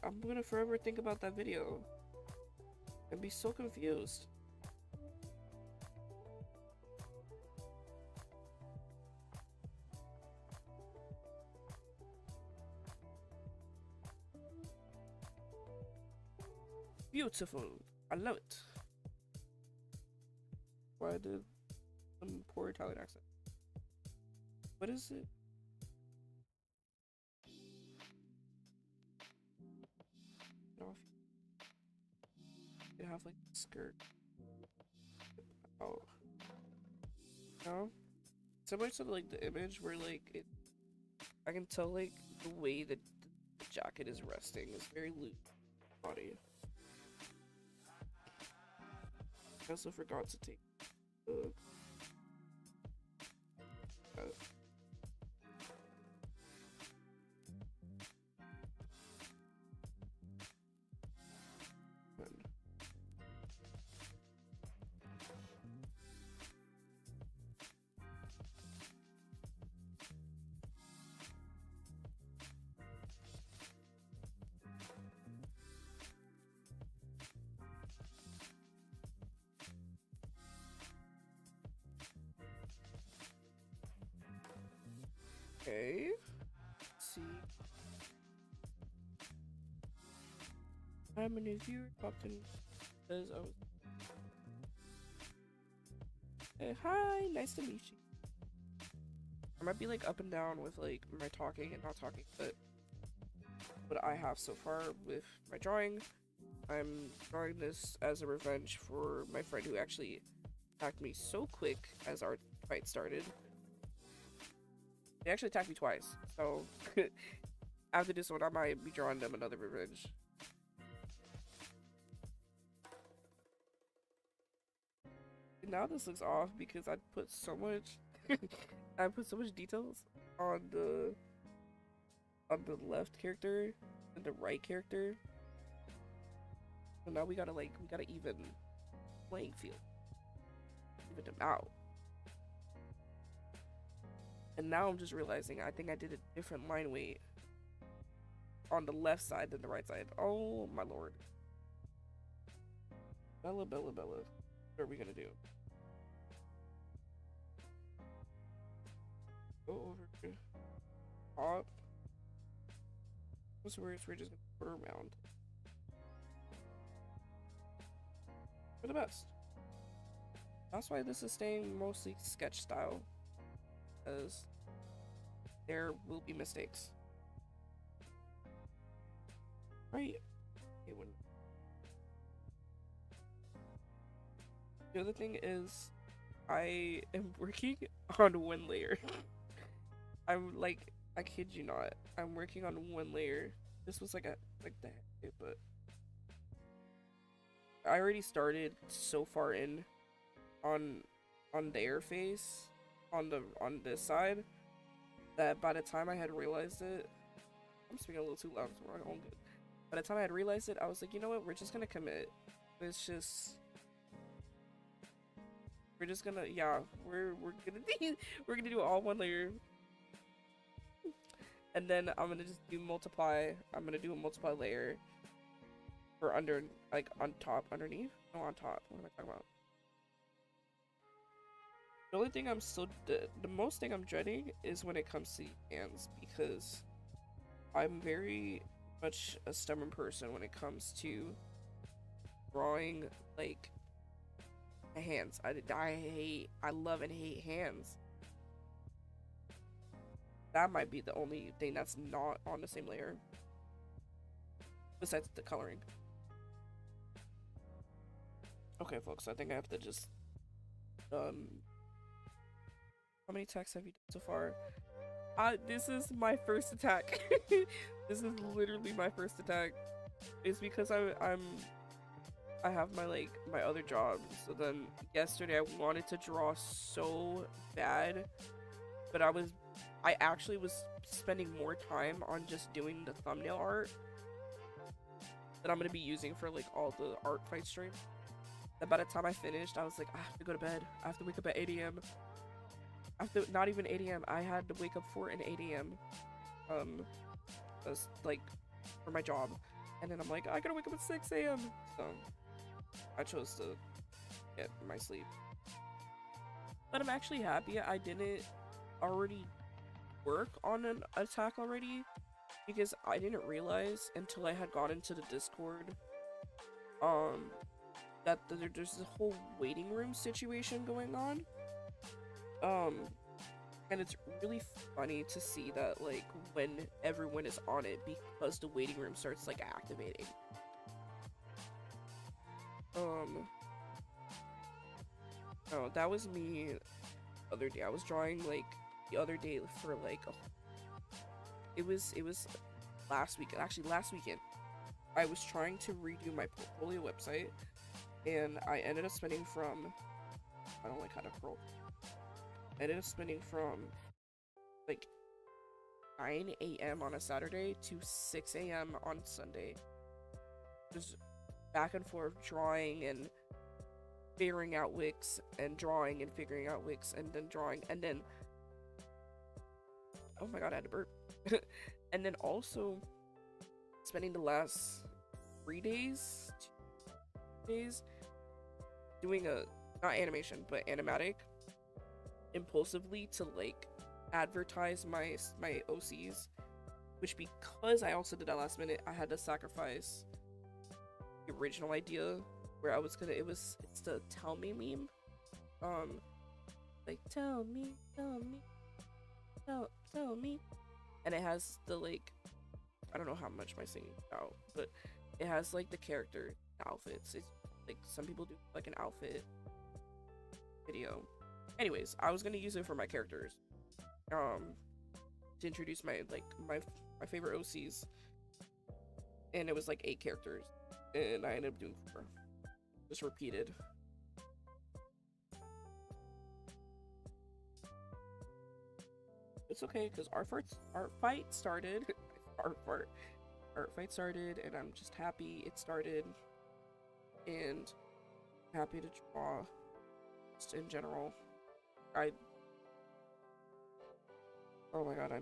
I'm gonna forever think about that video and be so confused. Beautiful. I love it. Why I did some poor Italian accent. What is it? Off. You have like a skirt. Oh. No? Similar to like the image where like it, I can tell like the way that the jacket is resting is very loose body. I also forgot to take the okay. Let's see. I'm a new viewer. Popped in because I was. Hey, hi, nice to meet you. I might be like up and down with like my talking and not talking, but what I have so far with my drawing, I'm drawing this as a revenge for my friend who actually attacked me so quick as our fight started. They actually attacked me twice, so after this one, I might be drawing them another revenge. And now this looks off because I put so much, I put so much details on the left character and the right character. So now we gotta even playing field, even them out. And now I'm just realizing I think I did a different line weight on the left side than the right side. Oh my lord. Bella, Bella, Bella. What are we gonna do? Go over. Pop. What's worse? We're just gonna put her around. For the best. That's why this is staying mostly sketch style. Because there will be mistakes. Right? Okay, when... The other thing is, I am working on one layer. I'm like, I kid you not, I'm working on one layer. This was like the head, but I already started so far in on their face on this side that by the time I had realized it, I'm speaking a little too loud, so we're all good. By the time I had realized it, I was like, you know what, we're just gonna commit. It's just we're just gonna we're gonna do we're gonna do all one layer, and then I'm gonna just do multiply. I'm gonna do a multiply layer for under, like on top, underneath, no, on top. What am I talking about? The only thing I'm still the most thing I'm dreading is when it comes to hands, because I'm very much a stubborn person when it comes to drawing like hands. I love and hate hands. That might be the only thing that's not on the same layer, besides the coloring. Okay, folks, I think I have to just how many attacks have you done so far? This is my first attack. This is literally my first attack. It's because I have my my other job. So then yesterday I wanted to draw so bad, but I actually was spending more time on just doing the thumbnail art that I'm gonna be using for like all the art fight streams. And by the time I finished, I was like, I have to go to bed. I have to wake up at 8 a.m. Not even 8 a.m. I had to wake up for an 8 a.m. As, like, for my job. And then I'm like, I gotta wake up at 6 a.m. So I chose to get my sleep. But I'm actually happy I didn't already work on an attack already, because I didn't realize until I had gone into the Discord that there's a whole waiting room situation going on. And it's really funny to see that, like, when everyone is on it, because the waiting room starts, like, activating. Oh, that was me the other day. I was drawing, like, the other day for, like, it was last weekend. Actually, last weekend. I was trying to redo my portfolio website, and I ended up spending from, I don't like how to roll. I ended up spending from like 9 a.m. on a Saturday to 6 a.m. on Sunday. Just back and forth drawing and figuring out wicks, and drawing and figuring out wicks, and then drawing, and then oh my god, I had to burp. And then also spending the last 3 days, 2 days doing a, not animation, but animatic, impulsively to like advertise my OCs, which, because I also did that last minute, I had to sacrifice the original idea where I was gonna, it's the tell me meme, like tell me, and it has the, like, I don't know how much my singing is out, but it has like the character outfits. It's like some people do like an outfit video. Anyways, I was gonna use it for my characters, to introduce my my favorite OCs, and it was like 8 characters, and I ended up doing 4, just repeated. It's okay, because art fight started. art fight started, and I'm just happy it started, and happy to draw just in general. Oh my god, I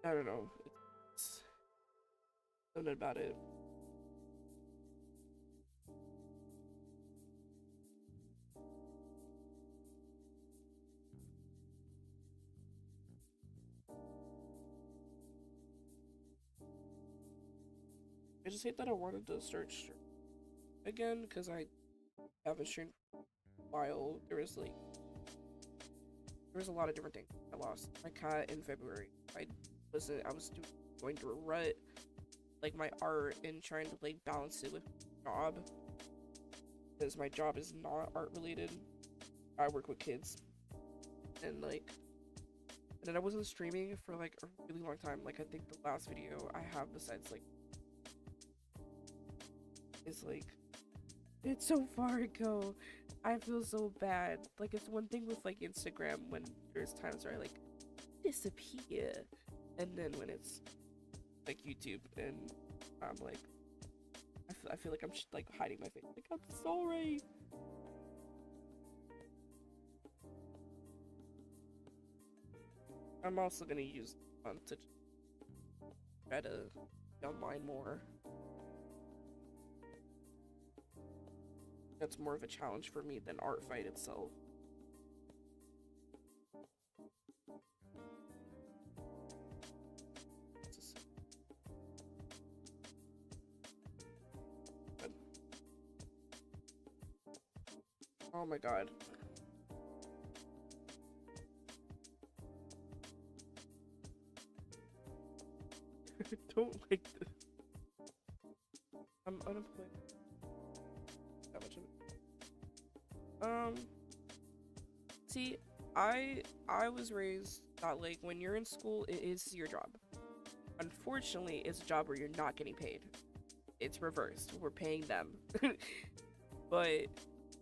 don't know, it's something about it. I just hate that I wanted to start again, because I haven't streamed for a while. There was a lot of different things. I lost my cat in February. I was going through a rut, like my art, and trying to like balance it with my job, because my job is not art related. I work with kids, and like And then I wasn't streaming for like a really long time. Like I think the last video I have besides like is like it's so far ago. I feel so bad. Like it's one thing with like Instagram when there's times where I like disappear, and then when it's like YouTube and I'm like I feel like I'm just like hiding my face. Like I'm sorry. I'm also gonna use to try to be online more. That's more of a challenge for me than Artfight itself. Oh my god. I don't like this. I'm unemployed. That much of it. See, I was raised that like when you're in school, it is your job. Unfortunately, it's a job where you're not getting paid. It's reversed. We're paying them. But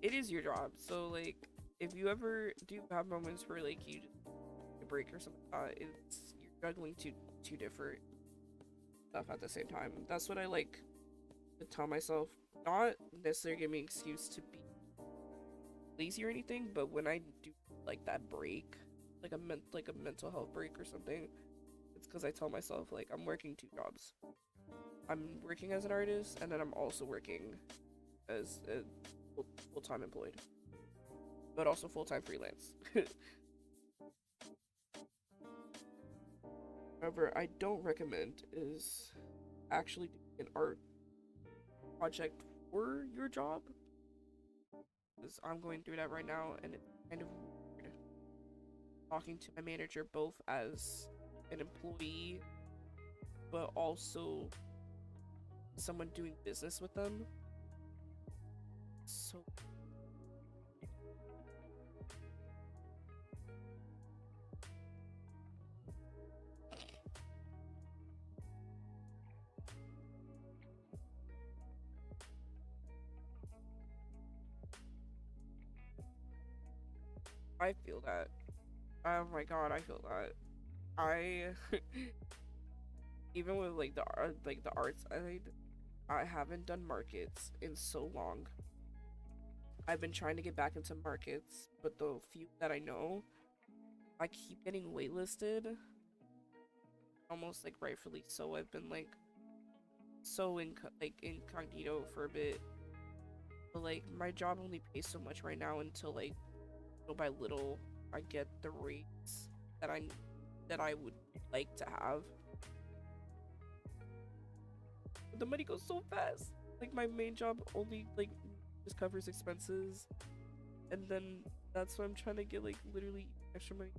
it is your job. So like if you ever do have moments where like you just take a break or something it's you're juggling two different stuff at the same time. That's what I like to tell myself. Not necessarily give me an excuse to be lazy or anything, but when I do like that break, like a mental health break or something, it's because I tell myself like I'm working two jobs. I'm working as an artist, and then I'm also working as a full-time employed, but also full-time freelance. However, I don't recommend is actually doing an art project for your job, because I'm going through that right now, and it's kind of weird talking to my manager both as an employee, but also someone doing business with them. So I feel that. Oh my god, I feel that. I even with like the art, like the arts, I haven't done markets in so long. I've been trying to get back into markets, but the few that I know, I keep getting waitlisted. Almost like rightfully so. I've been like so like incognito for a bit. But like my job only pays so much right now until like little by little I get the rates that I would like to have. But the money goes so fast. Like my main job only like just covers expenses, and then that's why I'm trying to get like literally extra money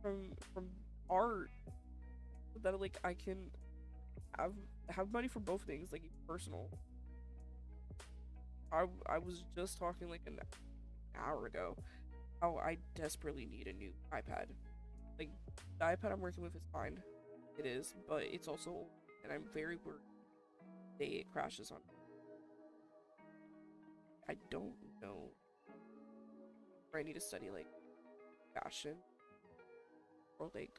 from art, so that like I can have money for both things, like personal. I was just talking like an hour ago how I desperately need a new iPad. Like the iPad I'm working with is fine, it is, but it's also old, and I'm very worried the day it crashes on me. I don't know where I need to study like fashion or like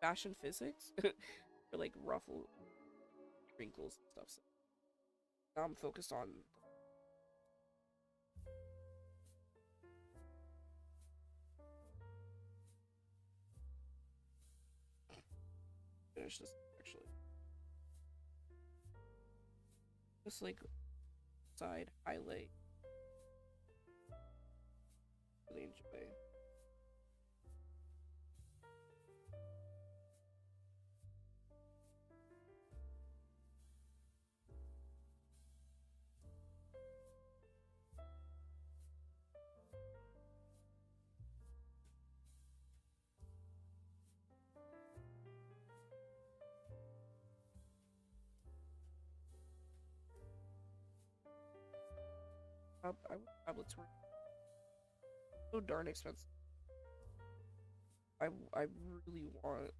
fashion physics or like ruffle wrinkles and stuff. So now I'm focused on finish this actually. Just like side highlight. Really enjoy. I want tablets were so darn expensive. I really want.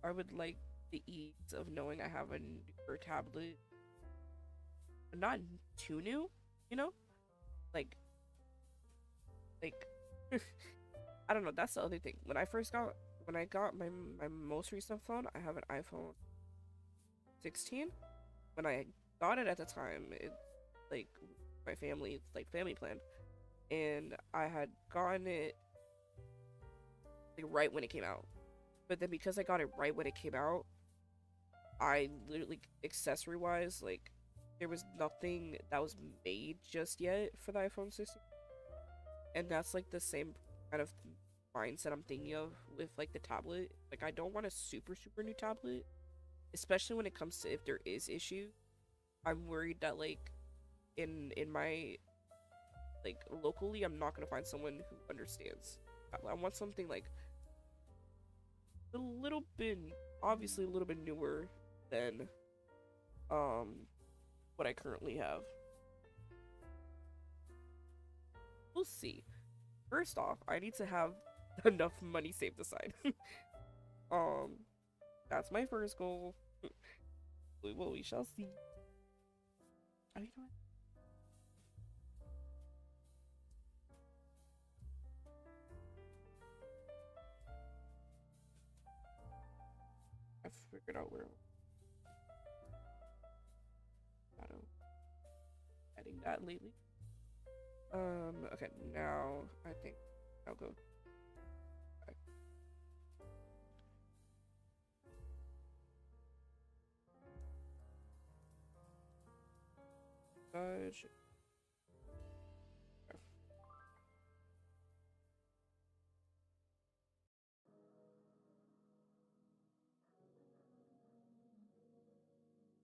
I would like the ease of knowing I have a newer tablet, not too new, you know, like like I don't know. That's the other thing. When I got my most recent phone, I have an iPhone 16. When I got it at the time, it like my family, it's like family plan, and I had gotten it like right when it came out. But then because I got it right when it came out, I literally accessory wise, like there was nothing that was made just yet for the iPhone 16, and that's like the same kind of mindset I'm thinking of with like the tablet. Like I don't want a super new tablet, especially when it comes to if there is issue. I'm worried that like in my like locally, I'm not gonna find someone who understands. I want something like a little bit, obviously a little bit newer than um what I currently have. We'll see. First off, I need to have enough money saved aside. um, that's my first goal. Well, we shall see. Oh, you know what? I figured out where I'm adding that lately. Okay, now I think I'll go. Dodge.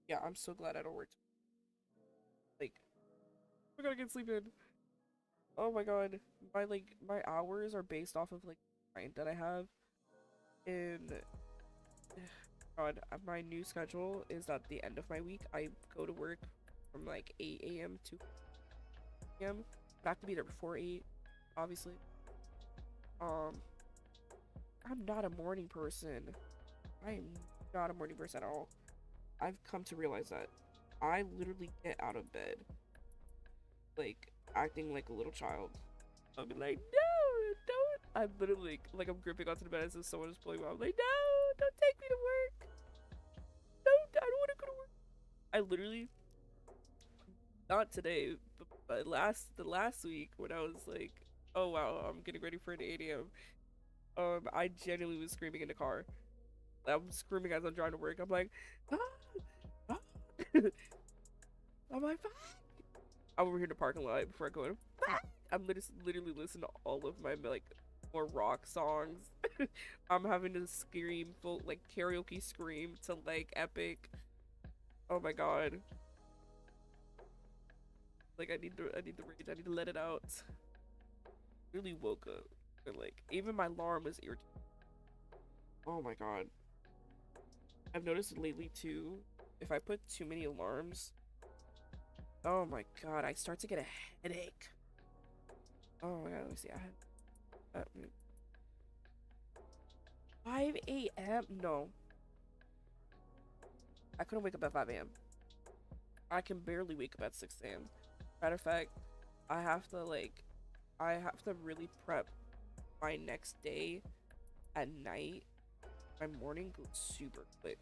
Yeah, I'm so glad I don't work. Like, I gotta get sleep in. Oh my god, my hours are based off of like the client that I have, and God, my new schedule is at the end of my week. I go to work from like 8 a.m. to p.m. I have to be there before 8, obviously. Um, I'm not a morning person. I am not a morning person at all. I've come to realize that I literally get out of bed like acting like a little child. I'll be like, no, don't. I'm literally like I'm gripping onto the bed as if someone is pulling me. I'm like, no, don't take me to work. Don't. I don't want to go to work. I literally, not today, but the last week when I was like, oh wow, I'm getting ready for an 8 a.m. I genuinely was screaming in the car. I'm screaming as I'm driving to work. I'm like, ah, ah. I'm like, ah. I'm over here in the parking lot before I go in. Ah. I'm literally listening to all of my like more rock songs. I'm having to scream full like karaoke scream to like epic. Oh my god. Like I need the rage. I need to let it out. Really woke up and like even my alarm was irritating. Oh my god. I've noticed lately too, if I put too many alarms, oh my god, I start to get a headache. Oh my god, let me see. I have 5 a.m. No, I couldn't wake up at 5 a.m. I can barely wake up at 6 a.m. Matter of fact, I have to like, I have to really prep my next day at night. My morning goes super quick.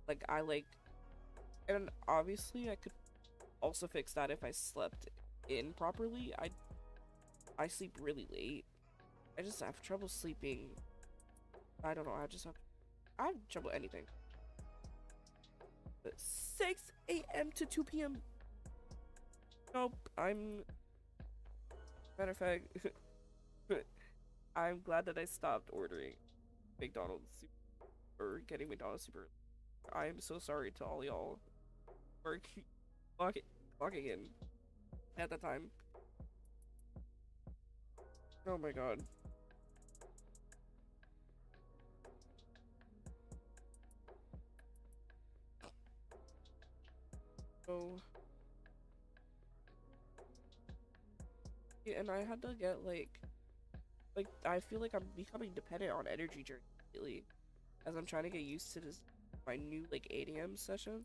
Like I like, and obviously I could also fix that if I slept in properly. I sleep really late. I just have trouble sleeping. I don't know. I have trouble anything. But 6 a.m. to 2 p.m. Nope. Matter of fact, I'm glad that I stopped ordering McDonald's or getting McDonald's super. I am so sorry to all y'all for clocking, clocking in at that time. Oh my god. So, yeah, and I had to get like like I feel like I'm becoming dependent on energy drinks lately, as I'm trying to get used to this my new like 8 a.m. session.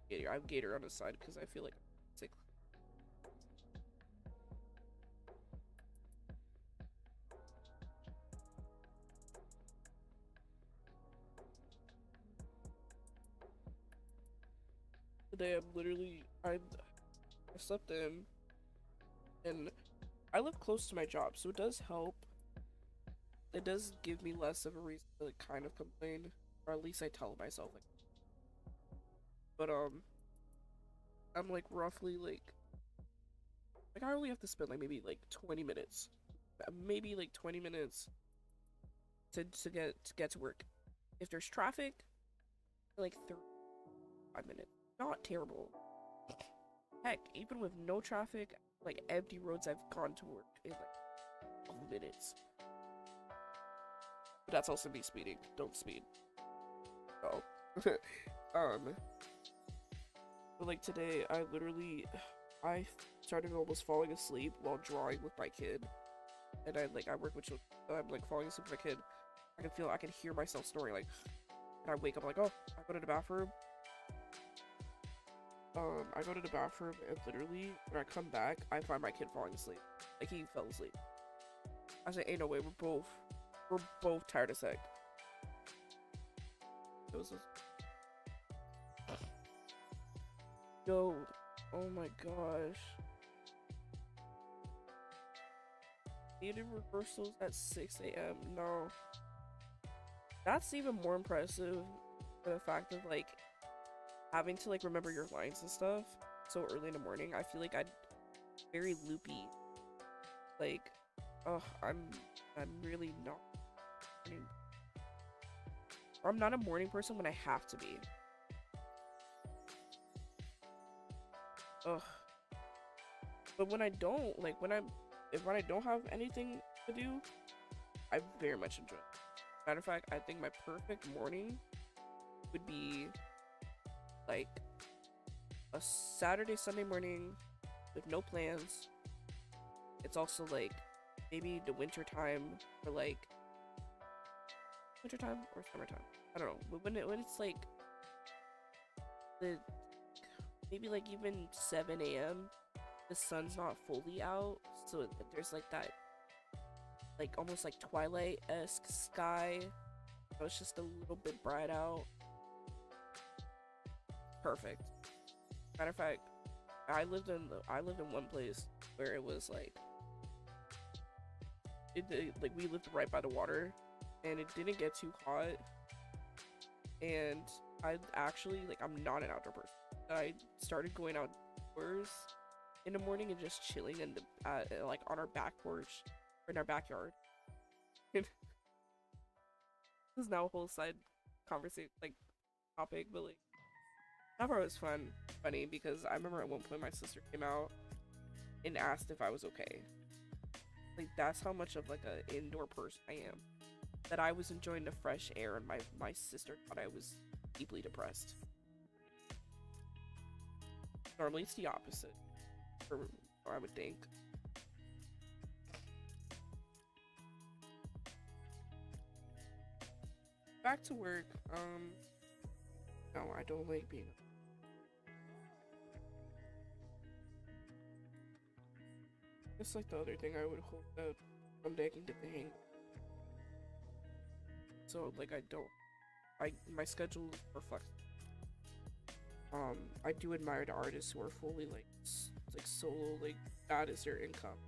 Gator, I'm Gator on the side because I feel like I'm sick. Today I'm literally I slept in and I live close to my job, so it does help. It does give me less of a reason to like, kind of complain, or at least I tell myself like. But I'm like roughly like I only have to spend like maybe like 20 minutes, maybe like 20 minutes to get to work. If there's traffic, like 35 minutes. Not terrible. Heck, even with no traffic, like empty roads, I've gone to work in like 12 minutes. But that's also me speeding. Don't speed. Oh. But like today, I started almost falling asleep while drawing with my kid, and I work with children. I'm like falling asleep with my kid. I can hear myself snoring like, and I wake up like, oh, I go to the bathroom. I go to the bathroom and literally when I come back, I find my kid falling asleep. Like he fell asleep. I say, ain't no way. We're both tired as heck. It was just... Yo, oh my gosh. Theater rehearsals at 6 a.m. No. That's even more impressive for the fact of like having to like remember your lines and stuff so early in the morning. I feel like I'd very loopy. Like, oh, I'm really not. I'm not a morning person when I have to be. Ugh. But when I don't, like when I don't have anything to do, I very much enjoy it. Matter of fact, I think my perfect morning would be like a Saturday, Sunday morning with no plans. It's also like maybe the winter time or like wintertime or summertime. I don't know. But when it's like the maybe like even 7 a.m. the sun's not fully out, so there's like that like almost like twilight-esque sky. So it's just a little bit bright out. Perfect. Matter of fact, I lived in one place where it was like like we lived right by the water and it didn't get too hot, and I actually like I'm not an outdoor person. I started going outdoors in the morning and just chilling in the like on our back porch or in our backyard. This is now a whole side conversation like topic, but like that part was funny because I remember at one point my sister came out and asked if I was okay. Like that's how much of like an indoor person I am. That I was enjoying the fresh air and my sister thought I was deeply depressed. Normally it's the opposite, or I would think. Back to work. No, I don't like being. It's like the other thing I would hope that someday I can get the hang. So like my schedule are flexible. I do admire the artists who are fully like solo, like that is their income.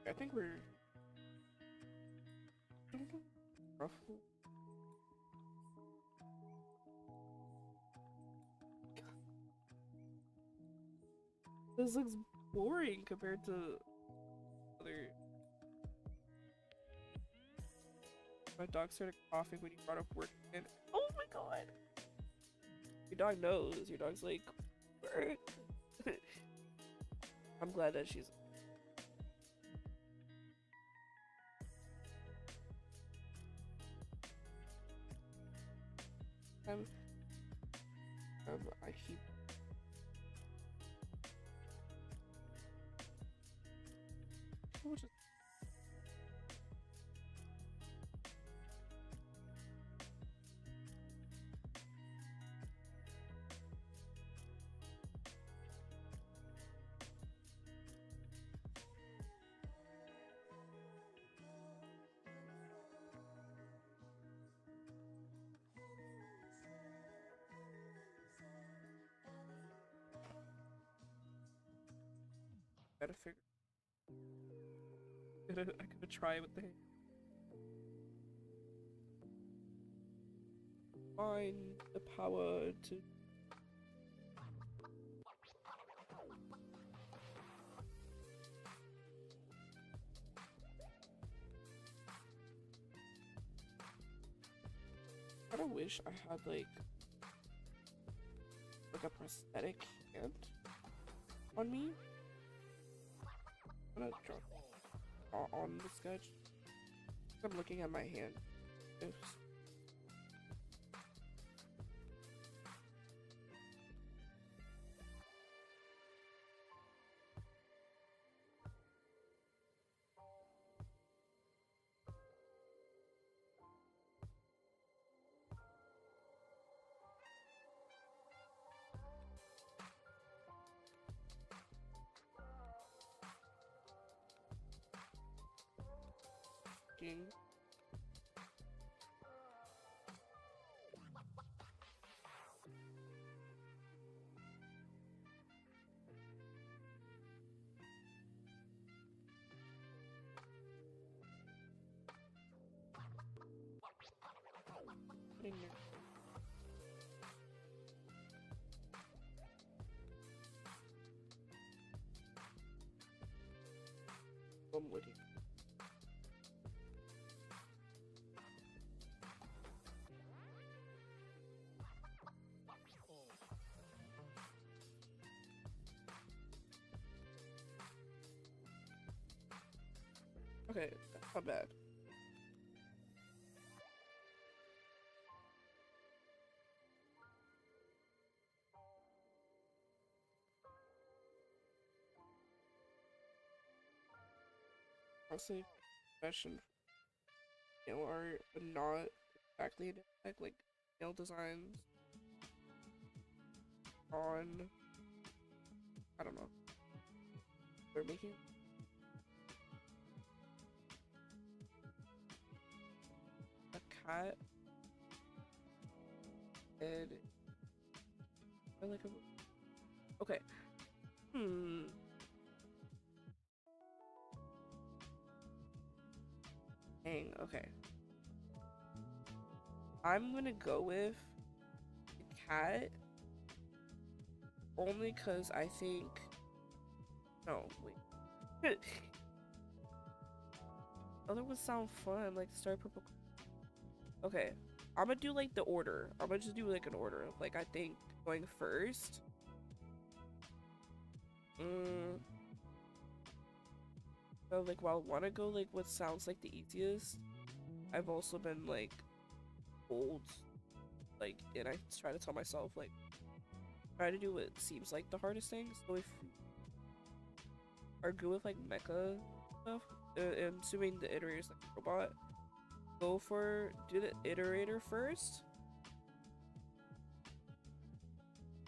I think we're roughly. This looks boring compared to other. My dog started coughing when you brought up work again. Oh my god! Your dog knows. Your dog's like, I'm glad that she's. time. I keep. We'll just gotta figure. I gotta try with the find the power to. I kinda wish I had like a prosthetic hand on me. I'm gonna draw on the sketch. I'm looking at my hand. Oops. King. Putting your woody. Okay, that's not bad. Honestly, fashion nail art, but not exactly like nail designs on. I don't know. They're making a cat and or like a. Okay. Dang. Okay. I'm gonna go with the cat only because I think. No, wait. Other would sound fun, like Star Purple. Okay, I'm gonna do like the order. I'm gonna just do like an order of like I think going first. So like while I wanna go like what sounds like the easiest, I've also been like old, like, and I try to tell myself like try to do what seems like the hardest thing. So if you are good with like mecha stuff, and assuming the iterator is like a robot, do the iterator first,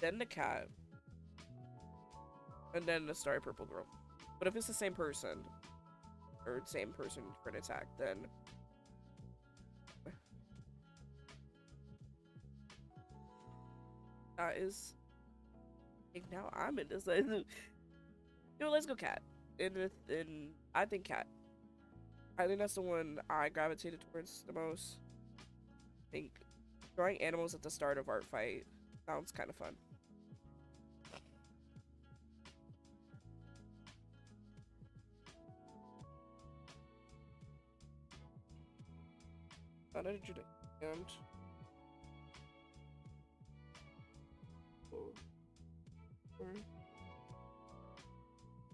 then the cat, and then the starry purple girl. But if it's the same person or same person for an attack, then that is like now I'm in this. Like, let's go cat. And I think cat. I think that's the one I gravitated towards the most. I think drawing animals at the start of Artfight sounds kind of fun. Not a Judah and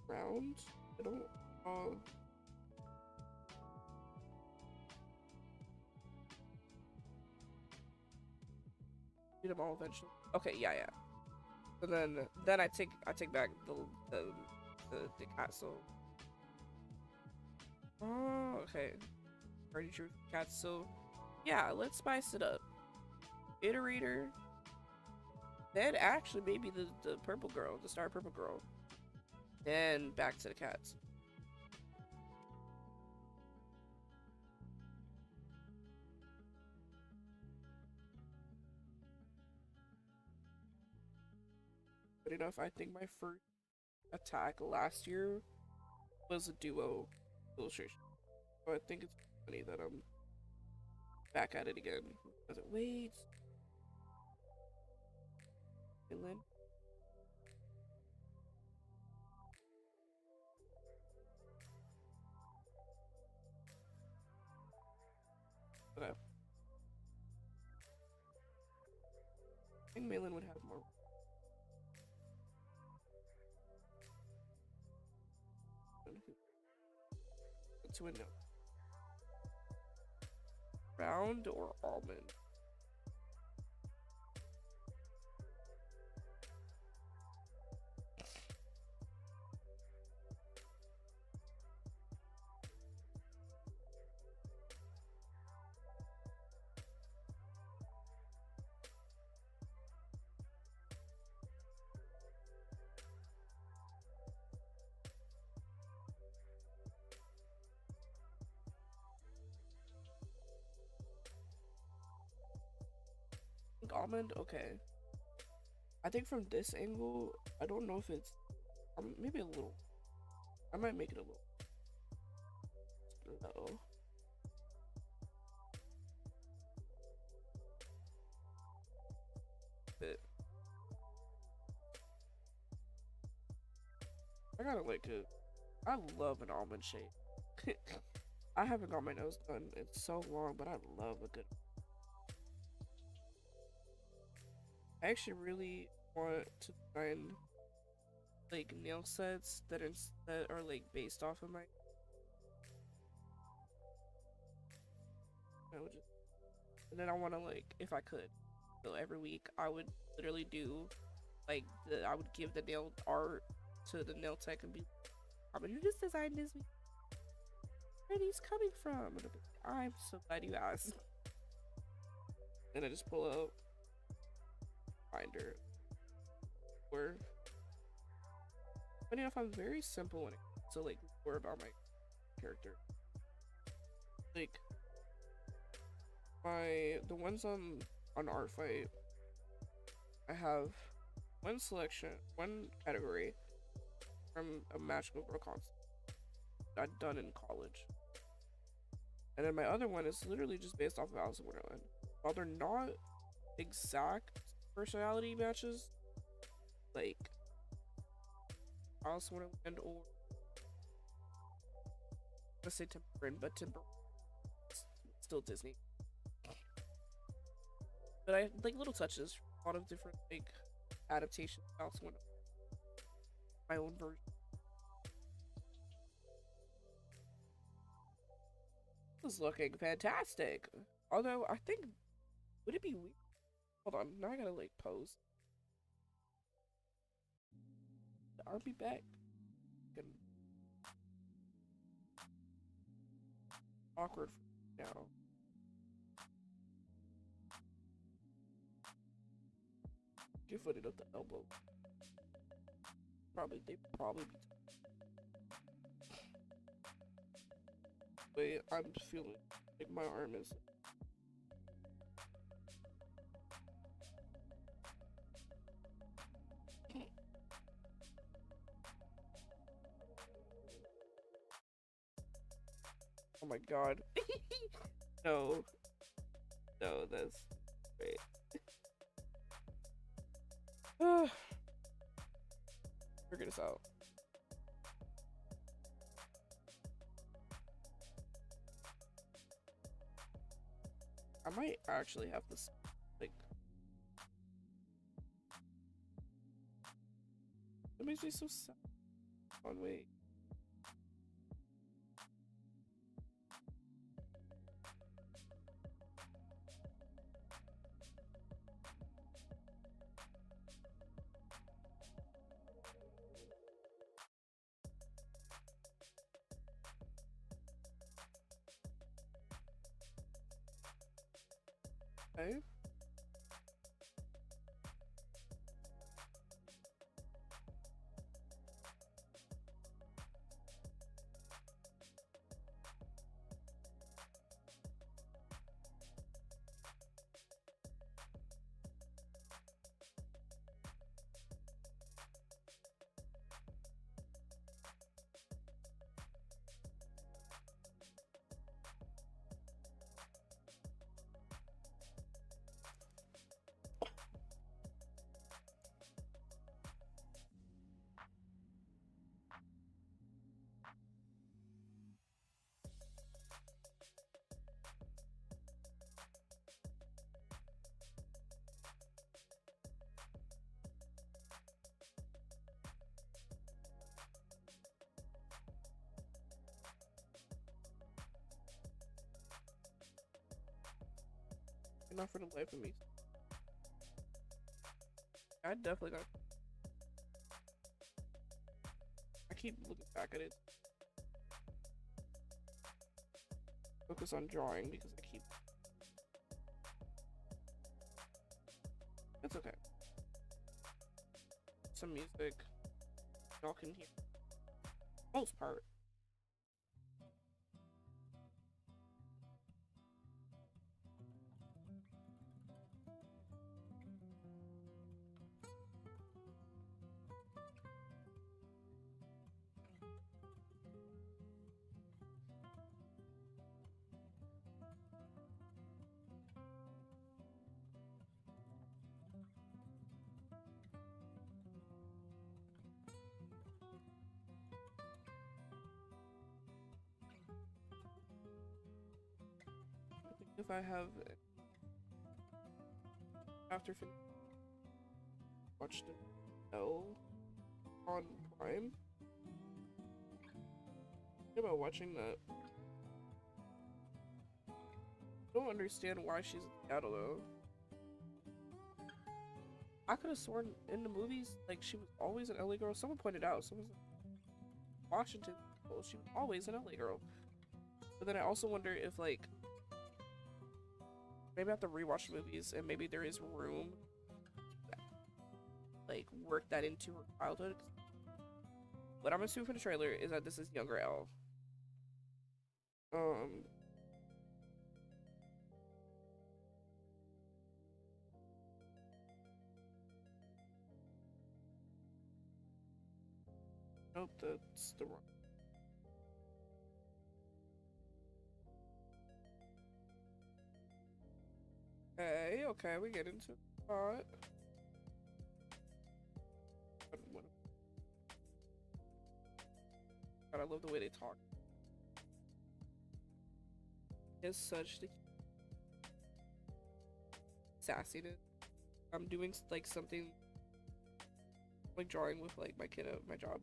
round. I don't Eat them all eventually. Okay, yeah, yeah. So then I take back the castle. Oh, okay. Already true cats. So yeah, let's spice it up. Iterator. Then actually maybe the purple girl, the star purple girl. Then back to the cats. But enough, I think my first attack last year was a duo illustration. So I think it's funny that I'm back at it again. Does it wait? Finland? Okay. I think Malin would have more to a no. Round or almond? I think almond? Okay. I think from this angle, I don't know if it's maybe a little. I might make it a little low. But I gotta like it. I love an almond shape. I haven't got my nose done in so long, but I love a good. I actually really want to find like nail sets that are like based off of my. I would just, and then I want to like if I could, so every week I would literally do like I would give the nail art to the nail tech and be, I mean, who just designed this? Where are these coming from? And I'm so glad you asked. And I just pull out binder. Or funny enough, I'm very simple when it comes to like lore about my character. Like the ones on artfight, I have one selection, one category from a magical girl concept I'd done in college. And then my other one is literally just based off of Alice in Wonderland. While they're not exact personality matches, like Alice in Wonderland or let's say Timber, but Timber still Disney. But I like little touches, a lot of different like adaptations of Alice in Wonderland. My own version. This is looking fantastic. Although I think, would it be weird? Hold on, now I gotta like pose. I'll be back. Awkward for now. Get footed up the elbow. They probably be. Wait, I'm feeling like my arm is. Oh my god. No. No, that's great. Figure this out. I might actually have to like. That makes me so sad. Oh wait. Okay. Not for the life of me. I definitely got. I keep looking back at it. Focus on drawing because I keep. It's okay. Some music. Y'all can hear. Most part. If I have after watched it L on Prime. Think about watching that. I don't understand why she's in Seattle though. I could have sworn in the movies like she was always an LA girl. Someone pointed out, someone was like, Washington, well, she was always an LA girl. But then I also wonder if like maybe I have to rewatch the movies and maybe there is room that, like work that into her childhood. What I'm assuming from the trailer is that this is younger Elle. Nope, that's the wrong. Okay, okay, we get into the plot. God, I love the way they talk. It's such the sassiness. I'm doing like something like drawing with like my kid at my job.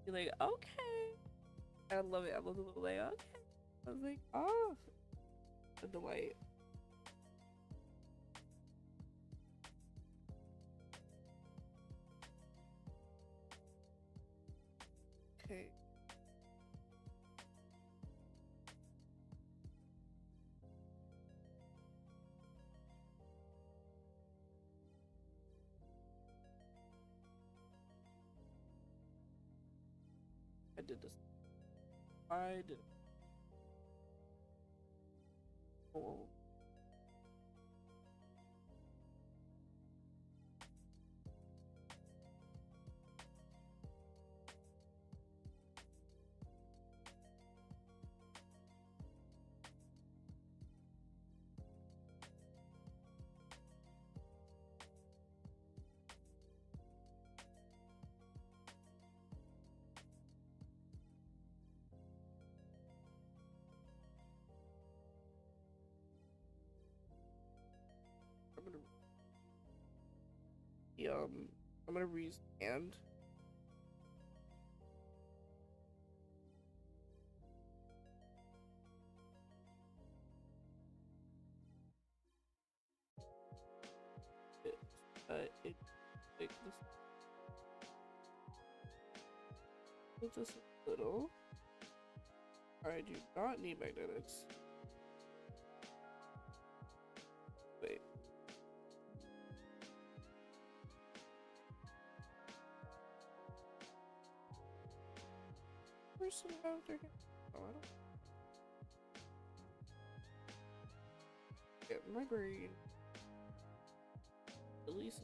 Be like, okay. I love it. I love the little like, okay. I was like, oh, a delight. Okay. I did this. I did. Oh. I'm gonna reuse and it like this just a little. I do not need magnetics. person have their hand? Oh, I don't get my brain. At least.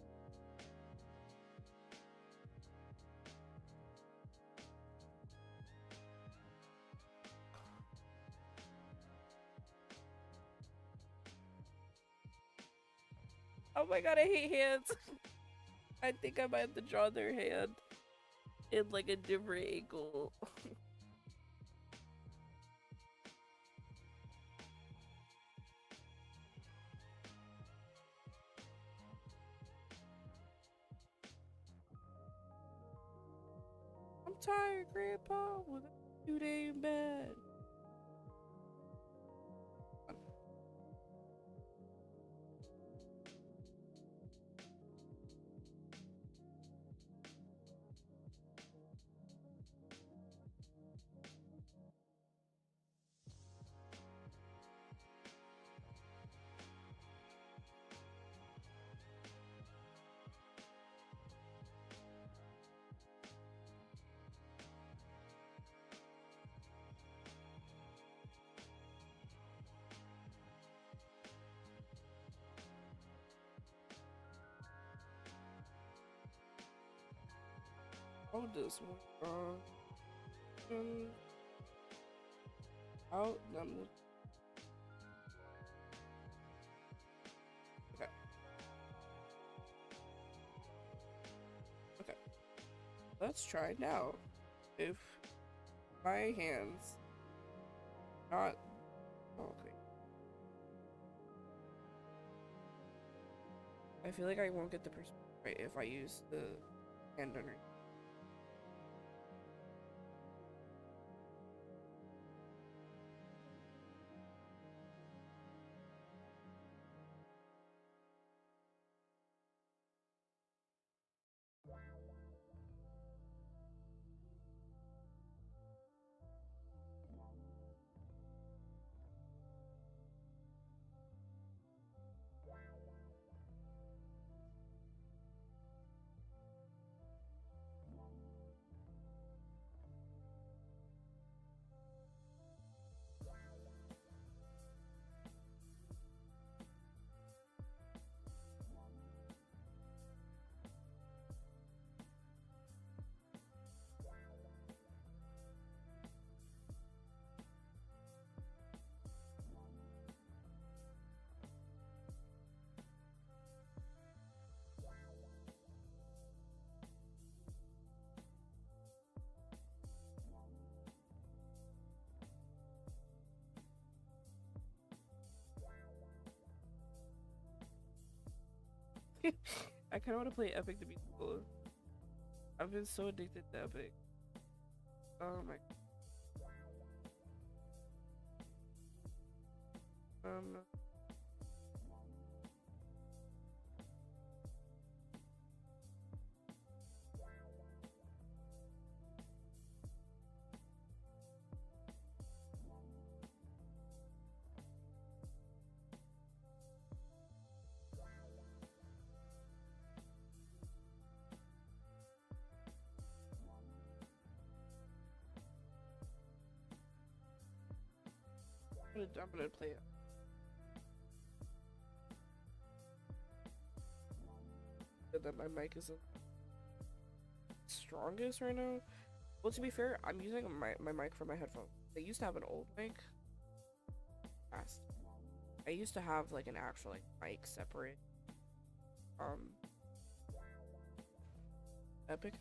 Oh my god, I hate hands. I think I might have to draw their hand in like a different angle. I'm tired, Grandpa, with a 2-day in bed. How does one out them? Okay. Okay. Let's try now. If my hands not okay. I feel like I won't get the perspective right if I use the hand underneath. I kind of want to play Epic to be cool. I've been so addicted to Epic. Oh my. Um. I'm gonna play it. That my mic isn't strongest right now. Well, to be fair, I'm using my mic for my headphones. I used to have an old mic. Fast. I used to have like an actual like mic separate. Epic.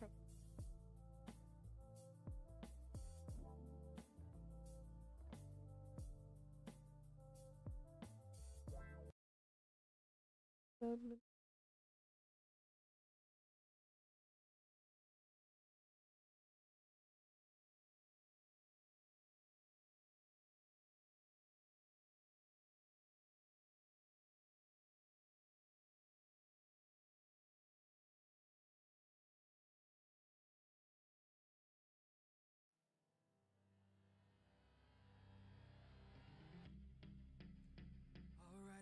Alright,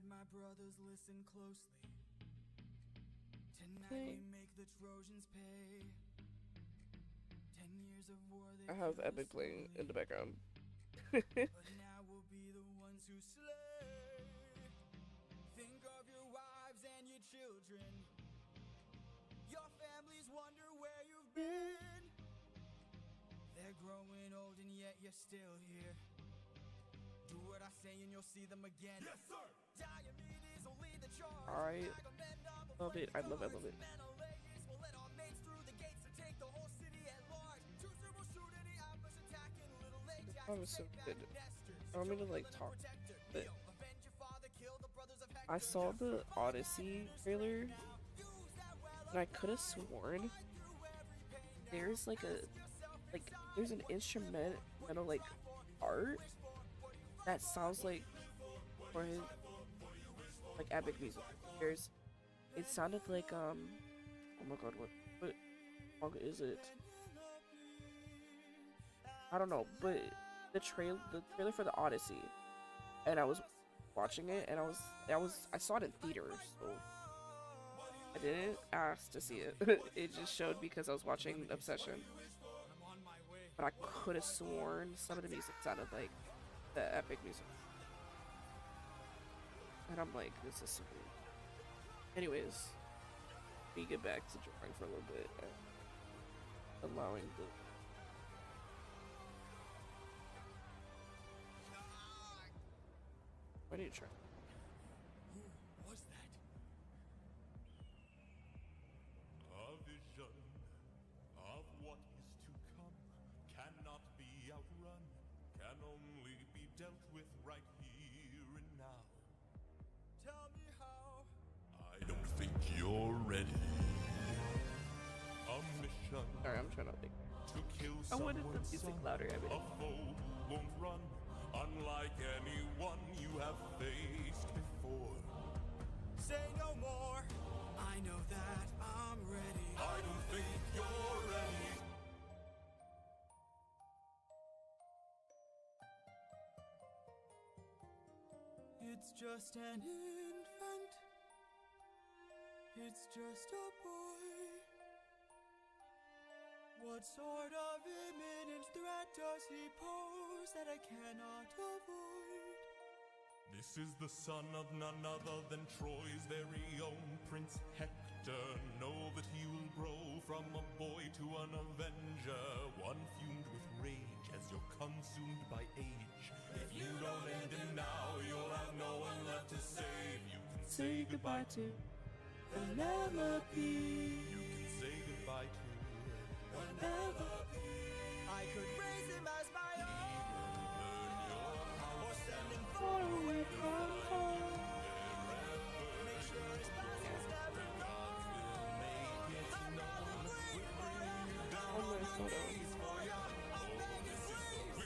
my brothers, listen closely. Tonight we make the Trojans pay. 10 years of war they I have killed us Epic playing in the slowly, background. but now we'll be the ones who slay. Think of your wives and your children. Your families wonder where you've been. They're growing old and yet you're still here. Do what I say and you'll see them again. Yes, sir! Diomedes will lead the charge. I love it. I love it. I love it. Menelaus will let our mates through the gates to take the whole city at large. Teucer will shoot any outpost attacking Little Ajax. That was so good. I want me to like talk, but I saw the Odyssey trailer and I could have sworn there's like there's an instrumental like art that sounds like for his like epic music. It sounded like oh my god, what song is it? I don't know, but the trailer for the Odyssey, and I was watching it, and I saw it in theaters, so I didn't ask to see it. It just showed because I was watching Obsession, but I could have sworn some of the music sounded like the epic music, and I'm like, this is so weird. Anyways, we get back to drawing for a little bit, and allowing the why did you try? Who was that? A vision of what is to come cannot be outrun, can only be dealt with right here and now. Tell me how. I don't think you're ready. A mission Sorry, I'm trying to think. to kill I someone, wanted the music louder. I mean, a foe won't run, unlike anyone you have faced before. Say no more. I know that I'm ready. I don't think you're ready. It's just an infant. It's just a boy. What sort of imminent threat does he pose that I cannot avoid? This is the son of none other than Troy's very own Prince Hector. Know that he will grow from a boy to an avenger, one fumed with rage as you're consumed by age. If you don't end him now, you'll have no one left to save. You can say goodbye to Penelope. You can say goodbye to Penelope. I could raise him as my own, or send him Far away from home. make sure his past is never known. I'm not a believer. Oh my photo. I'm begging, please.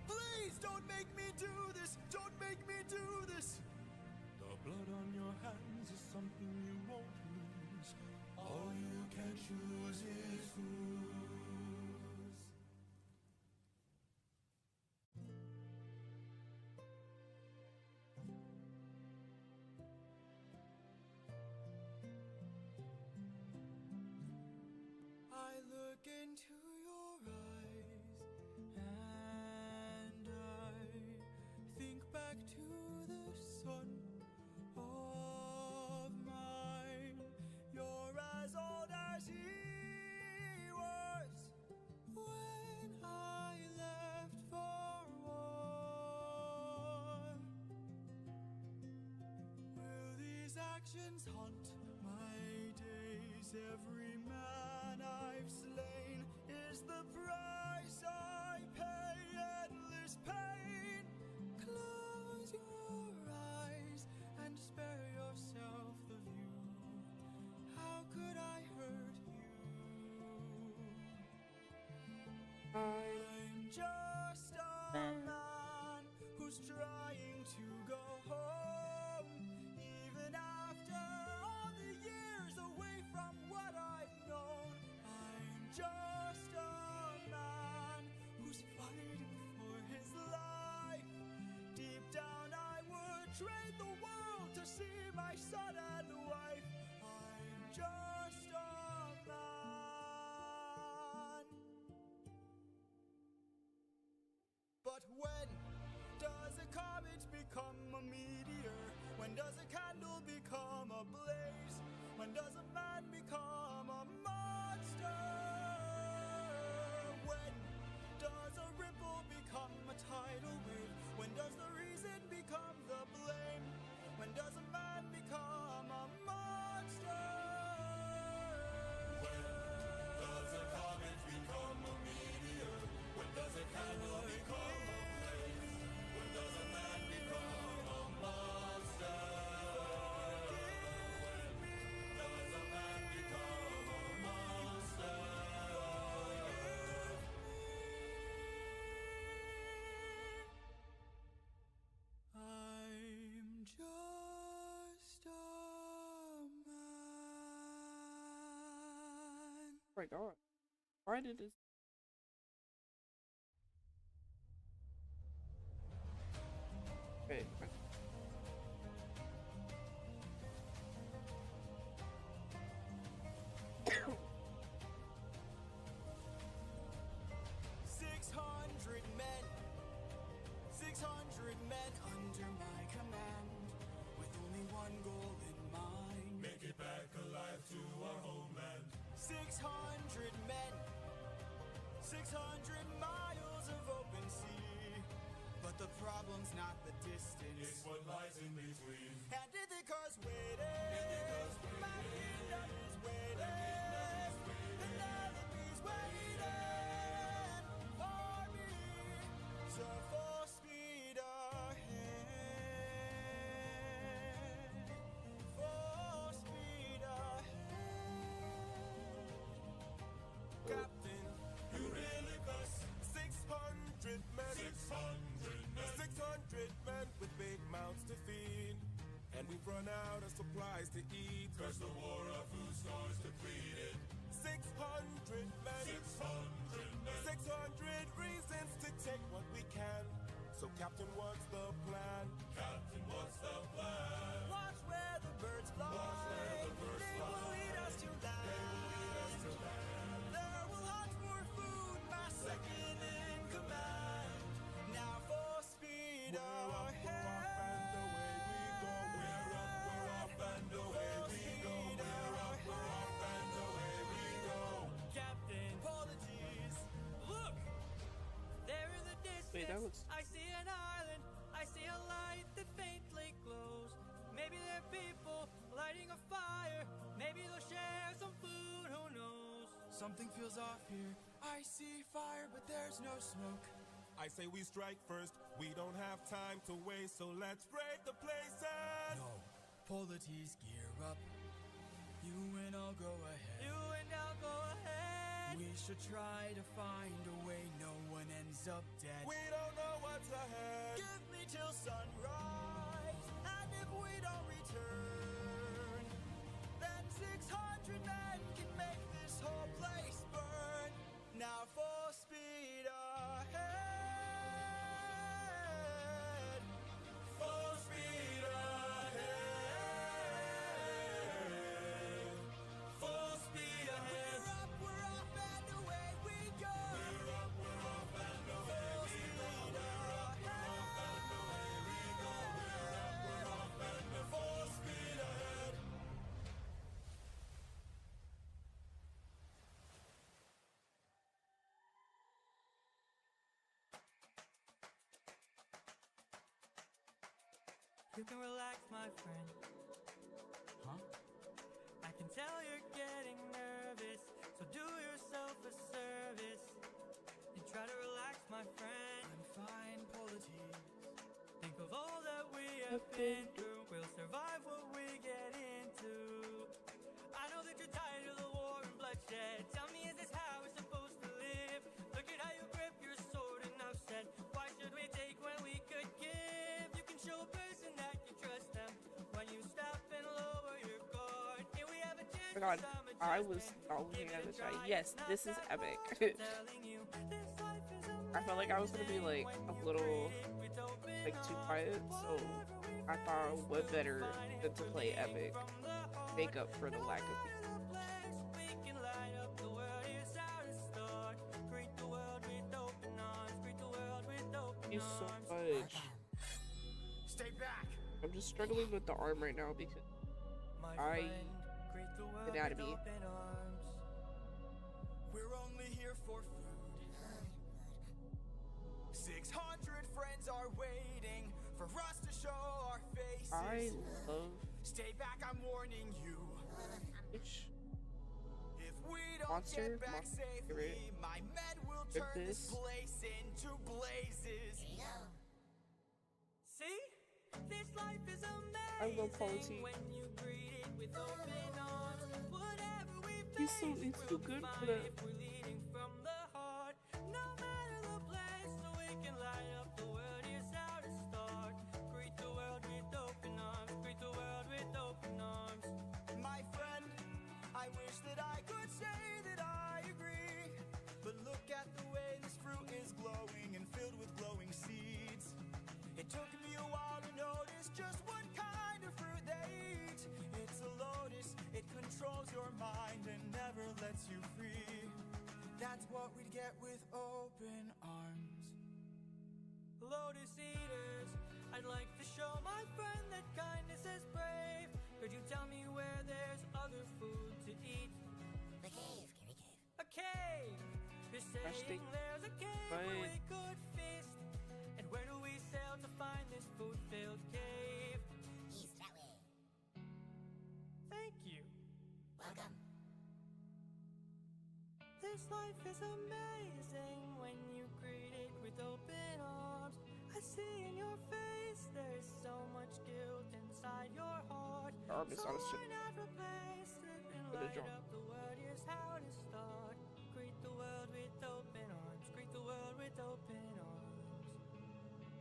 Please don't make me do this. Don't make me do this. the blood on your hands is something you won't lose. All you can choose is whose. I look into your eyes and I think back to the son of mine. You're as old as he was when I left for war. Will these actions haunt my days? Every man I've slain is the price I pay. Endless pain. Close your eyes and spare yourself the view. How could I hurt you? I'm just a man who's trying to go home, even after all the years away from what I've known. I'm just a man who's fighting for his life. Deep down I would trade the world to see my son and wife. I'm just my god. Why did this? 600 men, 600 men under my command, with only one goal in mind. Make it back alive to our homeland. 600 men, 600 miles of open sea. But the problem's not the distance, It's what lies in between. and Ithaca's waiting. My kingdom is waiting. Penelope's waiting for me. So full speed ahead. Full speed ahead. Captain, You really best 600 men. 600 men. 600 men with big mouths to feed. And we've run out of supplies to eat. Curse the war of food stores depleted. 600 men. 600 men. 600 reasons to take what we can. So Captain, what's the plan? Captain, what's the plan? Watch where the birds fly. Watch where the birds They fly. will lead us to land. They will lead us to land. There will hunt for food, my second in command. Now full speed ahead. We're off and away we go. We're off and away we go. Captain, apologies. Look, there in the distance, Wait, that looks- I see an island. I see a light that faintly glows. Maybe they're people lighting a fire. Maybe they'll share some food. Who knows? Something feels off here. I see fire, but there's no smoke. I say we strike first. We don't have time to waste, so let's break the places. No, Polities, gear up. You and I'll go ahead. You and I'll go ahead. We should try to find a way no one ends up dead. We don't know what's ahead. Give me till sunrise, and if we don't return, then 600 men can make this whole place burn. Now full speed ahead. Full speed ahead. Full speed ahead. We're off and away we go. We're off and away we go. We're off and away we go. We're off and full speed ahead. You can relax, my friend. Huh? I can tell you're getting nervous, so do yourself a service and try to relax, my friend. I'm fine, Polities. Think of all that we have been through. We'll survive what we get into. I know that you're tired of the war and bloodshed. Tell me, is this how we're supposed to live? Look at how you grip your sword, and I've said, why should we take when we could give? You can show a person that you trust them when you stop and lower your guard. Here we have a chance. Oh my god, I was not looking at this right. Yes, this is epic. I felt like I was gonna be like a little like too quiet, so I thought what better than to play epic, make up for the lack of music. Thank you so much. Stay back. I'm just struggling with the arm right now because anatomy. We're only here for food. 600 friends are waiting for us to show our faces. I love Stay back, I'm warning you. which If we don't monster get back favorite. safely, my men will Rip turn this this. place into blazes. See? This life is I love amazing Polity. when you greet it with open arms. Whatever we He's so face, it's so we'll good be for fine that. if we're leading from the heart. No matter the place, so we can light up the world. Here's how to start. Greet the world with open arms. Greet the world with open arms. My friend, I wish that I could say that I what we'd get with open arms. Lotus eaters, I'd like to show my friend that kindness is brave. Could you tell me where there's other food to eat? The cave, Gary Cave. A cave! You're saying there's a cave where we could feast. And where do we sail to find this food-filled cave? East that way. Thank you. Welcome. This life is amazing when you greet it with open arms. I see in your face there's so much guilt inside your heart. So why not replace it and light up the world? Here's how to start. Greet the world with open arms. Greet the world with open arms.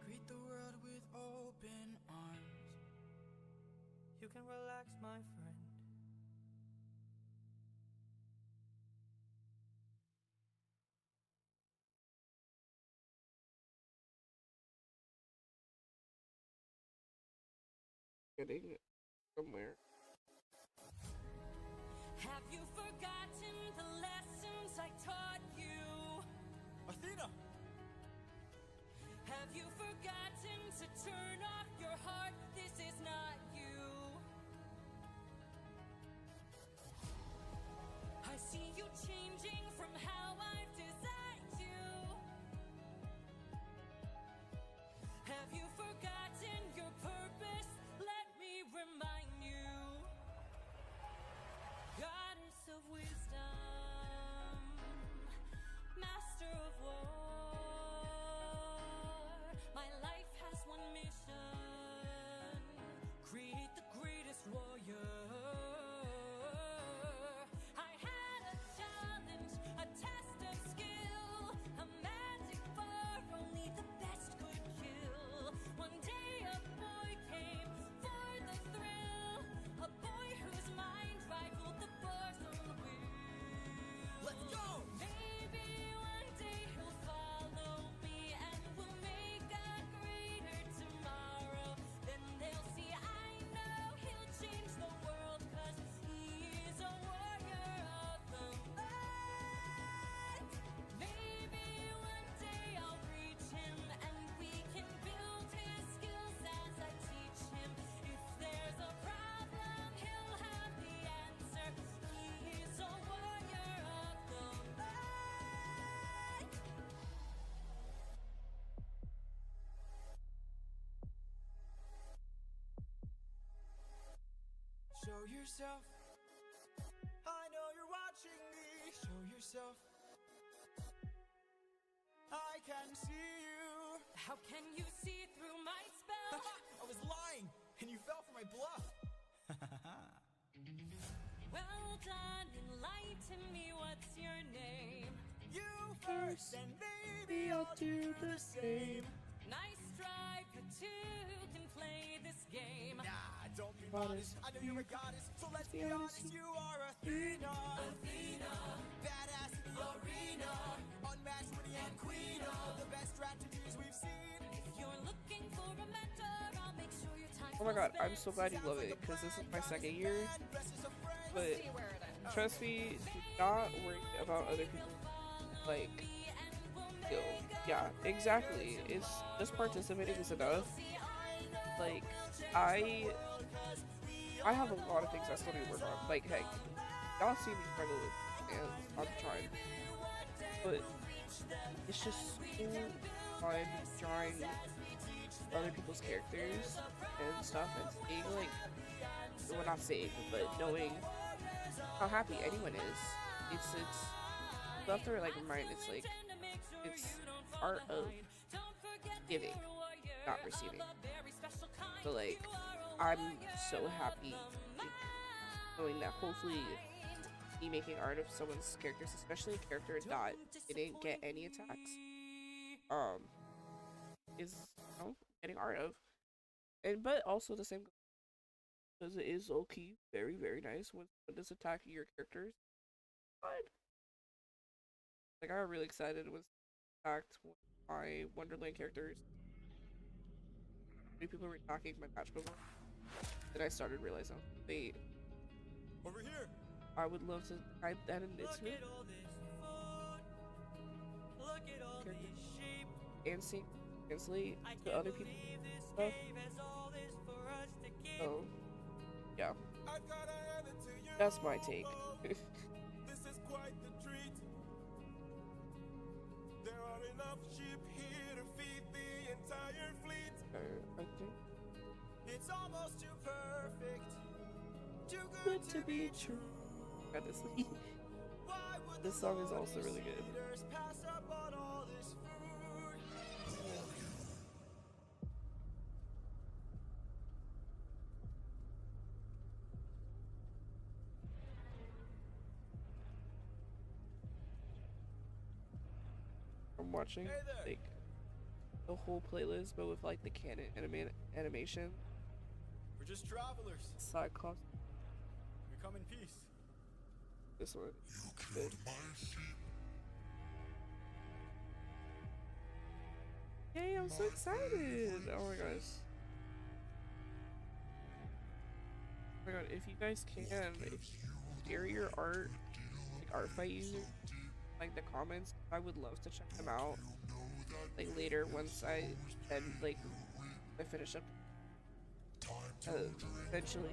Greet the world with open arms. You can relax, my friend. Getting somewhere. Have you forgotten the lessons I taught you? Athena! Have you forgotten to turn off your heart? This is not you. I see you changing from how I've designed you. Have you forgotten your purpose? Let me remind you. Goddess of wisdom, master of war. My life has one mission: create the greatest warrior. I had a challenge, a test of skill, a magic bar only the best could kill. One day a boy came for the thrill, a boy whose mind rivaled the bar's own will. Let's go! Maybe one day he'll follow me and we'll make a greater tomorrow. Then they'll see I know he'll change the world, 'cause he's a warrior of the light. Maybe one day I'll reach him and we can build his skills as I teach him. If there's a problem, he'll have the answer. He's a warrior of the light. Show yourself. I know you're watching me. Show yourself. I can see you. How can you see through my spell? I was lying, and you fell for my bluff. Well done, enlighten me. What's your name? You first, and maybe I'll do the same. Nice try, you two can play this game. Nah, don't be modest. I know you're a goddess, so let's be honest. You are Athena. Athena, badass in the arena, unmatched, witty, and queen of the best strategies we've seen. If you're looking for a mentor, I'll make sure your time. Oh my god, I'm so glad you love it, because this is my second year. But trust me, do not worry about other people. Like, skill. Yeah, exactly. It's just participating is enough. Like, I have a lot of things I still need to work on. Like, heck, y'all see me struggle with, and I'm trying. But it's just so fun drawing other people's characters and stuff, and seeing, like, well, not seeing, but knowing how happy anyone is. It's you have to, like, remind, it's art of giving, not receiving. So, like, I'm so happy knowing that hopefully me making art of someone's characters, especially a character that didn't get any attacks, is, you know, getting art of. And but also the same, because it is low-key very, very nice when someone is attacking your characters. But like, I got really excited when attacked my Wonderland characters. Many people were attacking my match before. Then I started realizing, wait, Over here. I would love to type that in this. translate to other people stuff. So yeah, that's my take. This is quite the treat. There are enough sheep here to feed the entire fleet. I think It's almost too perfect, too good to be true. Got this. Why would This song is also really good. leaders pass up on all this food? I'm watching Hey there. like the whole playlist, but with like the canon animation We're just travelers. side cost. We come in peace. This one, You good. killed my sheep. Yay! I'm so excited. Oh my gosh. Oh my god! If you guys can, share your art, like artfight users, like the comments. I would love to check them out. Like later, once I finish up. Eventually.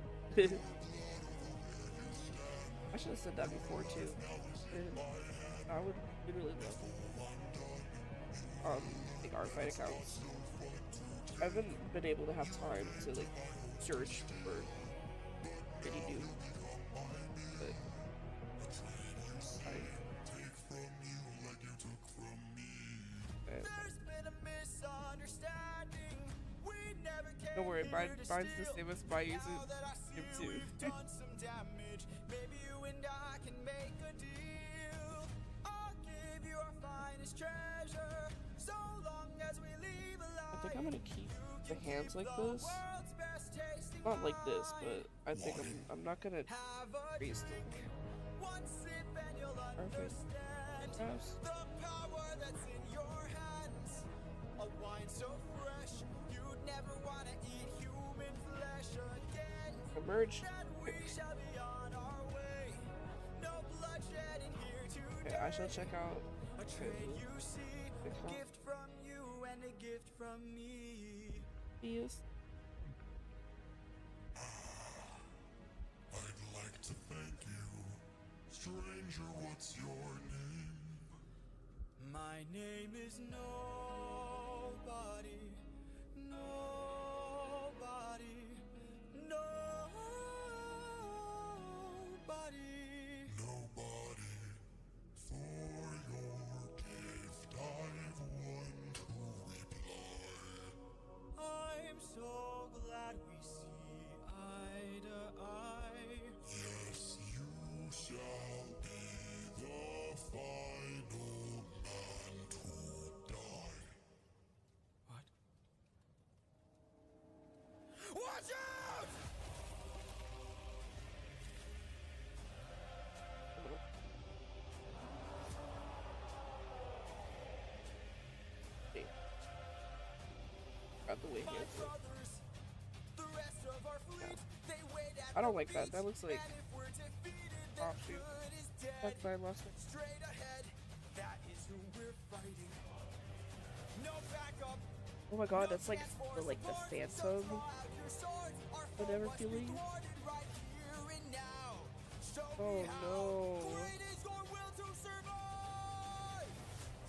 I should have said that before too. I would really love like artfight accounts. I haven't been able to have time to like search for really new, but There's been a misunderstanding. We never came don't worry, here to mine's the steal. same as my user. Now that I see Him too. we've done some damage, maybe you and I can make a deal. I'll give you our finest treasure, so long as we leave alive. I think I'm gonna keep the hands like the this. world's best tasting Not like this, wine. but I think I'm not gonna Have a raise drink, one sip and you'll Perfect. understand Yes. the power that's in your hands. A wine so fresh, you'd never wanna eat human flesh again. Emerge. Then we shall be on our way. No bloodshed in here today. Okay, I shall check out. A trade you see, a Okay. gift from you and a gift from me. Yes. I'd like to thank you. Stranger, what's your name? My name is Nobody. Nobody. Nobody. Nobody. For your gift, I've one to reply. I'm so glad we see eye to eye. Yes, you shall be the final man to die. What? Watch out! Okay. Got the way My here. brothers, the rest of our fleet, they wait at I don't the like that. That beach, looks like. and if we're defeated, Oh then shoot. good is dead. That's my last one. Straight ahead, that is who we're fighting. No backup. Oh my god, no that's like chance for the support, phantom. so throw out your swords. Our Whatever foe must be feeling. thwarted right here and now. Show Oh, me how no. great is your will to survive.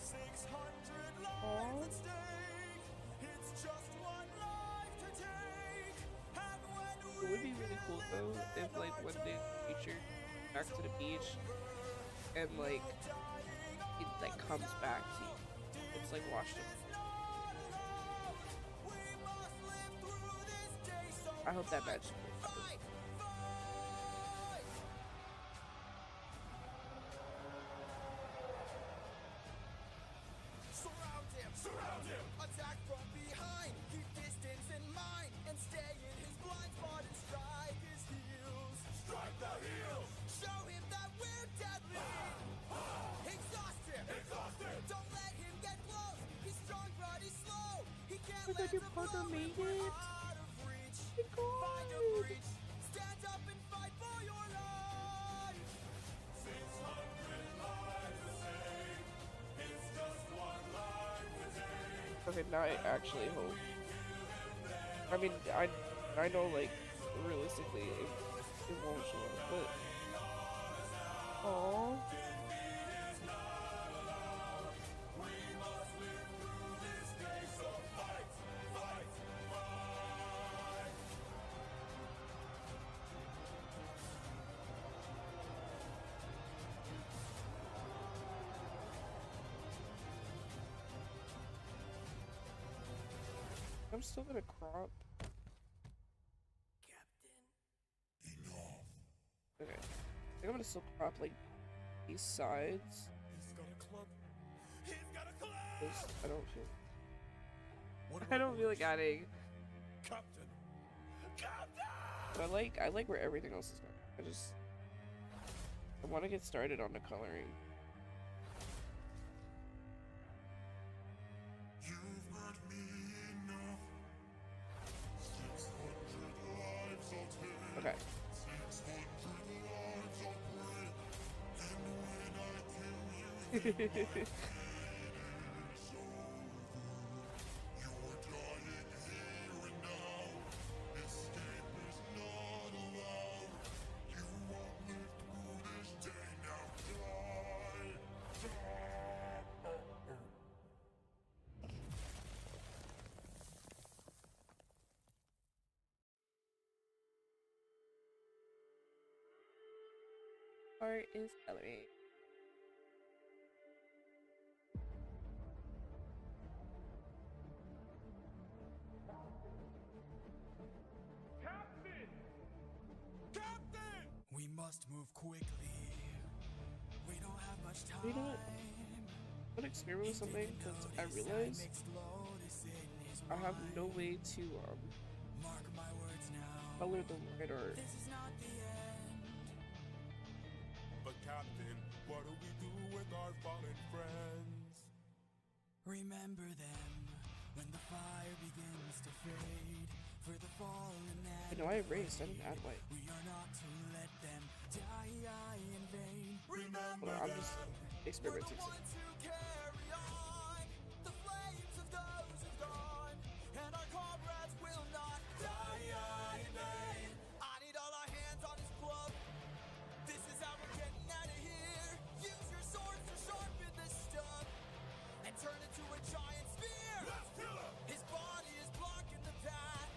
600 lives Aw. at stake. It's just one life to take. And when It would be really cool though if like one day in the future back to the beach and like it like comes back to you. It's like washed up. I hope that match happens. Surround him! Surround him! Attack from behind! Keep distance in mind and stay in his blind spot and strike his heels. Strike the heels! Show him that we're deadly! Exhaust him! Exhaust him! Don't let him get close! He's strong but he's slow! He can't Look at land your a partner blow! made We're it. out of reach! Oh my Find a god. breach! Stand up and fight for your life! 600 lives to save. It's just one Okay, now I actually hope. I mean, I know, like, realistically, it won't show up, but... Aww. I'm still gonna crop. Okay. I think I'm gonna still crop like these sides. He's got a club. He's got a club. 'Cause I don't feel. What I don't feel like orders? adding. Captain. Captain. I like where everything else is going. I want to get started on the coloring. You've hurt me enough. 600 lives I'll take. Okay. 600 lives I'll break. And when I kill you, it is over. You're dying here and now. Escape is not allowed. You won't live through this day now. Die. Art is coloring. Captain! We must move quickly. We don't have much time. You know what? I'm gonna experiment with something because I realized I have no way to Mark my words now. color the red art. This is not the end. But Captain, what do we do with our fallen friends? Remember them when the fire begins to fade. For the fallen I know I erased. I didn't add white. we are not to let them die in vain. Remember Hold on, I'm just experimenting. We're the ones who carry on the flames of those who've gone, and our comrades will not die in vain. I need all our hands on his club. This is how we're getting out of here. Use your swords to sharpen this stuff and turn it to a giant spear. Let's kill him! His body is blocking the path.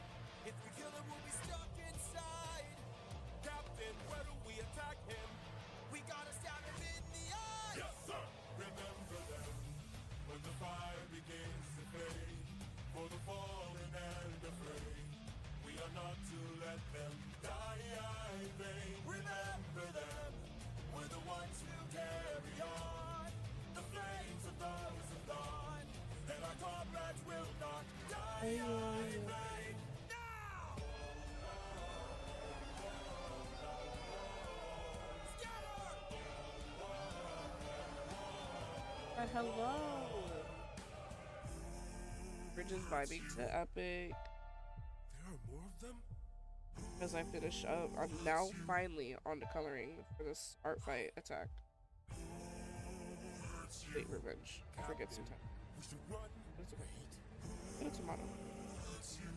If we kill him, we'll be stuck inside. Captain, where do we attack him? We gotta stab him in the eye. Yes, sir! Remember them when the fire begins to fade. For the fallen and afraid, we are not to let them die in vain. Remember them, we're the ones who carry on the flames of those who've gone, and our comrades will not die in vain. Now! Hello. We're just vibing to epic There are more of them? because I finished up. I'm now finally on the coloring for this art fight attack. Wait, revenge. I forget some time. We should run. It's okay. Get a tomato. It's you,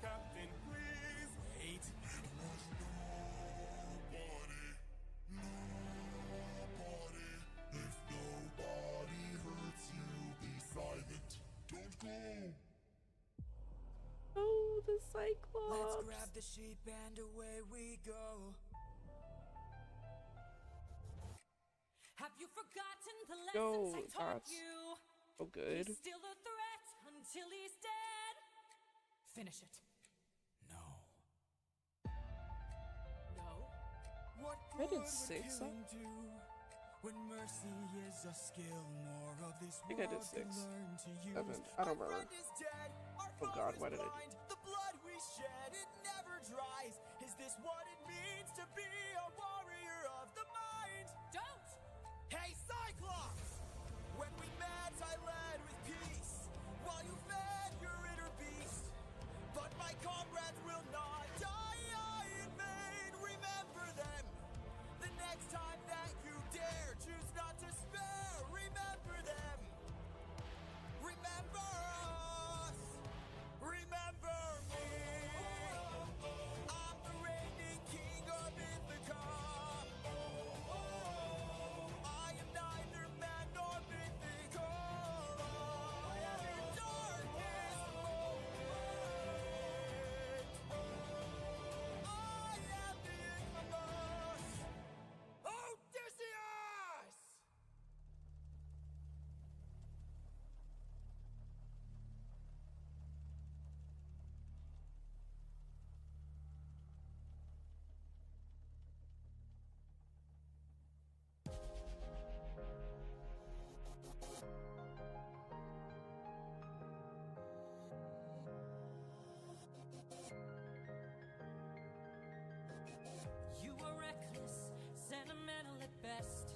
Captain, please. Wait. It was nobody. If nobody hurts you, be silent. Don't go. Oh, the Let's Cyclops. grab the sheep and away we go. Have you forgotten the Yo, lessons I taught that's you? so good. He's still a threat until he's dead. Finish it. No. No. What I did good would 6, huh? killing do when mercy is a skill more of this I think I did world can 6. learn to use? 7. I don't Our remember. friend is dead, our Oh God, foe why is did I do blind. The blood we shed, it never dries. Is this what it means to be a warrior of the mind? Don't! Hey, Cyclops! When we met, I led with peace, while you fed your inner beast. But my comrades will not die in vain. Remember them. The next time that you dare, choose not to spare. Remember them. Remember us. reckless, sentimental at best.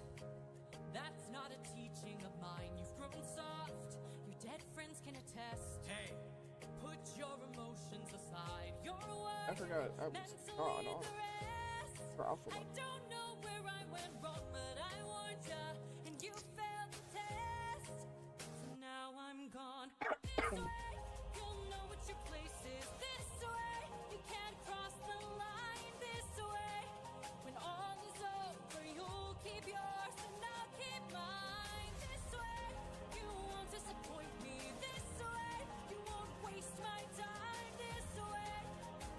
That's not a teaching of mine. You've grown soft, your dead friends can attest. Hey, Put your emotions aside. Your I work forgot I was mentally gone the on rest. for Alpha I One. don't know where I went wrong, but I warned ya, and you failed the test. So now I'm gone. This way, you'll know what your place is. This way, you can't cross the line. This way, when all is over, you'll keep yours and I'll keep mine. This way, you won't disappoint me. This way, you won't waste my time. This way,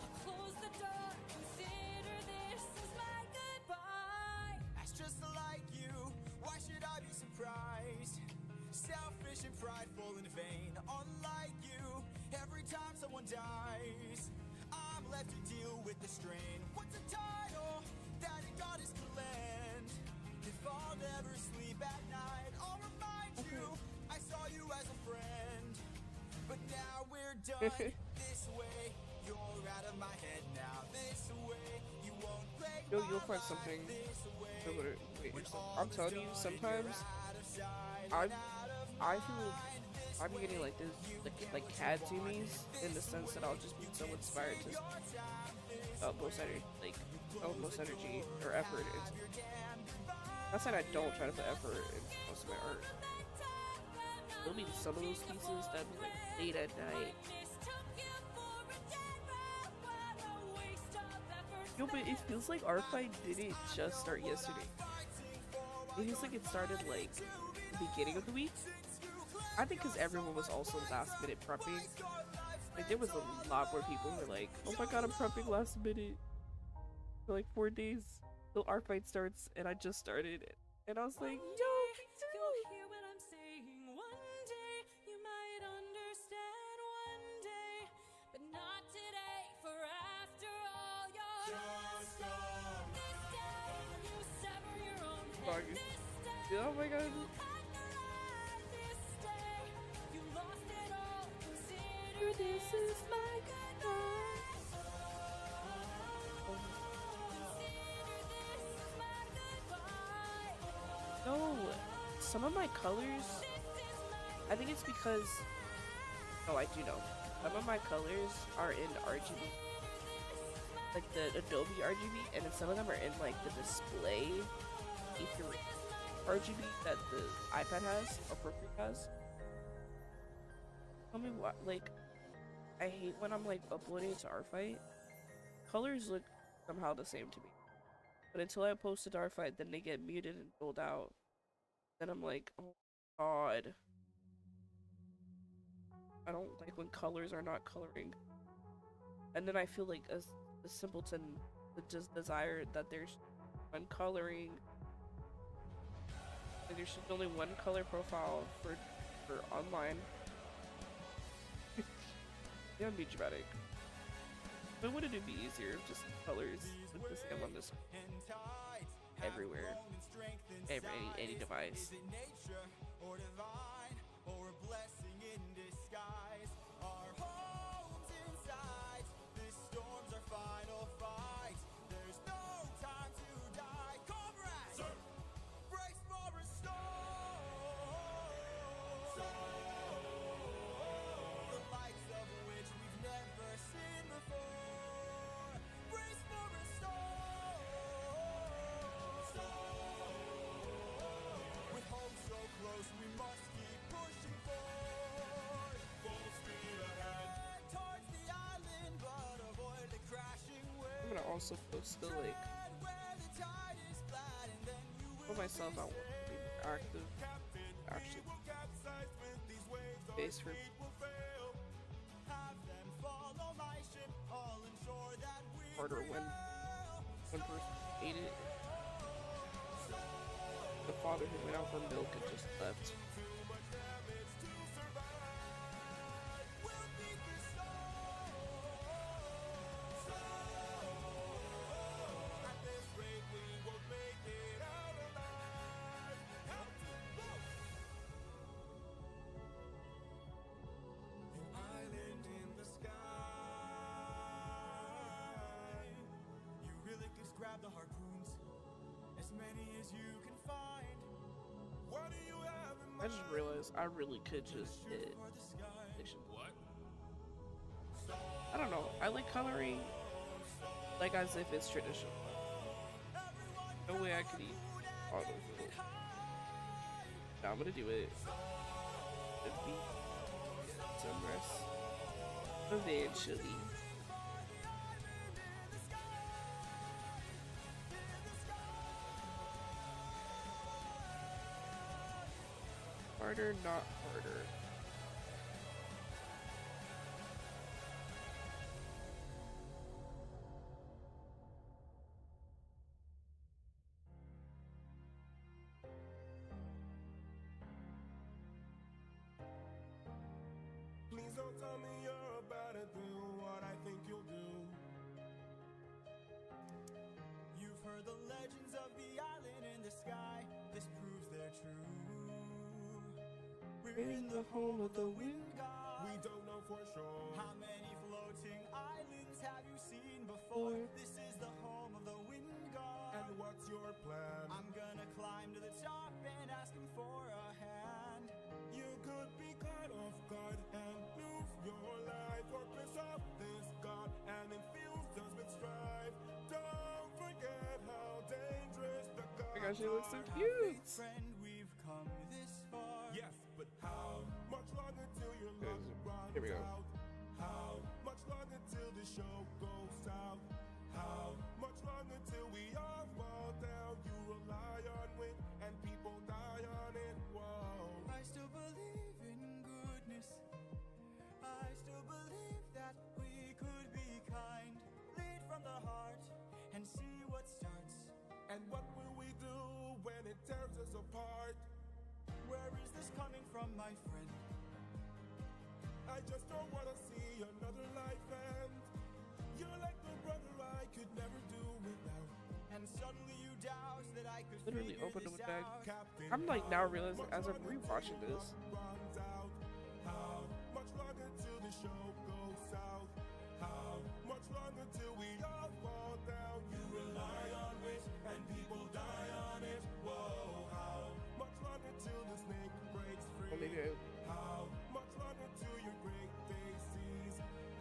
I'll close the door. Consider this as my goodbye. that's just like you. Why should I be surprised? Selfish and prideful and vain, unlike you. Every time someone dies, I'm left to deal with the strain. What's a title that a goddess could lend? If I'll never sleep at night, I'll remind you I saw you as a friend. But now we're done. This way, you're out of my head now. This way, you won't break You'll my find life. something This way, similar. Wait, when all I'm is telling you, done, sometimes you're out of sight I and out of I feel mind. This I'm getting like this like CAD to me in the sense that I'll just be so inspired to most energy or effort into. Not saying I don't try to put effort in most of my art. There'll be some of those pieces that be like late at night. Yo, but it feels like artfight didn't just start yesterday. It feels like it started like the beginning of the week. I think because everyone was also last minute prepping. Like there was a lot more people who were like, "Oh my god, I'm prepping last minute for like 4 days till artfight starts," and I just started it, and I was like, "Yo, me too." You'll hear what I'm saying one day. You might understand one day, but not today. For after all, you're just gone. This day, you sever your own head. Fuck. This day, Oh my god. you cut the line. This day, you lost it all. Consider this is my goodbye. Consider this is my goodbye. No, some of my colors, I think it's because, oh, I do know. Some of my colors are in RGB, like the Adobe RGB, and then some of them are in like the display ether RGB that the iPad has or Procreate has. Tell me what, like, I hate when I'm like uploading to Artfight. Colors look somehow the same to me, but until I post to Artfight, then they get muted and rolled out. Then I'm like, oh god. I don't like when colors are not coloring. And then I feel like a simpleton that just desire that there's one coloring. Like there should be only one color profile for online. Yeah, be dramatic. But wouldn't it be easier if just colors with the same on this everywhere? Any device. Is it nature or divine or a blessing in disguise? Our homes inside. This storm's our final fight. There's no time to die. Comrades, sir, brace for a storm. The likes of which we've never seen before. Brace for a storm. With hope so close, we must keep pushing forward. Full speed ahead towards the island, but avoid the crashing waves. I'm gonna also post the like Where the tide is flat, and then you for will myself. I want to be more active. Actually, capsize with these waves. base for Will fail. Have them follow my ship, all ensure that we harder when one person ate it. The father who went out for milk and just left. Island in the sky. You really just grab the harpoons. as many as you can find. What do you have in I mind? just realized I really could just hit For the sky. fiction. What? I don't know. I like coloring like as if it's traditional. No way I could eat autofill. Now I'm gonna do it. Let's be some rest. Eventually. Harder, not harder. Please don't tell me you're about to do what I think you'll do. You've heard the legends of the island in the sky. This proves they're true. We're in the home of the wind god. We don't know for sure. How many floating islands have you seen before? This is the home of the wind god. And what's your plan? I'm gonna climb to the top and ask him for a hand. You could be caught off guard and lose your life. Worthless of this god and infused us with strife. Don't forget how dangerous the Oh gods my gosh, she looks so are. cute. Friend, we've come this far. Yes, but how much longer till your luck runs Here we go. out? How much longer till the show goes south? How much longer till we all fall down? You rely on wind and people die on it. Whoa. I still believe in goodness. I still believe that we could be kind. Lead from the heart and see what starts. And what will we do when it tears us apart? Where is this coming from, my friend? I just don't wanna see another life end. You're like the brother I could never do without. And suddenly you doubt that I could Literally figure opened this with that. out. Captain, I'm like now how realizing much as I'm longer rewatching till the this. luck runs out? How much longer till the show goes south? How much longer till we all fall down? You rely on wish and people die on it. Whoa, how much longer till the snake breaks free? Well, maybe I- How much longer till your great day sees?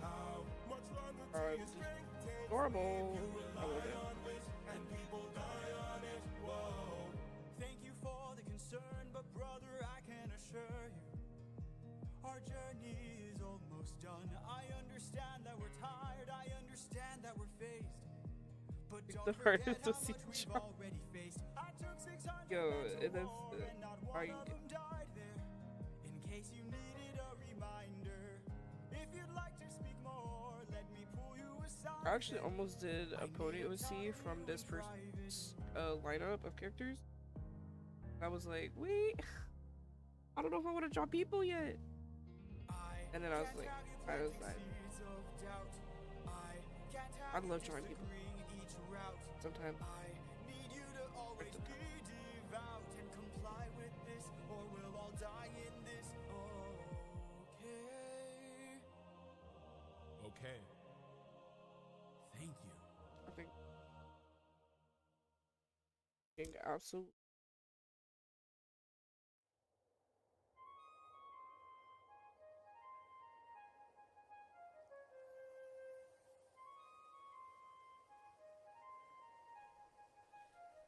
How much longer till your this is strength takes adorable. leave? You I love rely it. on wish and people die on it. Whoa. Thank you for the concern, but brother, I can assure you, our journey is almost done. I understand that we're tired, I understand that we're phased, but It's don't the forget hardest how to see much we've John. already faced. I took 600 Yo, men to and that's war, the- and not how one you of get- them died there. In case you needed a reminder, if you'd like to speak more, let me pull you aside. I actually then. almost did a I pony need a OC time from you this in person's private. lineup of characters. I was like, wait, I don't know if I want to draw people yet. And then I was can't like, have you I was planting like, seeds of doubt. I can't I have you love drawing people. disagreeing each route. Sometimes I need you to always the be devout and comply with this, or we'll all die in this. Okay. Okay. Thank you. I think absolutely.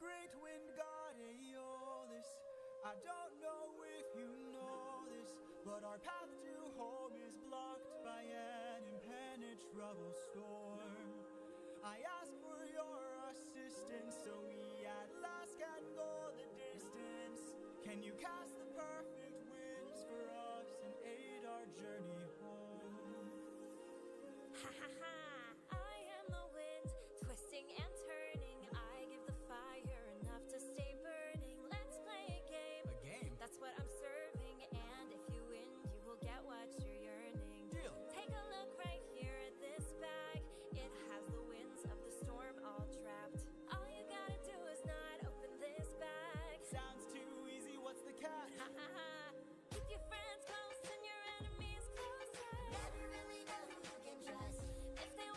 Great wind god Aeolus, I don't know if you know this, but our path to home is blocked by an impenetrable storm. I ask for your assistance so we at last can go the distance. Can you cast the perfect winds for us and aid our journey home? Ha ha ha! I am the wind, twisting and turning. I give the fire enough to stay burning. Let's play a game. A game? That's what I'm serving. And if you win, you will get what you're yearning. Deal. Take a look right here at this bag. It has the winds of the storm all trapped. All you gotta do is not open this bag. Sounds too easy, what's the catch? Ha ha ha! Keep your friends close and your enemies closer. Never really know who you can trust. If they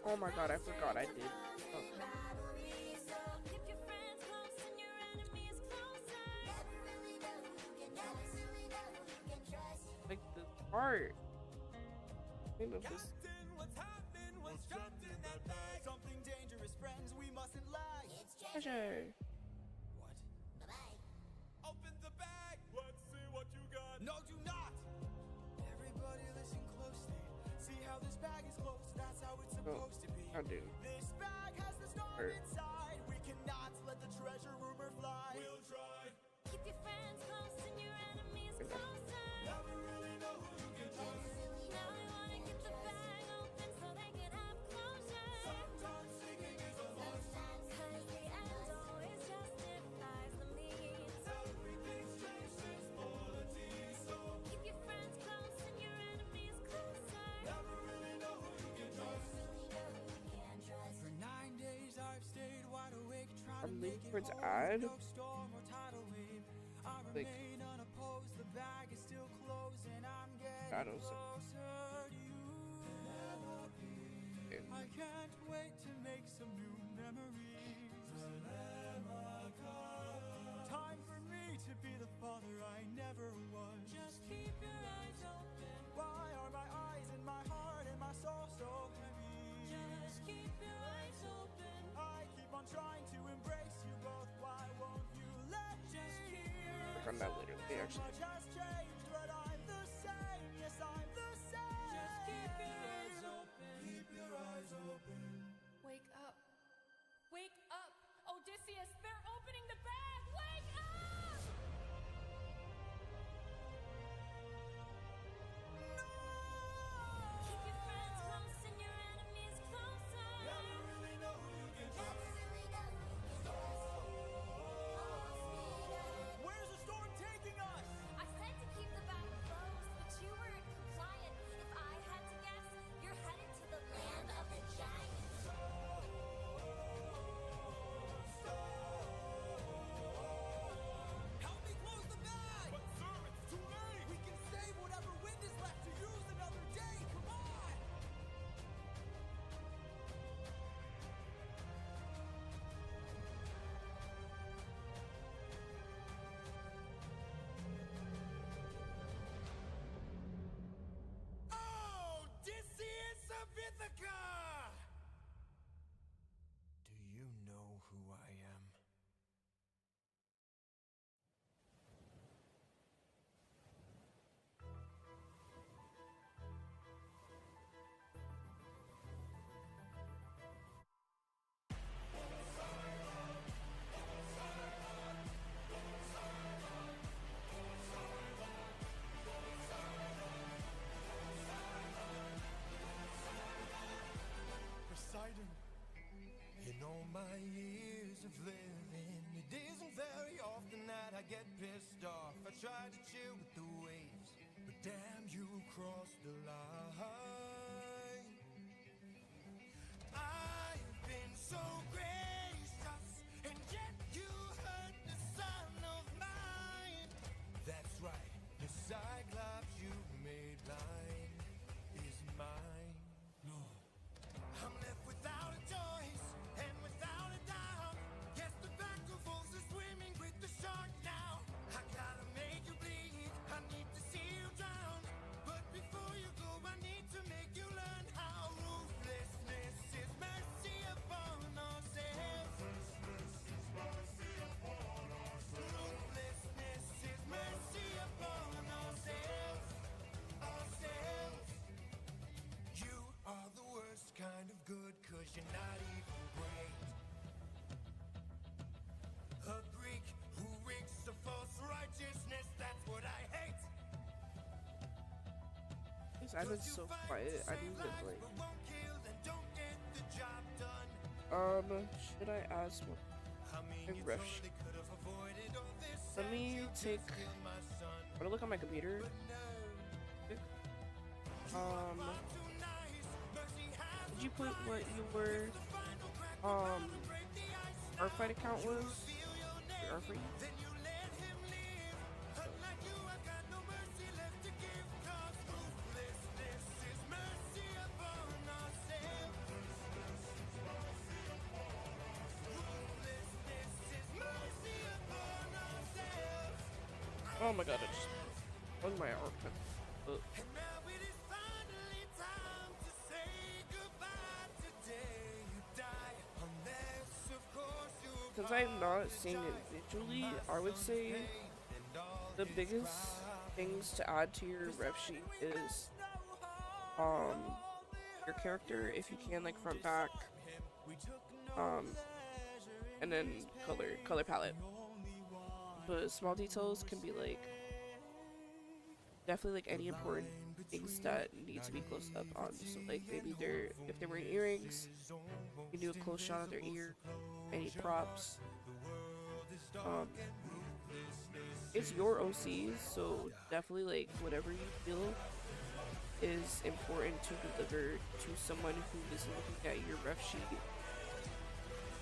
Oh my god, I forgot I did. Oh, Keep your friends close and your enemies closer. like this part. Name of this. Captain, what's happening? What's trapped in that bag? Something dangerous, friends. We mustn't lag. It's treasure. Treasure. What? Bye-bye. Open the bag. Let's see what you got. No, do not. Everybody listen closely. See how this bag is closed. That's how it's supposed to be. I do. This bag has the storm Or- inside. We cannot let the treasure rumor fly. We'll try. Keep your friends close and your enemies closer. Never really know who you can trust. Now they wanna get the bag open so they can have closure. Sometimes singing is a must. 'Cause the end always justifies the means. Everything's changed since politics. So Keep your friends close and your enemies closer. never really know who you can trust. Trust. For 9 days I've stayed wide awake, trying I'm to leaning make it towards home add. with no storm or tidal wave. I Like- remain unopposed. The bag is still closed, and I'm getting Shadows. closer to you. Okay. I can't wait to make some new memories. Time for me to be the father I never was. Just keep your eyes open. Why are my eyes and my heart and my soul so heavy? Just keep your eyes open. I keep on trying to embrace you both. Why won't you let just keep Work on that later. They so actually. much has changed, but I'm the same. Yes, I'm the same. Just keep your eyes open. Keep your eyes open. Wake up. Wake up. Odysseus, they're opening the bag. Wake up! Keep your friends close and your enemies closer. Never really know who you can trust. Where's the storm taking us? I said to keep the bag closed, but you weren't compliant. If I had to guess, you're headed to the land of the giants. Help me close the bag! But sir, it's too late! We can save whatever wind is left to use another day! Come on! Odysseus of Ithaca! Do you know who I am? Poseidon. In all my years of living, it isn't very often that I get pissed off. I try to chill with the waves, but damn, you crossed the line. I've been so gracious, and yet you hurt the son of mine. That's right, the Cyclops you made blind is mine. No. I'm left without a choice and without a doubt. Yes, the battle wolves are swimming with the shark now. I gotta make you bleed. I need to see you drown. But before you go, I need to make you learn how ruthlessness is mercy upon ourselves. Ruthlessness is mercy upon ourselves. Ourselves. You are the worst kind of good, 'cause you're not even great. A Greek who reeks of false righteousness, that's what I hate. I've been 'Cause you so fight quiet. to I save didn't lives, even but won't kill and don't get the job done. Should I ask? I mean, Hey, you Rush. totally could have avoided all this. Let and me you could take. steal my son, I'm gonna look on my computer. but no. Um, Far too nice. Mercy has did you put what price. you were The final crack will come and break the ice. artfight account was? Feel your name, Your artfight? then you let him live. Unlike you, I've got no mercy left to give. 'Cause ruthlessness is mercy upon ourselves. Oh my god, I just was my armpit. Ugh. And now it is finally time to say goodbye today. You die unless, of course, you Since I'm not seeing it visually, I would say the biggest things to add to your rep sheet is your character, if you can, like front, back, and then color palette. But small details can be like definitely like any important things that need to be close up on. So like maybe if they're wearing earrings, you can do a close shot of their ear, any props. It's your OCs, so definitely like whatever you feel is important to deliver to someone who is looking at your ref sheet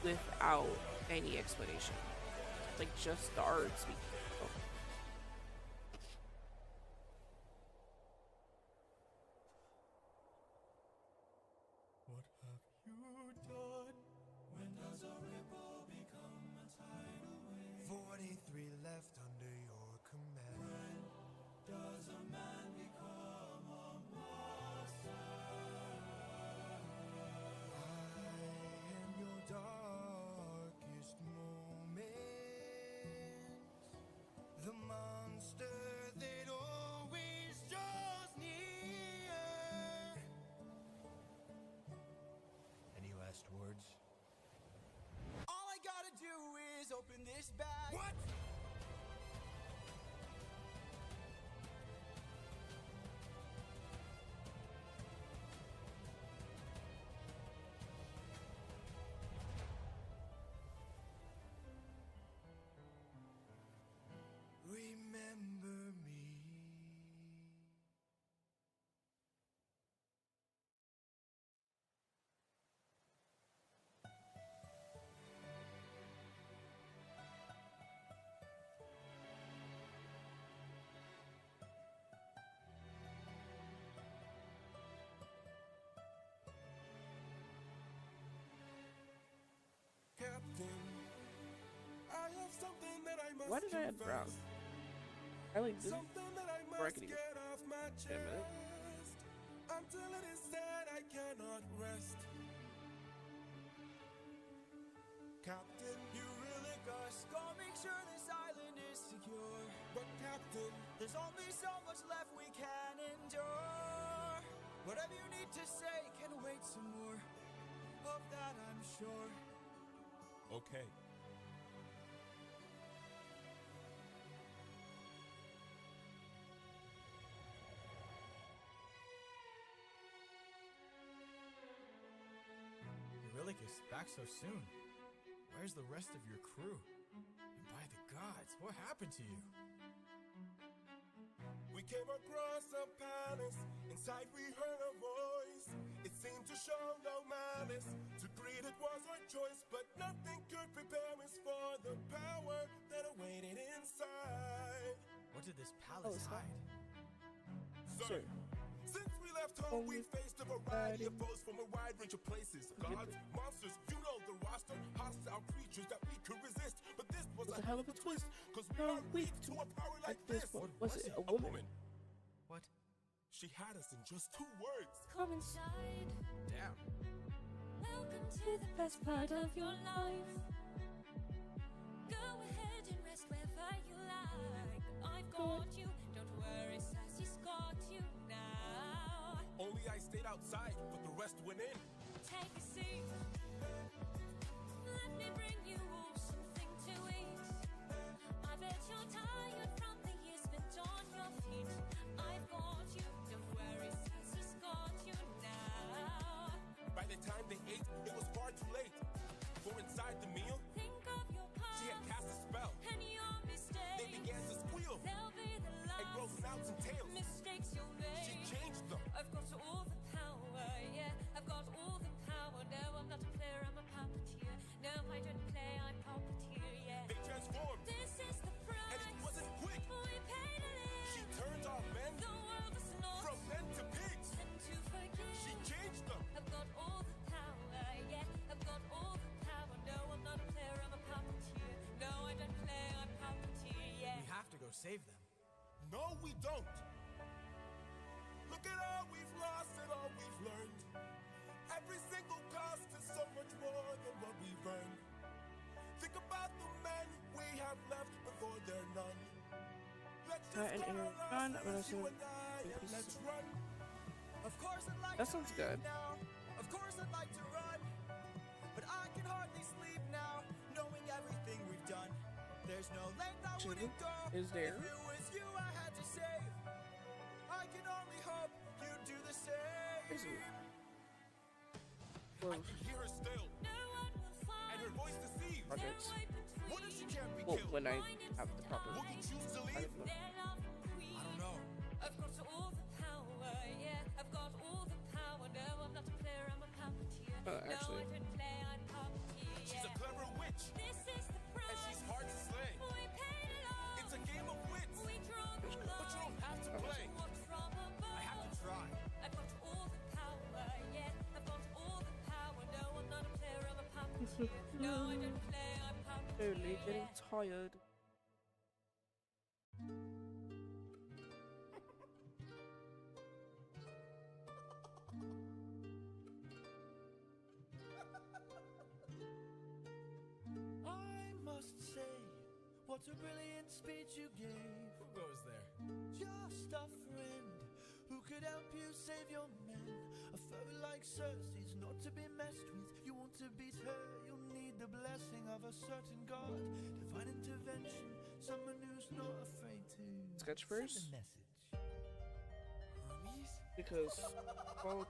without any explanation. Like just the art speaking. Oh. What have you done? When does a ripple become a tidal wave? 43 left under your command. When does a man become a monster? I am your darkest moment. The monster that always draws near. Any last words? All I gotta do is open this bag. What? Remember me. Captain, I have something that I must Why did I add brown? I like this. Something that I Or I must could even- get off my Wait a minute. chest. Until it is said I cannot rest. Captain, you really go make sure this island is secure. But Captain, there's only so much left we can endure. Whatever you need to say can wait some more. Of that I'm sure. Okay. You really gets back so soon. Where's the rest of your crew? And by the gods, what happened to you? We came across a palace. Inside we heard a voice. It seemed to show no malice. To greet it was our choice, but nothing could prepare us for the power that awaited inside. What did this palace it's hide? Sir. Since we left home, we faced a variety of foes from a wide range of places. Gods, monsters, you know the roster. Hostile creatures that we could resist. But this was It's a hell of a twist. Cause we No, are weak to a power like this. What was it? A woman? What? She had us in just 2 words. Come inside. Damn. Welcome to the best part of your life. Go ahead and rest wherever you like. I've got you. Don't worry, Sassy's got you now. Only I stayed outside, but the rest went in. Take a seat. Let me bring you all something to eat. I bet you're tired from the years spent on your feet. I've got you. Don't worry, Sassy's got you now. By the time they ate, it was far too late. For inside the meal, Think of your she had past cast a spell. and your mistakes. They began to squeal They'll be the and grow last snouts and tails. mistakes you'll She make. changed them. I've got all the power, yeah. I've got all the power. No, I'm not a player, I'm a puppeteer. No, I don't play, I'm puppeteer, yeah. They transformed, This is the and price. in we don't. Look at all we've lost and all we've learned. Every single cost is so much more than what we've earned. Think about the men we have left before they're none. Let's just and cut air our gun. I'm losses, gonna you and I, and let's run. Of course I'd like That to sounds leave good. now. Of course I'd like to run. But I can hardly sleep now, knowing everything we've done. There's no length I wouldn't go. Is there? If it was you I had to save. I can only hope you do the same. Is it? I can hear her still, No one will find and her voice deceives. Projects. their way between What if she can't be Well, killed? when I have the proper. Would you choose to I leave? don't know. their love queen. I don't know. I've got all the power, yeah. I've got all the power. No, I'm not a player, I'm a puppeteer. Actually. No, I don't play, I puppeteer. She's a clever witch, This is the price. and she's hard to slay. We paid it all. It's a game of wits, We draw the but you line. don't have to play. Watch from above. I have to try. I've got all the power, yeah. I've got all the power. No, I'm not a player, I'm a puppeteer. No, I don't play, I puppeteer. Totally getting tired. I must say, what a brilliant speech you gave. Who goes there? Just a friend who could help you save your men. A foe like Cersei's not to be messed with. You want to beat her, you'll need the blessing of a certain god. Divine intervention, someone who's not afraid to Sketch send first? a message. Hermes? Because oh,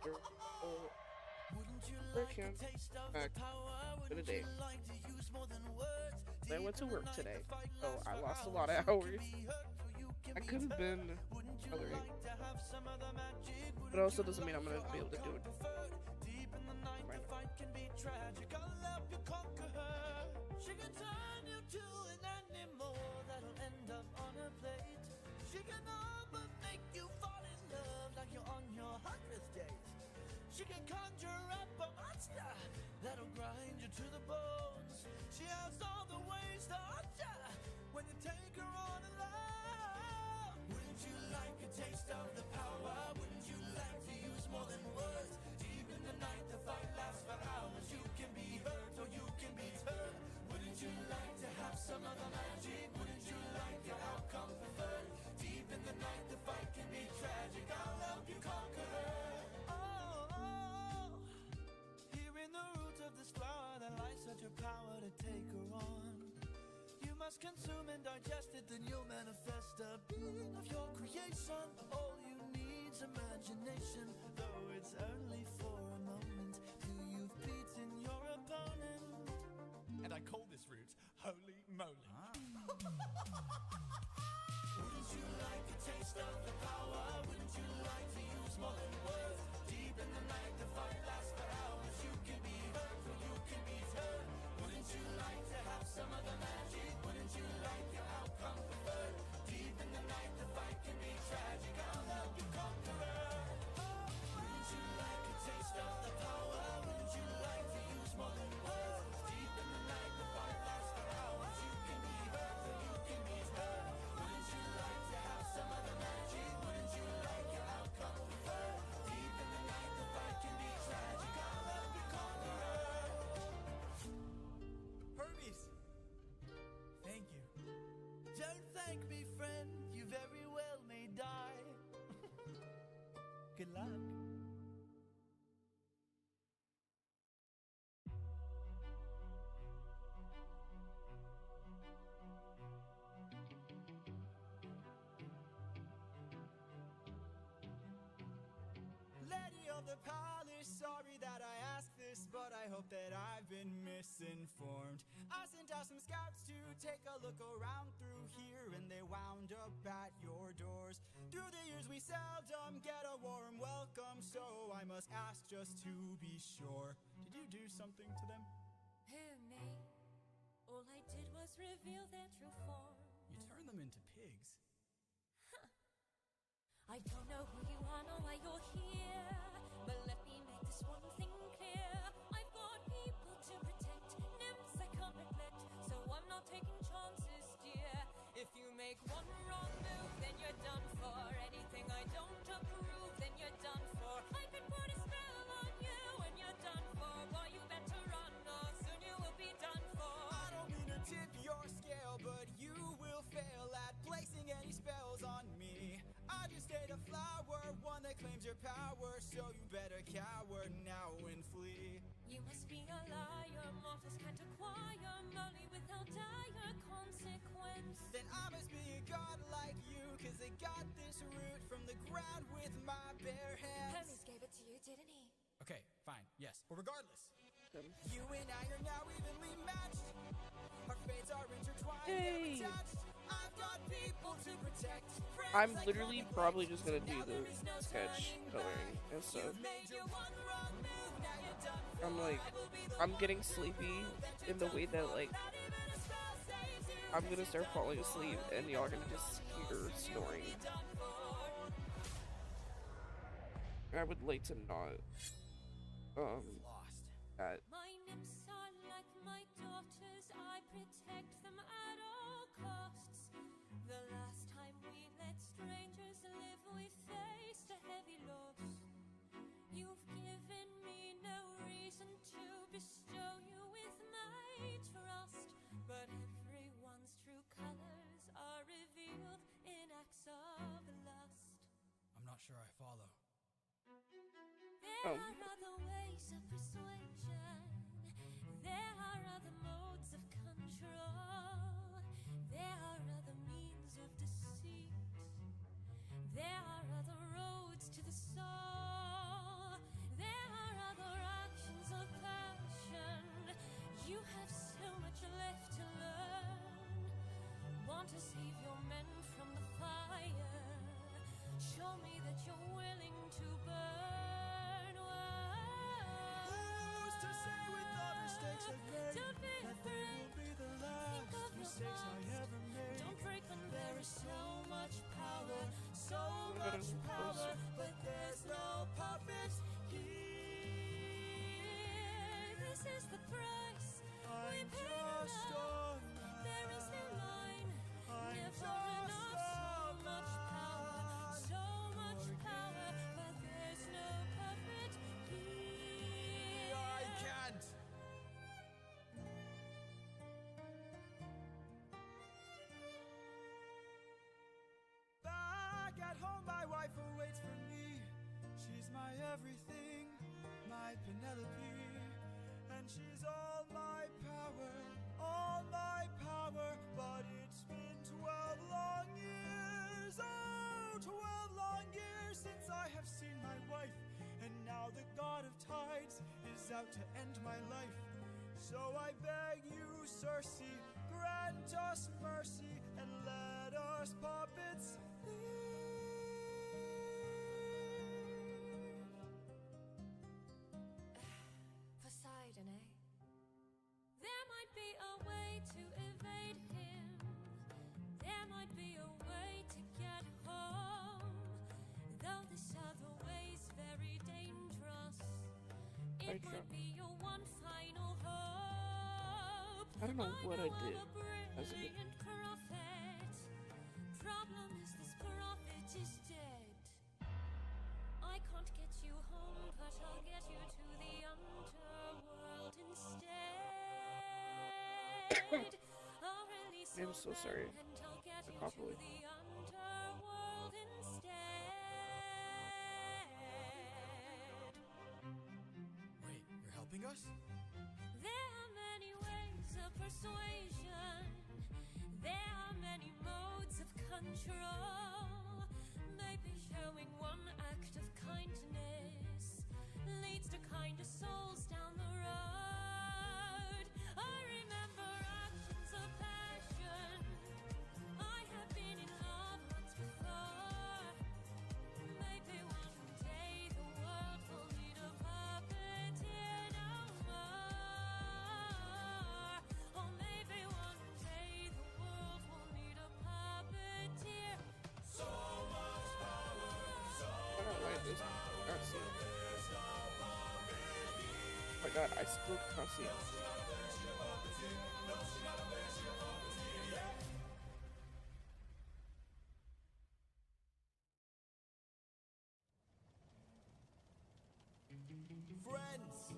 Wouldn't you Work like here. a taste of Back the power? for the Wouldn't day. you like to use more than words? I went to Deep in work the night, today, the fight so lasts I for lost a hours. lot of You can hours. be hurt or you can I be could have hurt. been Wouldn't you coloring, like to have some of the magic? but Wouldn't also you doesn't mean I'm love gonna be able to do your it. outcome preferred? Deep in the night, Right the now. fight can be tragic. I'll help you conquer her. She can turn you to an animal that'll end up on a plate. She can all but make you fall in love like you're on your 100th date. She can conjure up a monster that'll grind you to the bones. She has all the ways to hurt ya when you take her on alone. Wouldn't you like a taste of the power? Wouldn't you like to use more than words? Deep in the night, the fight lasts for hours. You can be hurt or you can be turned. Wouldn't you like to have some of the magic? Wouldn't you like your outcome preferred? Deep in the night, the fight can be tragic. I'll help you conquer her. Oh, here in the root of this flower, there lies such a power to take her on. You must consume and digest it, then you'll manifest a being of your creation. All you need's imagination, though it's only for a moment. Till you've beaten your opponent. And I call this route Holy Moly. Wouldn't you like a taste of the power? Wouldn't you like to use more than words? Deep in the night, the fight lasts for hours. You can be hurt or you can be turned. Wouldn't you like to have some of the magic? Wouldn't you like your outcome preferred? Deep in the night, the fight can be tragic. I'll help you conquer her. Wouldn't you like a taste of the power? Wouldn't you like to use more than words? Deep in the night, the fight lasts for hours. You can be hurt or you can be turned. Wouldn't you like to have some of the magic? Wouldn't you like your outcome preferred? Deep in the night, the fight can be tragic. I'll help you conquer her. Hermes! Thank you. Don't thank me, friend. You very well may die. Good luck. Lady of the palace, sorry that I asked this, but I hope that I've been misinformed. I sent out some scouts to take a look around through here, and they wound up at your doors. Through the years we seldom get a warm welcome, so I must ask just to be sure. Did you do something to them? Who, me? All I did was reveal their true form. You turned them into pigs. I don't know who you are nor why you're here, but let me make this one thing clear. I've got people to protect, nymphs I can't neglect, so I'm not taking chances, dear. If you make one wrong move, then you're done for. your power, so you better cower now and flee. You must be a liar, mortals can't acquire money without dire consequence. Then I must be a god like you, cause I got this root from the ground with my bare hands. Hermes gave it to you, didn't he? Okay, fine, yes. Well, regardless. You and I are now evenly matched. Our fates are intertwined Hey. and attached. I've got people to protect. Friends I'm like literally Romeo probably and just gonna Juliet. do Now the there is no sketch turning coloring back. and stuff. You've made your one wrong move, now you're done for. I'm like, I will be the I'm one getting to sleepy prove that you're in the done way that for. like Not even a spell saves you, I'm 'cause gonna you're start done falling for. asleep and y'all gonna just hear snoring. You'll be done for. I would like to not Lost. that My nymphs are like my daughters, I protect them at all costs. The last time we let strangers live, we faced a heavy loss. You've given me no reason to bestow you with my trust, but everyone's true colors are revealed in acts of lust. I'm not sure I follow. There are other ways of persuasion. There are other modes of control. There are other means of deceit. There are other roads to the soul. There are other actions of passion. You have so much left to learn. Want to save your men from the fire? Show me that you're willing to burn. Who's to say with all mistakes I've made Don't be that they afraid. will be the Think last of your mistakes I past. ever made? Don't break them, there is so much power, so Gotta much move power, closer. but there's no puppets here. This is the price we I'm pay just now. a There is no line, I'm never just enough. a So much power, but there's no puppet here. I can't. Back at home, my wife awaits for me. She's my everything, my Penelope. And she's all my power, all my power. But it's been 12 long years, oh, 12 long years since I have seen my wife. And now the god of tides is out to end my life. So I beg you, Circe, grant us mercy and let us puppets leave. Poseidon, eh? There might be a way to evade him. There might be a way to get home. Though this other way's very dangerous. It Okay. might be your one final hope. I don't know what I did know a as a kid. brilliant prophet. Problem is this prophet is dead. I can't get you home, but I'll get you to the underworld instead. I'll release I'm your so sorry. man and I'll get you to Probably. the underworld instead. Wait, you're helping us? There are many ways of persuasion. There are many modes of control. Maybe showing one act of kindness leads to kinder souls down the road. I remember actions of passion. I have been in love once before. Maybe one day the world will need a puppeteer no more. Or maybe one day the world will need a puppeteer. So much power, I don't like this. Can't see. Oh my god, I still can't see. Friends,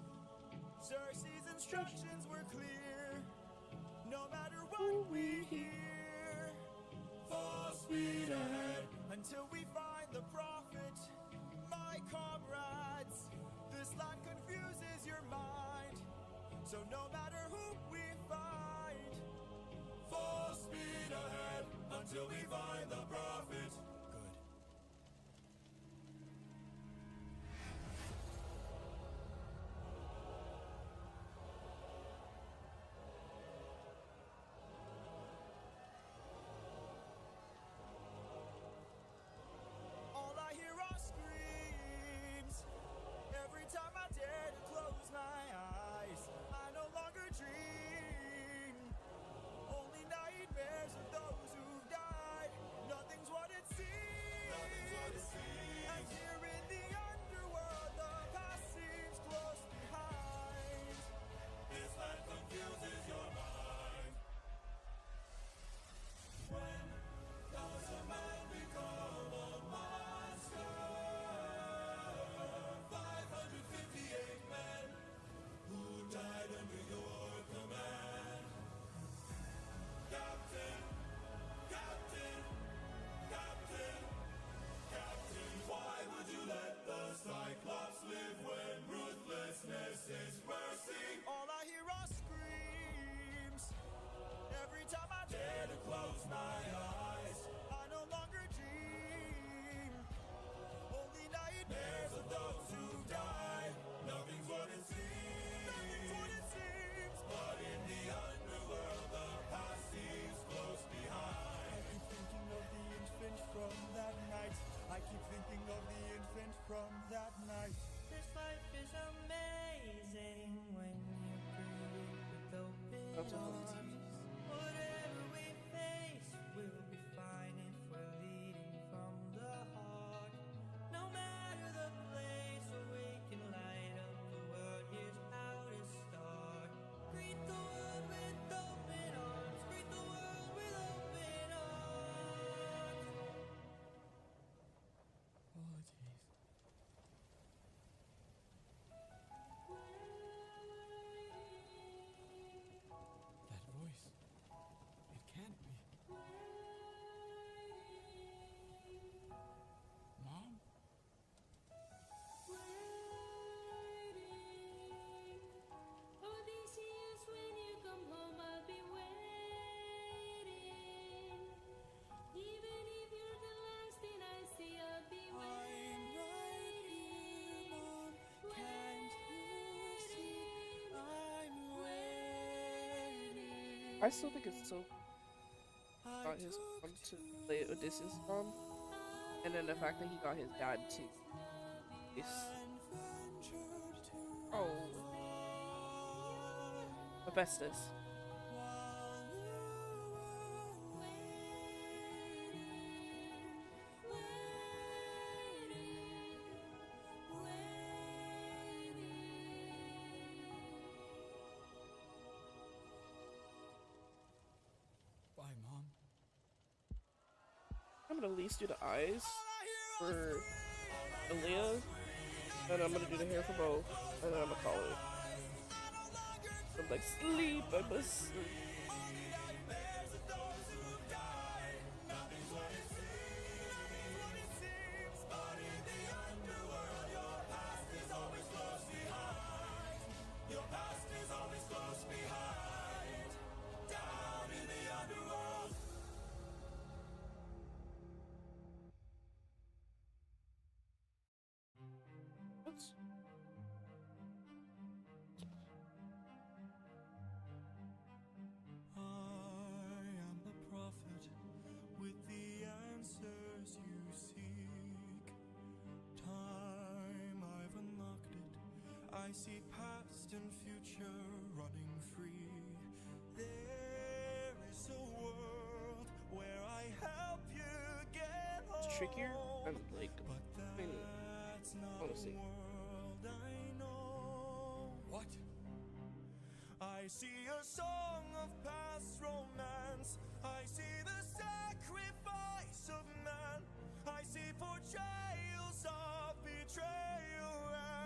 Circe's instructions were clear. No matter what we hear, full speed ahead until we find the prophet. My So no matter who we find, full speed ahead until we find the prophet. Good. All I hear are screams. Every time I dare to close my eyes, I no longer dream. Only nightmares of those who've died. Nothing's what it seems. Nothing's what it seems. And here in the underworld, the past seems close behind. This land confuses your mind. When does a man become a monster? 558 men who died under your command. Captain, Captain, Captain, Captain, why would you let the Cyclops live when ruthlessness is mercy? All I hear are screams. Every time I dare to close my eyes, I no longer dream. Only nightmares of those who died. Nothing's what it seems. Nothing's what it seems. But in the underworld, the past seems close behind. I keep thinking of the infant from that night. I keep thinking of the infant from that night. This life is amazing when you breathe with open That's a arms. lot. Whatever we face, we'll be fine if we're leading from the heart. No matter the place where we can light up the world, here's how to start. Greet the world with open arms. Greet the world with open arms. Apologies. That voice. It can't be. Mom? Odysseus, when you come home, I'll be waiting. Even if you're the last thing I see, I'll be I'm right here, Mom. Can't you see? I'm waiting. I still think it's so got his mom to play Odysseus' mom, and then the fact that he got his dad too. Oh, Hephaestus. Bye, Mom. I'm gonna at least do the eyes for Aaliyah, and I'm gonna do the hair for both, and then I'm gonna call it. I'm like, sleep, I must sleep. What's I am the prophet with the answers you seek. Time, I've unlocked it. I see past and future running free. There is a world where I help you get home. it's trickier and like, But I mean, that's not honestly. the world I know. What? I see a song of past romance. I see the sacrifice of man. I see portrayals of betrayal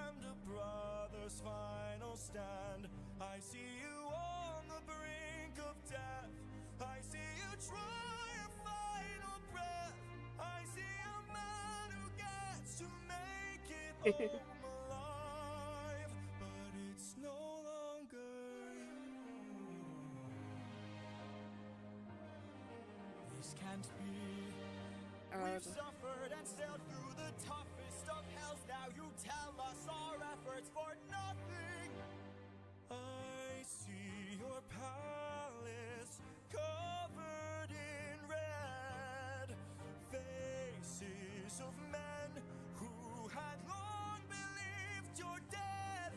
and a brother's final stand. I see you on the brink of death. I see you try your final breath. I see a man who gets to make it home alive, but it's no longer words for nothing. I see your palace covered in red, faces of men who had long believed you're dead.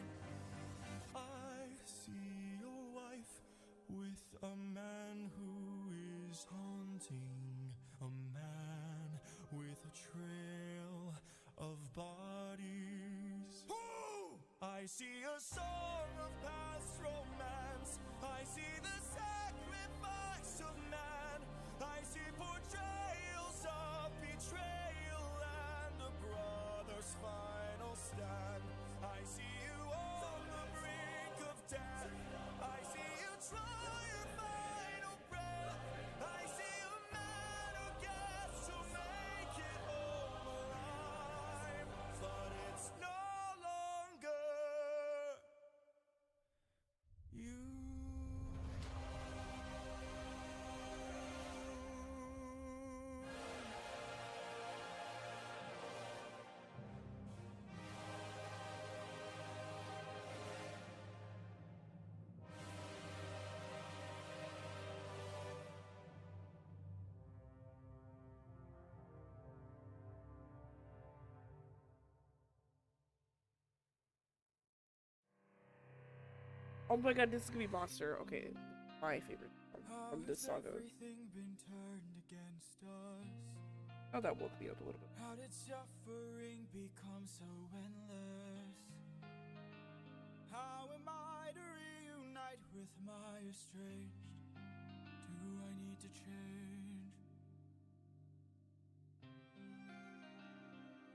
I see your wife with a man who is haunting, a man with a trail of bodies. Who? I see a song of past romance. I see the sacrifice of man. I see portrayals of betrayal and a brother's final stand. I see you on the brink of death. I see you try your final breath. I see a man who gets to make it home alive, but it's no longer you. Oh my god, this is gonna be Monster. Okay, my favorite How from this has saga. everything been turned against us? Oh, that woke me up a little bit. How did suffering become so endless? How am I to reunite with my estranged? Do I need to change?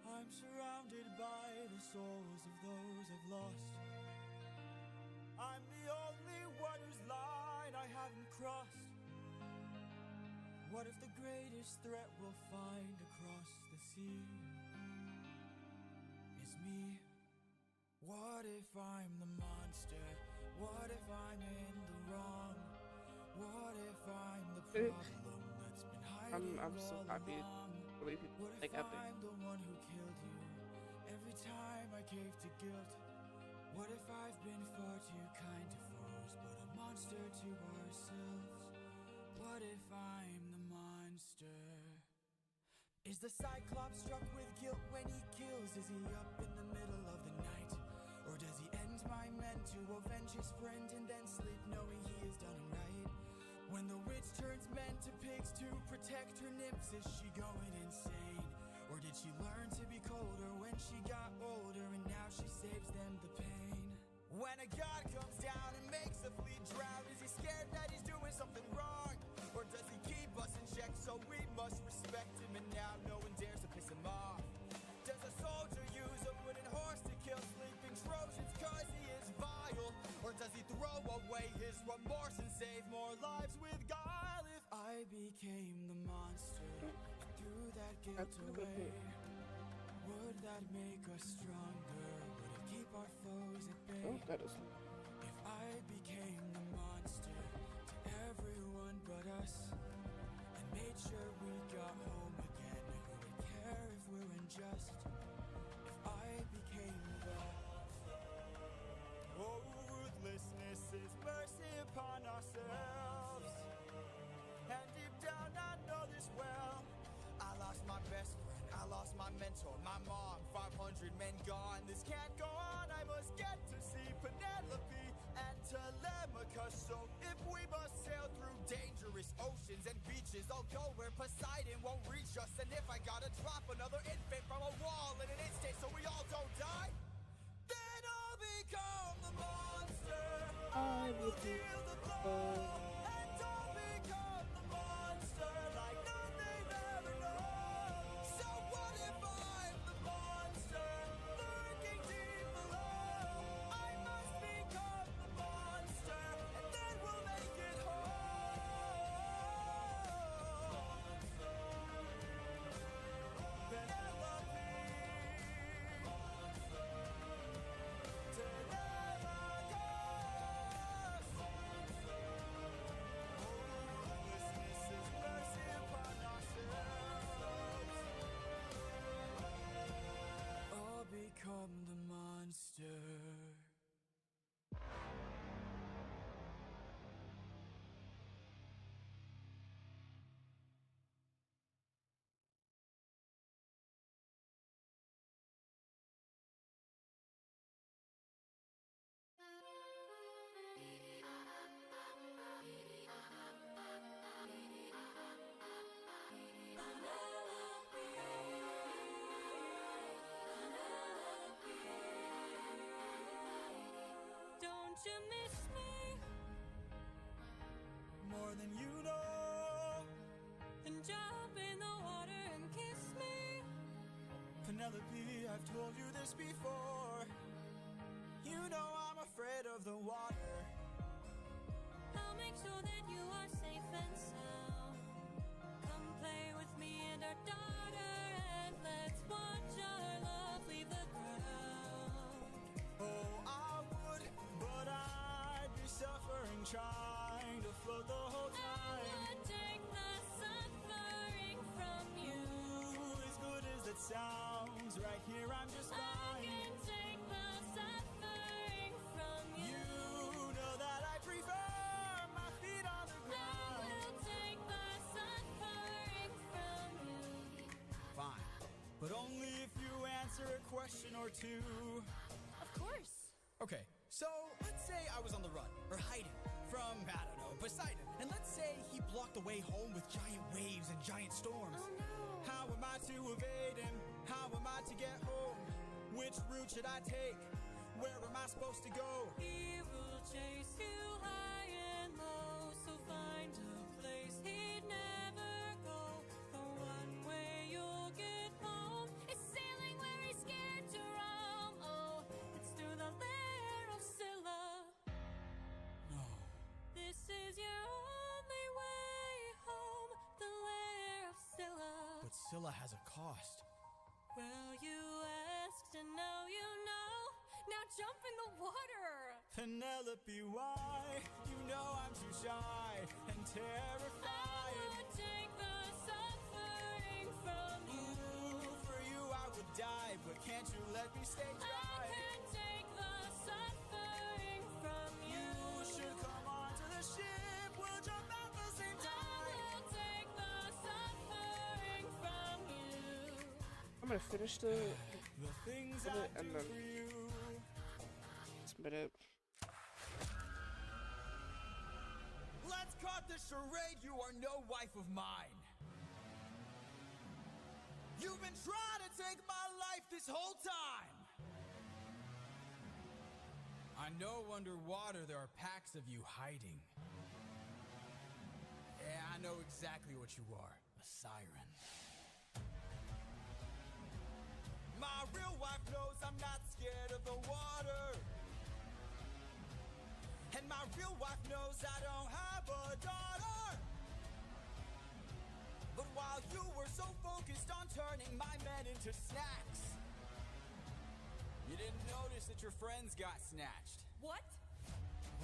I'm surrounded by the souls of those I've lost. I'm the only one whose line I haven't crossed. What if the greatest threat we'll find across the sea is me? What if I'm the monster? What if I'm in the wrong? What if I'm the problem that's been hiding I'm so all happy along? the way people What if like Epic. I'm the one who killed you every time I cave to guilt? What if I've been far too kind to foes, but a monster to ourselves? What if I'm the monster? Is the Cyclops struck with guilt when he kills? Is he up in the middle of the night? Or does he end my men to avenge his friend and then sleep knowing he has done right? When the witch turns men to pigs to protect her nymphs, is she going insane? Or did she learn to be colder when she got older and now she saves them the pain? When a god comes down and makes a fleet drown, is he scared that he's doing something wrong? Or does he keep us in check so we must respect him and now no one dares to piss him off? Does a soldier use a wooden horse to kill sleeping Trojans cause he is vile? Or does he throw away his remorse and save more lives with guile? If I became the monster and threw that guilt away, would that make us stronger? Would it keep our foes at bay? Oh, that is. If I became the monster to everyone but us and made sure we got home again, who would care if we're unjust? If I became the monster. Oh, ruthlessness is mercy upon ourselves. And deep down I know this well. I lost my best friend, I lost my mentor, my mom, 500 men gone. This can't go on, I must get to see Penelope and Telemachus. So if we must sail through dangerous oceans and beaches, I'll go where Poseidon won't reach us. And if I gotta drop another infant from a wall in an instant so we all don't die, then I'll become the monster. I will deal the blow, and I'll become the monster like nothing ever known. So what if I'm the monster lurking deep below? I must become the monster, and then we'll make it home. Penelope, Telemachus. you miss me? More than you know. Then jump in the water and kiss me. Penelope, I've told you this before. You know I'm afraid of the water. I'll make sure that you are safe and sound. Come play with me and our daughter, and let's watch our love leave the ground. Oh, I would, but I'd be suffering trying to float the whole I time. would take the suffering from you. Ooh, as good as it sounds, right here I'm just I fine. can take the suffering from you. You know that I prefer my feet on the I ground. will take the suffering from you. Fine, but only if you answer a question or two. Of course. Okay, so let's say I was on the run, or hiding, from, I don't know, Poseidon. And let's say he blocked the way home with giant waves and giant storms. Oh no. How am I to evade him? How am I to get home? Which route should I take? Where am I supposed to go? He will chase you high and low, so find a place he'd never go. The one way you'll get home is sailing where he's scared to roam. Oh, it's through the lair of Scylla. No. This is your only way home, the lair of Scylla. But Scylla has a cost. Well, you asked and now you know. Now jump in the water. Penelope, why? You know I'm too shy and I terrified. would take the suffering from you. Ooh, for you I would die, but can't you let me stay I dry? can take the suffering from you. You should come onto the ship. We'll jump at the same I time. will take the suffering from you. I'm gonna finish the The things Put I it and do then- for you. submit it. Let's cut the charade, you are no wife of mine. You've been trying to take my life this whole time. I know underwater there are packs of you hiding. Yeah, I know exactly what you are, a siren. My real wife knows I'm not scared of the water. And my real wife knows I don't have a daughter. But while you were so focused on turning my men into snacks, you didn't notice that your friends got snatched. What?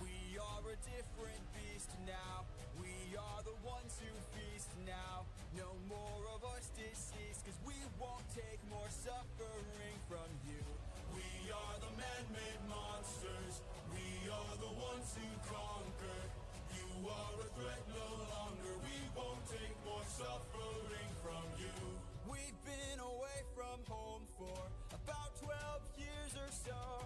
We are a different beast now. We are the ones who feast now. No more of us deceased, cause we won't take more suffering from you. We are the man-made monsters. We are the ones who conquer. You are a threat no longer. We won't take more suffering from you. We've been away from home for about 12 years or so.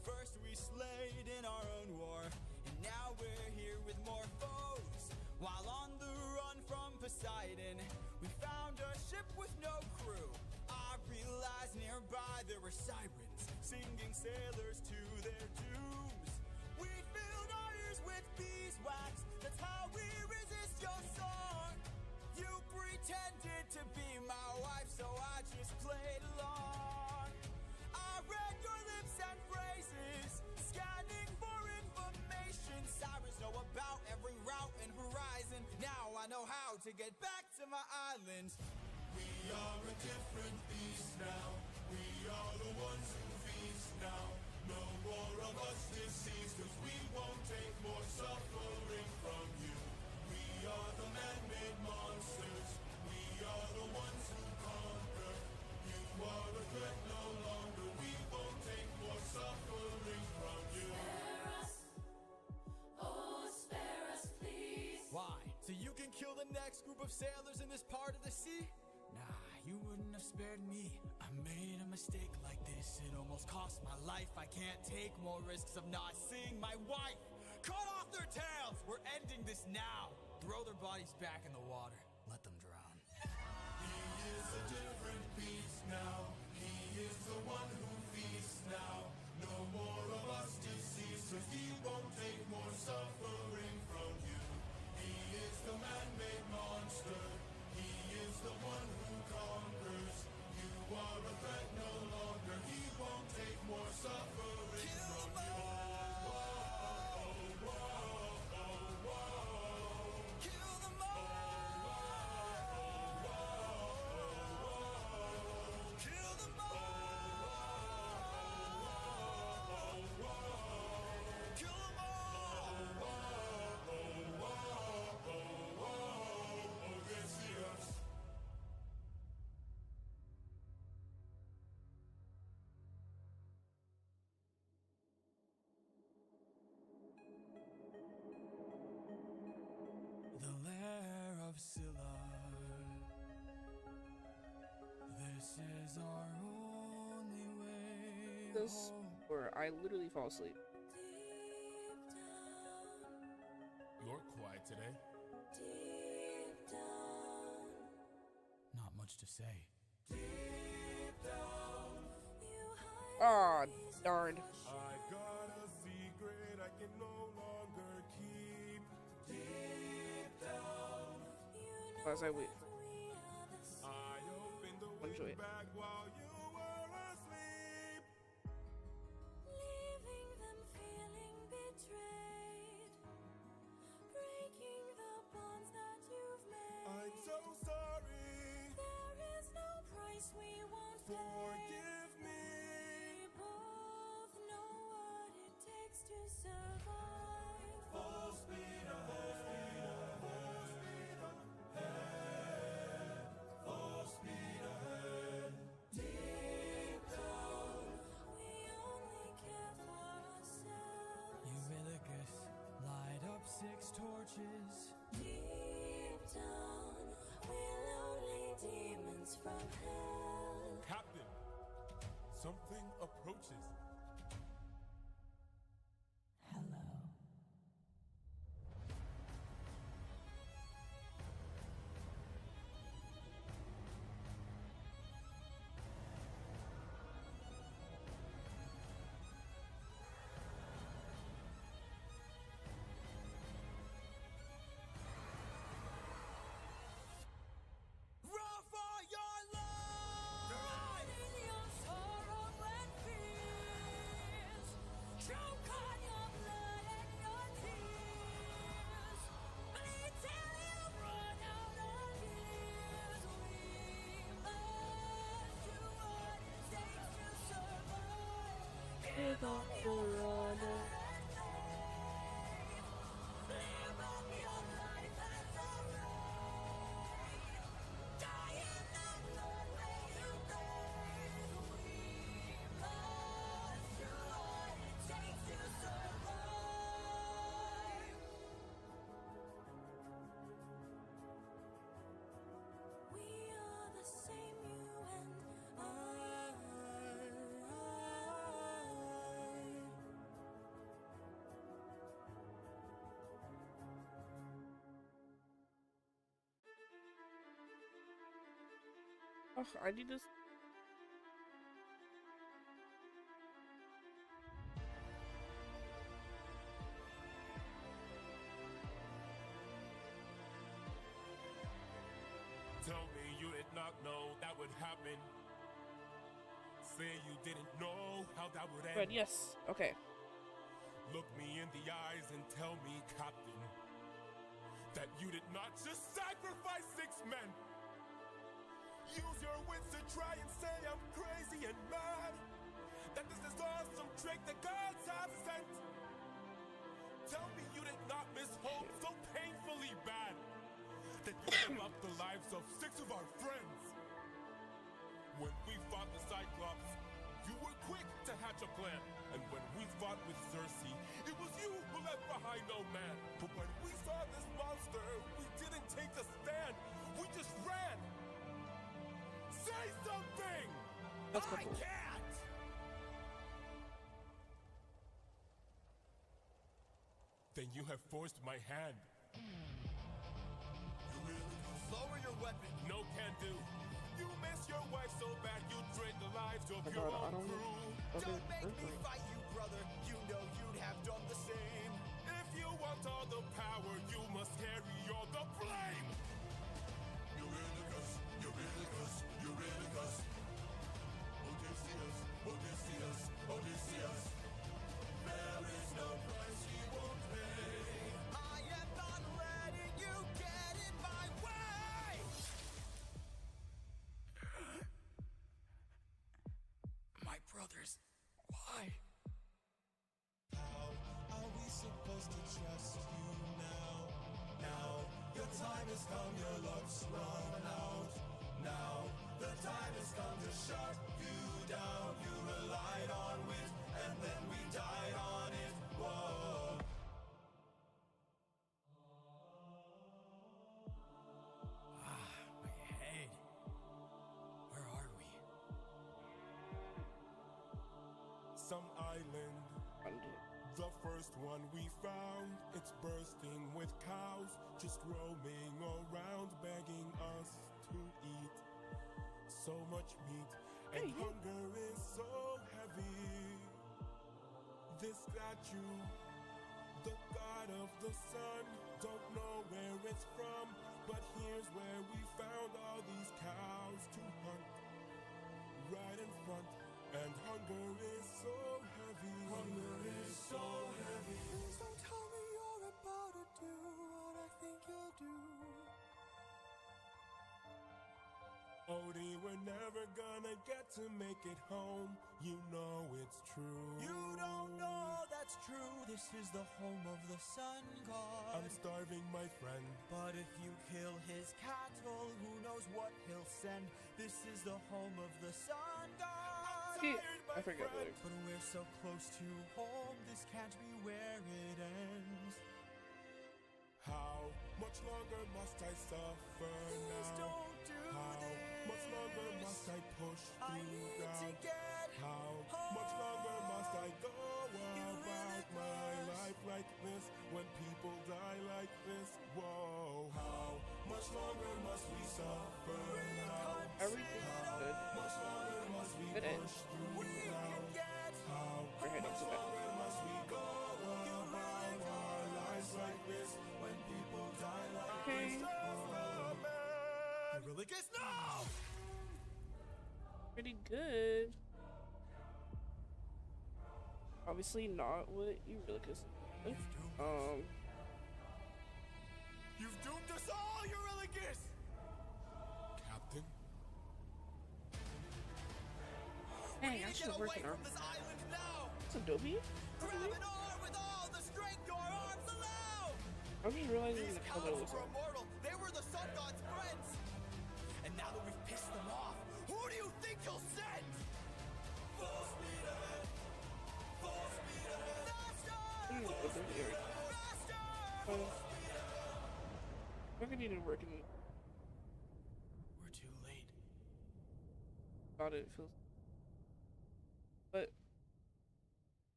First we slayed in our own war, and now we're here with more foes. While on the run from Poseidon, we found a ship with no crew. I realized nearby there were sirens, singing sailors to their dooms. We filled our ears with beeswax, that's how we resist your song. You pretended to be my wife, so I just played along. I read your lips and phrases, scanning for information. Sirens know about every route and horizon. Now I know how to get back to my island. We are a different beast now. We are the ones who feast now. No more of us deceased, cause we won't take more suffering from you. We are the man-made monsters. We are the ones who conquer. You are a threat no longer. We won't take more suffering from you. Spare us. Oh, spare us, please. Why? So you can kill the next group of sailors in this part of the sea? Nah, you wouldn't have spared me. I made a mistake like this. It almost cost my life. I can't take more risks of not seeing my wife. Cut off their tails! We're ending this now. Throw their bodies back in the water. Let them drown. He is a different beast now. He is the one who feasts now. No more of us deceased, cause he this, or I literally fall asleep. You're quiet today. Not much to say. Aw, darn. I got a secret I can no longer keep. Deep down, As I wait. I opened the Enjoy wing it. bag while you were asleep. Leaving them feeling betrayed, breaking the bonds that you've made. I'm so sorry. There is no price we won't pay. Forgive me. We both know what it takes to survive. Full speed ahead. Full speed ahead. Full speed ahead. Deep down. We only care for ourselves. Eurylochus, light up 6 torches. Deep down, we're lonely demons from hell. Captain, something approaches. Hello. Roar for your life! In your sorrow and fears, choke on your blood and your tears. Bleed till you run out of years. We must do what it takes to survive. Give up your honor and faith. Live up your life as a right. Die in the blood where you bathe. We must do what it takes to survive. We are the same, you and I. Oh, I need this. Tell me you did not know that would happen. Say you didn't know how that would end. But yes, okay. Look me in the eyes and tell me, Captain, that you did not just sacrifice 6 men. Use your wits to try and say I'm crazy and mad. That this is all some trick the gods have sent. Tell me you did not miss hope so painfully bad that you gave up the lives of 6 of our friends. When we fought the Cyclops, you were quick to hatch a plan. And when we fought with Circe, it was you who left behind no man. But when we saw this monster, we didn't take a stand. We just ran. Say something! Let's go. I can't! Then you have forced my hand. Lower your weapon. No can do. You miss your wife so bad you drained the lives of Oh your God, I own don't know. crew. Okay, Don't make me okay. fight you, brother. You know you'd have done the same. If you want all the power, you must carry all the blame. Eurylochus, Eurylochus, Eurylochus. Odysseus, Odysseus, Odysseus. There is no price he won't pay. I am not letting you get in my way. My brothers, why? How are we supposed to trust you now? Now your time has come, your luck's run out. Now the time has come to shut you down. You relied on wit, and then we died on it. Whoa. My head. Where are we? some island. The first one we found, it's bursting with cows, just roaming around, begging us to eat. So much meat, and hunger is so heavy. This statue, the god of the sun, don't know where it's from, but here's where we found all these cows to hunt. Right in front, and hunger is so heavy. Hunger is so heavy. Please don't tell me you're about to do what I think you'll do. Odie, we're never gonna get to make it home. You know it's true. You don't know that's true. This is the home of the sun god. I'm starving, my friend. But if you kill his cattle, who knows what he'll send. This is the home of the sun god. I forget that. But we're so close to home, this can't be where it ends. How much longer must I suffer Please now? don't do How this. much longer must I push I through need to doubt? get How much longer must I go about my life like this when people die like this? Whoa, how much longer must we suffer now? Everything's good. Much longer must we It is. push through doubt? How We're heading to bed. longer must we go about our lives like this when people die like Okay. this? Oh, man. I really guess no! Pretty good. Obviously not what you really could. You've doomed us all, Eurylicus! Captain? Hey, We need to actually get away working from on this island now! it's Adobe. Grab an arm with all the strength your arms allow! I'm just realizing These the color cows looks were like. immortal. They were the sun god's friends. And now that we've pissed them off, who do you think you'll send? Full speed ahead. Full speed ahead. Faster! Faster! We're gonna need to work in We're too late. about it feels. But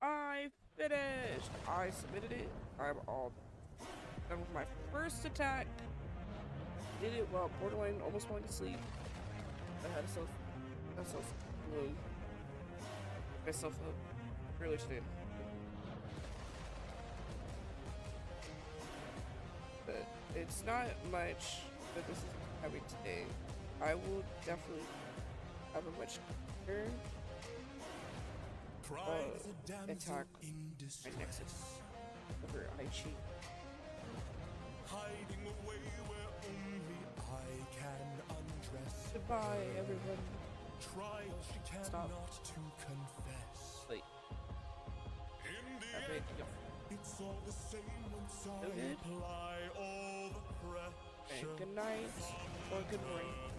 I finished. I submitted it. I'm all done with my first attack. Did it while borderline almost falling asleep. I had myself up earlier today. But it's not much that this is having today. I will definitely have a much better attack my next over Aichi. Hiding away where only I can undress. Goodbye, everyone. Trial she Stop. cannot to confess. Wait, In the okay, end, yo. it's all the same once I Okay. apply all the Okay, pressure. good night or good morning.